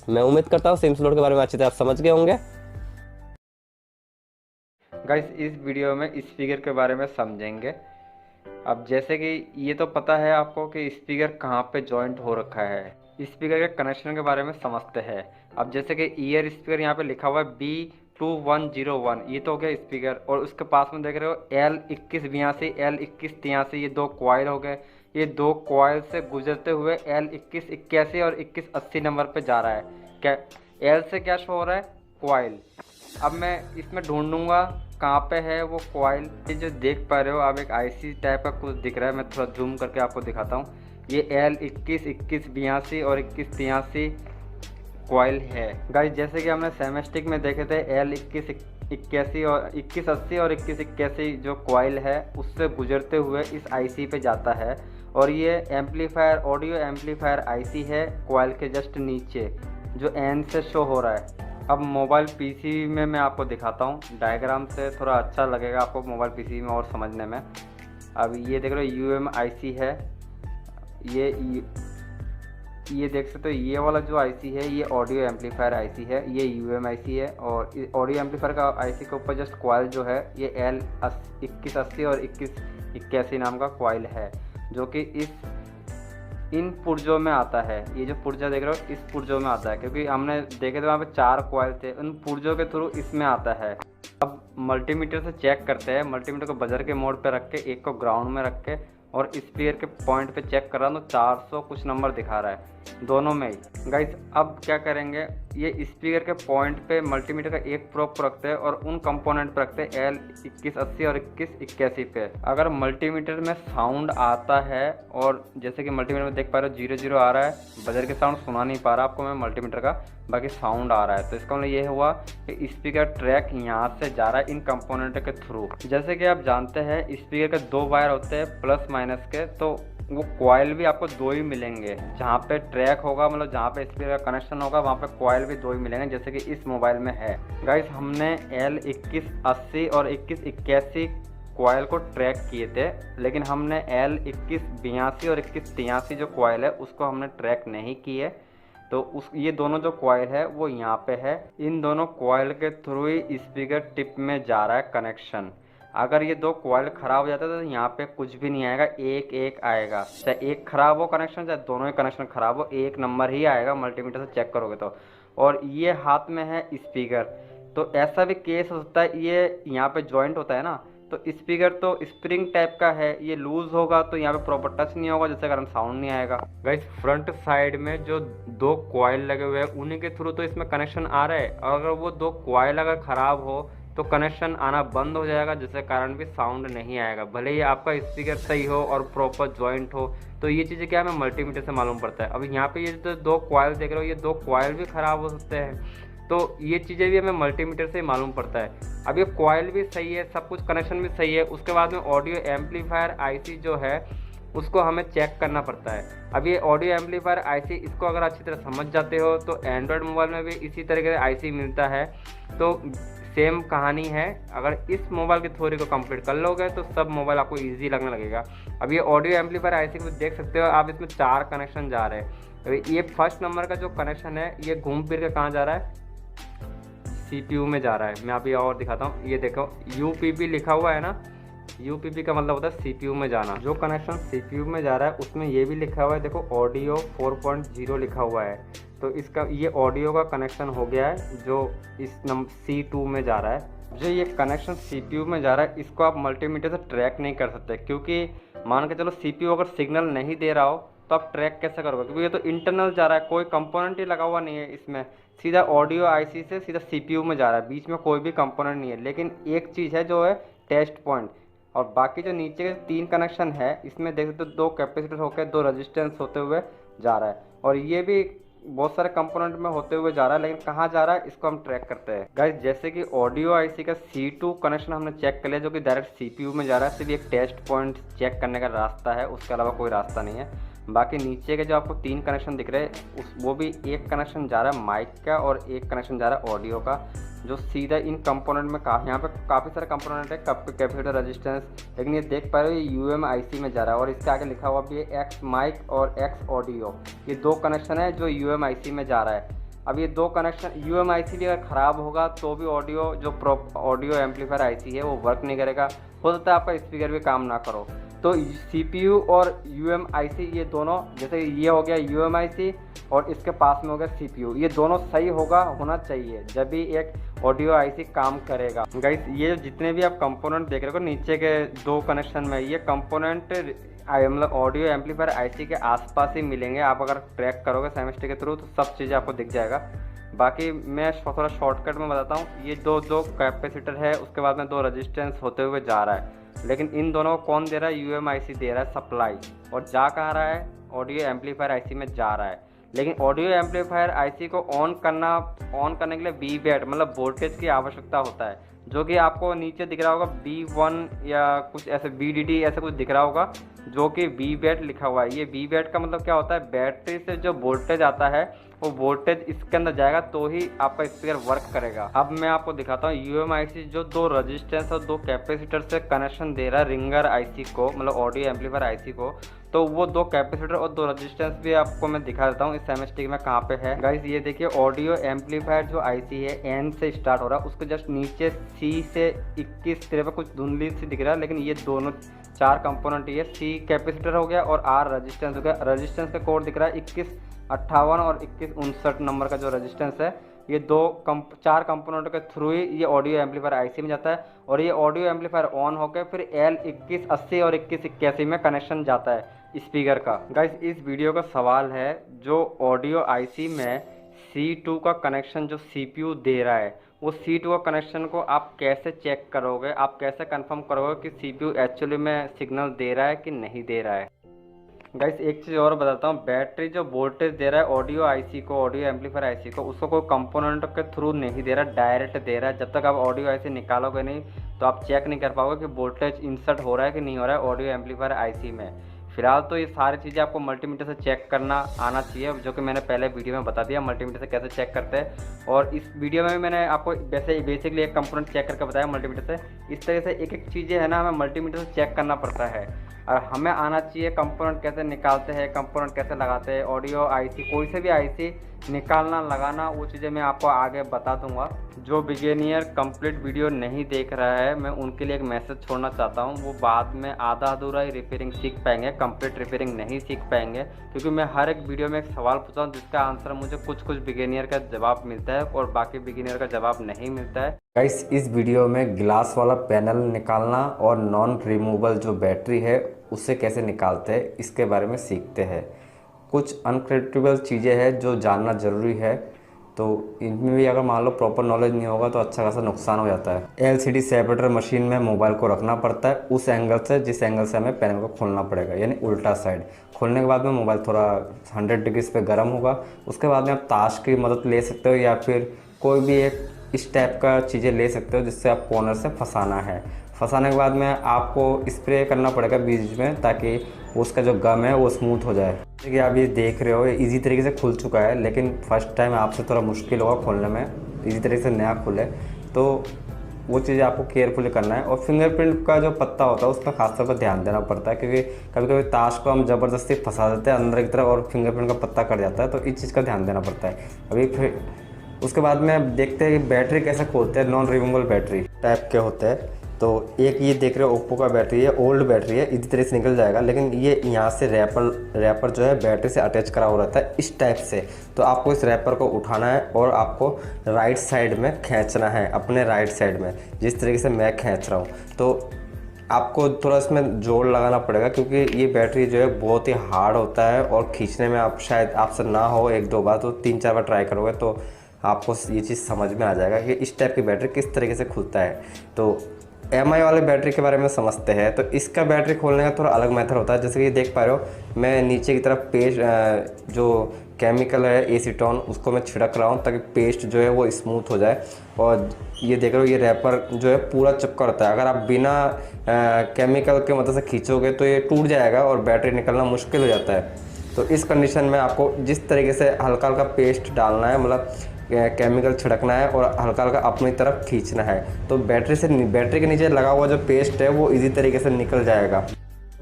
मैं उम्मीद करता हूँ सिम स्लॉट के बारे में अच्छी तरह समझ गए होंगे। गाइस इस वीडियो में स्पीकर के बारे में समझेंगे। अब जैसे कि ये तो पता है आपको कि स्पीकर कहाँ पे जॉइंट हो रखा है, स्पीकर के कनेक्शन के बारे में समझते हैं। अब जैसे कि ईयर स्पीकर यहाँ पे लिखा हुआ है B2101, ये तो हो गया स्पीकर, और उसके पास में देख रहे हो L2182 L2183, ये 2 कॉइल हो गए। ये 2 कॉइल से गुजरते हुए L2181 और 2180 नंबर पे जा रहा है। क्या L से क्या शो हो रहा है? कॉइल। अब मैं इसमें ढूंढूंगा कहाँ पे है वो कॉइल। ये जो देख पा रहे हो आप एक IC टाइप का कुछ दिख रहा है, मैं थोड़ा जूम करके आपको दिखाता हूँ। ये L21 2182 और 2183 कॉइल है। गाइस जैसे कि हमने सेमेस्टिक में देखे थे L2181 और 2180 और 2181 जो कॉइल है उससे गुजरते हुए इस IC पे जाता है, और ये एम्पलीफायर, ऑडियो एम्पलीफायर IC है कॉइल के जस्ट नीचे जो N से शो हो रहा है। अब मोबाइल PC में मैं आपको दिखाता हूँ डायग्राम से, थोड़ा अच्छा लगेगा आपको मोबाइल PC में और समझने में। अब ये देख रहे हो UMIC है, ये देख सकते हो। ये वाला जो IC है ये ऑडियो एम्पलीफायर IC है, ये UMIC है, और ऑडियो एम्पलीफायर का IC के ऊपर जस्ट कॉइल जो है ये L2180 और 2181 नाम का कॉइल है, जो कि इन पुर्जों में आता है। ये जो पुर्जा देख रहे हो इस पुर्जों में आता है, क्योंकि हमने देखे थे वहाँ पे 4 कॉइल थे, उन पुर्जों के थ्रू इसमें आता है। अब मल्टीमीटर से चेक करते हैं। मल्टीमीटर को बजर के मोड पे रख के, एक को ग्राउंड में रख के, और स्पीकर के पॉइंट पे चेक कर रहा हूँ तो 400 कुछ नंबर दिखा रहा है दोनों में ही। गाइस अब क्या करेंगे, ये स्पीकर के पॉइंट पे मल्टीमीटर का एक प्रोब रखते हैं और उन कंपोनेंट पे रखते हैं L2180 और 2181 पे। अगर मल्टीमीटर में साउंड आता है, और जैसे कि मल्टीमीटर में देख पा रहे हो 00 आ रहा है, बजर के साउंड सुना नहीं पा रहा आपको मैं मल्टीमीटर का, बाकी साउंड आ रहा है, तो इसका मतलब ये हुआ कि स्पीकर ट्रैक यहाँ से जा रहा है इन कंपोनेंट के थ्रू। जैसे कि आप जानते हैं स्पीकर के 2 वायर होते हैं प्लस माइनस के, तो वो कॉइल भी आपको 2 ही मिलेंगे। जहाँ पे ट्रैक होगा, मतलब जहाँ पे स्पीकर का कनेक्शन होगा, वहाँ पे कॉइल भी 2 ही मिलेंगे, जैसे कि इस मोबाइल में है। गाइस हमने L2180 और 2181 कॉयल को ट्रैक किए थे, लेकिन हमने L2182 और 2183 जो कॉयल है उसको हमने ट्रैक नहीं किए। तो ये दोनों जो कॉयल है वो यहाँ पे है। इन दोनों कॉयल के थ्रू ही स्पीकर टिप में जा रहा है कनेक्शन। अगर ये दो कॉयल ख़राब हो जाता है तो यहाँ पे कुछ भी नहीं आएगा, एक एक आएगा। चाहे एक ख़राब हो कनेक्शन, चाहे दोनों ही कनेक्शन ख़राब हो, एक नंबर ही आएगा मल्टीमीटर से चेक करोगे तो। और ये हाथ में है स्पीकर, तो ऐसा भी केस हो सकता है, ये यहाँ पे जॉइंट होता है ना, तो स्पीकर तो स्प्रिंग टाइप का है, ये लूज होगा तो यहाँ पे प्रॉपर टच नहीं होगा, जिसके कारण साउंड नहीं आएगा। गाइस फ्रंट साइड में जो दो कॉयल लगे हुए हैं उन्हीं के थ्रू तो इसमें कनेक्शन आ रहा है, और अगर वो दो कॉयल अगर ख़राब हो तो कनेक्शन आना बंद हो जाएगा, जिसके कारण भी साउंड नहीं आएगा। भले ही आपका स्पीकर सही हो और प्रॉपर जॉइंट हो, तो ये चीज़ें क्या हमें मल्टीमीटर से मालूम पड़ता है। अब यहाँ पे ये जो दो कॉयल देख रहे हो, ये दो कॉयल भी ख़राब हो सकते हैं, तो ये चीज़ें भी हमें मल्टीमीटर से मालूम पड़ता है। अब ये कॉयल भी सही है, सब कुछ कनेक्शन भी सही है, उसके बाद में ऑडियो एम्पलीफायर आईसी जो है उसको हमें चेक करना पड़ता है। अब ये ऑडियो एम्पलीफायर आईसी, इसको अगर अच्छी तरह समझ जाते हो तो एंड्रॉयड मोबाइल में भी इसी तरीके से आईसी मिलता है, तो सेम कहानी है। अगर इस मोबाइल की थ्योरी को कंप्लीट कर लोगे तो सब मोबाइल आपको इजी लगने लगेगा। अब ये ऑडियो एम्पलीफायर आईसी को देख सकते हो आप, इसमें 4 कनेक्शन जा रहे हैं। ये फर्स्ट नंबर का जो कनेक्शन है ये घूम फिर के कहाँ जा रहा है, CPU में जा रहा है। मैं अभी और दिखाता हूँ, ये देखो UPP लिखा हुआ है ना, UPP का मतलब होता है CPU में जाना। जो कनेक्शन CPU में जा रहा है उसमें ये भी लिखा हुआ है, देखो ऑडियो 4.0 लिखा हुआ है, तो इसका ये ऑडियो का कनेक्शन हो गया है जो इस C2 में जा रहा है। जो ये कनेक्शन CPU में जा रहा है इसको आप मल्टीमीटर से ट्रैक नहीं कर सकते, क्योंकि मान के चलो CPU अगर सिग्नल नहीं दे रहा हो तो आप ट्रैक कैसे करोगे, क्योंकि ये तो इंटरनल जा रहा है, कोई कंपोनेंट ही लगा हुआ नहीं है इसमें, सीधा ऑडियो आईसी से सीधा CPU में जा रहा है, बीच में कोई भी कंपोनेंट नहीं है। लेकिन एक चीज़ है जो है टेस्ट पॉइंट, और बाकी जो नीचे के 3 कनेक्शन है इसमें देख सकते हो 2 कैपेसिटर होकर 2 रेजिस्टेंस होते हुए जा रहा है, और ये भी बहुत सारे कंपोनेंट में होते हुए जा रहा है, लेकिन कहाँ जा रहा है इसको हम ट्रैक करते हैं। गाइस जैसे कि ऑडियो आईसी का C2 कनेक्शन हमने चेक कर लिया जो कि डायरेक्ट CPU में जा रहा है, सिर्फ एक टेस्ट पॉइंट चेक करने का रास्ता है, उसके अलावा कोई रास्ता नहीं है। बाकी नीचे के जो आपको 3 कनेक्शन दिख रहे हैं वो भी एक कनेक्शन जा रहा है माइक का और एक कनेक्शन जा रहा है ऑडियो का, जो सीधा इन कंपोनेंट में यहाँ पे काफ़ी सारे कंपोनेंट है, कैपेसिटर, रेजिस्टेंस, लेकिन ये देख पा रहे हो ये UMIC में जा रहा है, और इसके आगे लिखा हुआ भी है X माइक और X ऑडियो। ये 2 कनेक्शन है जो UMIC में जा रहा है। अब ये 2 कनेक्शन UMIC भी अगर ख़राब होगा तो भी ऑडियो जो ऑडियो एम्पलीफायर आईसी है वो वर्क नहीं करेगा, हो सकता है आपका स्पीकर भी काम ना करो। तो CPU और UMIC ये दोनों, जैसे ये हो गया UMIC और इसके पास में हो गया CPU, ये दोनों सही होना चाहिए जब भी एक ऑडियो आईसी काम करेगा। गाइस ये जितने भी आप कंपोनेंट देख रहे हो नीचे के 2 कनेक्शन में, ये कंपोनेंट मतलब ऑडियो एम्पलीफायर आईसी के आसपास ही मिलेंगे। आप अगर ट्रैक करोगे सेमेस्टर के थ्रू तो सब चीज़ें आपको दिख जाएगा। बाकी मैं थोड़ा शॉर्टकट में बताता हूँ, ये दो कैपेसिटर है, उसके बाद में 2 रेजिस्टेंस होते हुए जा रहा है, लेकिन इन दोनों को कौन दे रहा है, UMIC दे रहा है सप्लाई, और जा कहाँ रहा है, ऑडियो एम्पलीफायर आईसी में जा रहा है। लेकिन ऑडियो एम्पलीफायर आईसी को ऑन करने के लिए V-BAT मतलब वोल्टेज की आवश्यकता होता है, जो कि आपको नीचे दिख रहा होगा B1 या कुछ ऐसे VDD ऐसे कुछ दिख रहा होगा, जो कि V-BAT लिखा हुआ है। ये V-BAT का मतलब क्या होता है, बैटरी से जो वोल्टेज आता है वो वोल्टेज इसके अंदर जाएगा तो ही आपका स्पीकर वर्क करेगा। अब मैं आपको दिखाता हूँ UMIC जो 2 रेजिस्टेंस और 2 कैपेसिटर से कनेक्शन दे रहा है रिंगर आईसी को, मतलब ऑडियो एम्पलीफायर आईसी को, तो वो 2 कैपेसिटर और 2 रेजिस्टेंस भी आपको मैं दिखा देता हूँ इस सेमेस्टिक में कहाँ पे है। गाइस ये देखिए ऑडियो एम्पलीफायर जो आईसी है N से स्टार्ट हो रहा है, उसके जस्ट नीचे C से 21 तेरे पे कुछ धुंधली सी दिख रहा है, लेकिन ये दोनों 4 कंपोनेंट, ये C कैपेसिटर हो गया और R रेजिस्टेंस हो गया। रेजिस्टेंस का कोड दिख रहा है 2158 और 2159 नंबर का जो रेजिस्टेंस है, ये 4 कंपोनेंट के थ्रू ही ये ऑडियो एम्पलीफायर आईसी में जाता है, और ये ऑडियो एम्पलीफायर ऑन होकर फिर L2180 और 2181 में कनेक्शन जाता है स्पीकर का। गाइस इस वीडियो का सवाल है, जो ऑडियो आईसी में C2 का कनेक्शन जो CPU दे रहा है, वो C2 का कनेक्शन को आप कैसे चेक करोगे, आप कैसे कंफर्म करोगे कि CPU एक्चुअली में सिग्नल दे रहा है कि नहीं दे रहा है। गाइस एक चीज़ और बताता हूँ, बैटरी जो वोल्टेज दे रहा है ऑडियो आईसी को, ऑडियो एम्पलीफायर आईसी को, उसको कोई कंपोनेंट के थ्रू नहीं दे रहा, डायरेक्ट दे रहा है। जब तक आप ऑडियो आईसी निकालोगे नहीं तो आप चेक नहीं कर पाओगे कि वोल्टेज इंसर्ट हो रहा है कि नहीं हो रहा है ऑडियो एम्पलीफायर आईसी में। फिलहाल तो ये सारी चीज़ें आपको मल्टीमीटर से चेक करना आना चाहिए, जो कि मैंने पहले वीडियो में बता दिया मल्टीमीटर से कैसे चेक करते हैं। और इस वीडियो में भी मैंने आपको वैसे बेसिकली एक कंपोनेंट चेक करके बताया मल्टीमीटर से। इस तरह से एक एक चीज़ें है ना हमें मल्टीमीटर से चेक करना पड़ता है, और हमें आना चाहिए कंपोनेंट कैसे निकालते हैं, कंपोनेंट कैसे लगाते हैं, ऑडियो आईसी कोई से भी आईसी निकालना लगाना, वो चीज़ें मैं आपको आगे बता दूंगा। जो बिगिनियर कंप्लीट वीडियो नहीं देख रहा है, मैं उनके लिए एक मैसेज छोड़ना चाहता हूँ। वो बाद में आधा अधूरा ही रिपेयरिंग सीख पाएंगे, कंप्लीट रिपेयरिंग नहीं सीख पाएंगे, क्योंकि मैं हर एक वीडियो में एक सवाल पूछता हूँ जिसका आंसर मुझे कुछ बिगिनियर का जवाब मिलता है और बाकी बिगिनियर का जवाब नहीं मिलता है। गाइस, इस वीडियो में ग्लास वाला पैनल निकालना और नॉन रिमूवेबल जो बैटरी है उससे कैसे निकालते हैं इसके बारे में सीखते हैं। कुछ अनक्रेडिटेबल चीज़ें हैं जो जानना ज़रूरी है, तो इनमें भी अगर मान लो प्रॉपर नॉलेज नहीं होगा तो अच्छा खासा नुकसान हो जाता है। LCD सेपरेटर मशीन में मोबाइल को रखना पड़ता है उस एंगल से जिस एंगल से हमें पैनल को खोलना पड़ेगा, यानी उल्टा साइड। खोलने के बाद में मोबाइल थोड़ा 100 डिग्री पे गर्म होगा। उसके बाद में आप ताश की मदद ले सकते हो या फिर कोई भी एक इस टाइप का चीज़ें ले सकते हो जिससे आप कॉर्नर से फंसाना है। फंसाने के बाद में आपको स्प्रे करना पड़ेगा बीच में, ताकि उसका जो गम है वो स्मूथ हो जाए। जैसे कि आप ये देख रहे हो, ये ईजी तरीके से खुल चुका है, लेकिन फर्स्ट टाइम आपसे थोड़ा मुश्किल होगा खोलने में। ईजी तरीके से नया खुले तो वो चीज़ें आपको केयरफुली करना है। और फिंगरप्रिंट का जो पत्ता होता है उसका खासतौर पर ध्यान देना पड़ता है, क्योंकि कभी कभी ताश को हम ज़बरदस्ती फंसा देते हैं अंदर की तरफ और फिंगरप्रिंट का पत्ता कट जाता है, तो इस चीज़ का ध्यान देना पड़ता है। अभी फिर उसके बाद में देखते हैं कि बैटरी कैसे खोलते हैं। नॉन रिमूवेबल बैटरी टाइप के होते हैं। तो एक ये देख रहे हो ओप्पो का बैटरी है, ओल्ड बैटरी है, इसी तरह से निकल जाएगा, लेकिन ये यहाँ से रैपर जो है बैटरी से अटैच करा हुआ रहता है इस टाइप से। तो आपको इस रैपर को उठाना है और आपको राइट साइड में खींचना है, अपने राइट साइड में, जिस तरीके से मैं खींच रहा हूँ। तो आपको थोड़ा इसमें जोड़ लगाना पड़ेगा, क्योंकि ये बैटरी जो है बहुत ही हार्ड होता है और खींचने में आप शायद आपसे ना हो 1-2 बार, तो 3-4 बार ट्राई करोगे तो आपको ये चीज़ समझ में आ जाएगा कि इस टाइप की बैटरी किस तरीके से खुलता है। तो MI वाले बैटरी के बारे में समझते हैं। तो इसका बैटरी खोलने का थोड़ा अलग मेथड होता है। जैसे कि देख पा रहे हो, मैं नीचे की तरफ पेस्ट जो केमिकल है एसीटोन उसको मैं छिड़क रहा हूँ ताकि पेस्ट जो है वो स्मूथ हो जाए। और ये देख रहे हो, ये रैपर जो है पूरा चिपका रहता है। अगर आप बिना केमिकल के मदद से खींचोगे तो ये टूट जाएगा और बैटरी निकलना मुश्किल हो जाता है। तो इस कंडीशन में आपको जिस तरीके से हल्का हल्का पेस्ट डालना है, मतलब केमिकल छिड़कना है और हल्का हल्का अपनी तरफ खींचना है, तो बैटरी के नीचे लगा हुआ जो पेस्ट है वो इजी तरीके से निकल जाएगा।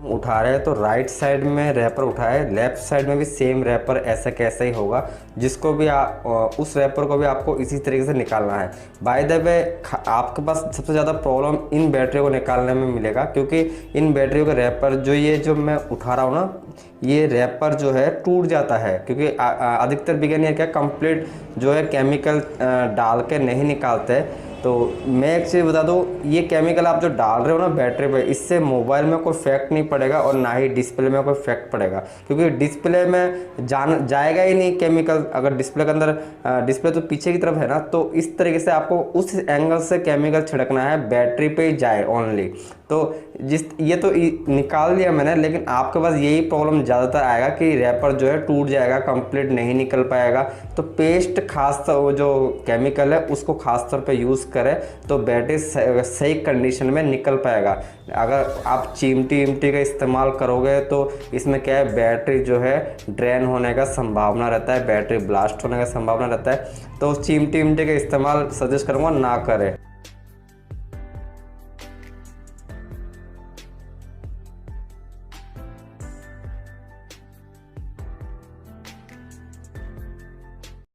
उठा रहे हैं तो राइट साइड में रैपर उठाए, लेफ्ट साइड में भी सेम रैपर ऐसा कैसा ही होगा, जिसको भी उस रैपर को भी आपको इसी तरीके से निकालना है। बाय द वे, आपके पास सबसे ज़्यादा प्रॉब्लम इन बैटरी को निकालने में मिलेगा, क्योंकि इन बैटरियों का रैपर ये जो मैं उठा रहा हूँ ना, ये रैपर जो है टूट जाता है, क्योंकि अधिकतर बिगिनर क्या कंप्लीट जो है केमिकल डाल के नहीं निकालते। तो मैं एक चीज़ बता दूँ, ये केमिकल आप जो डाल रहे हो ना बैटरी पे, इससे मोबाइल में कोई इफेक्ट नहीं पड़ेगा और ना ही डिस्प्ले में कोई इफेक्ट पड़ेगा, क्योंकि डिस्प्ले में जाएगा ही नहीं केमिकल। अगर डिस्प्ले के अंदर डिस्प्ले तो पीछे की तरफ है ना, तो इस तरीके से आपको उस एंगल से केमिकल छिड़कना है, बैटरी पे ही जाए ओनली। तो ये तो निकाल लिया मैंने, लेकिन आपके पास यही प्रॉब्लम ज़्यादातर आएगा कि रैपर जो है टूट जाएगा, कंप्लीट नहीं निकल पाएगा। तो पेस्ट खास वो जो केमिकल है उसको खास तौर पे यूज़ करें तो बैटरी सही कंडीशन में निकल पाएगा। अगर आप चिमटी का इस्तेमाल करोगे तो इसमें क्या है, बैटरी जो है ड्रेन होने का संभावना रहता है, बैटरी ब्लास्ट होने का संभावना रहता है। तो चिमटी का इस्तेमाल सजेस्ट करूँगा ना करें।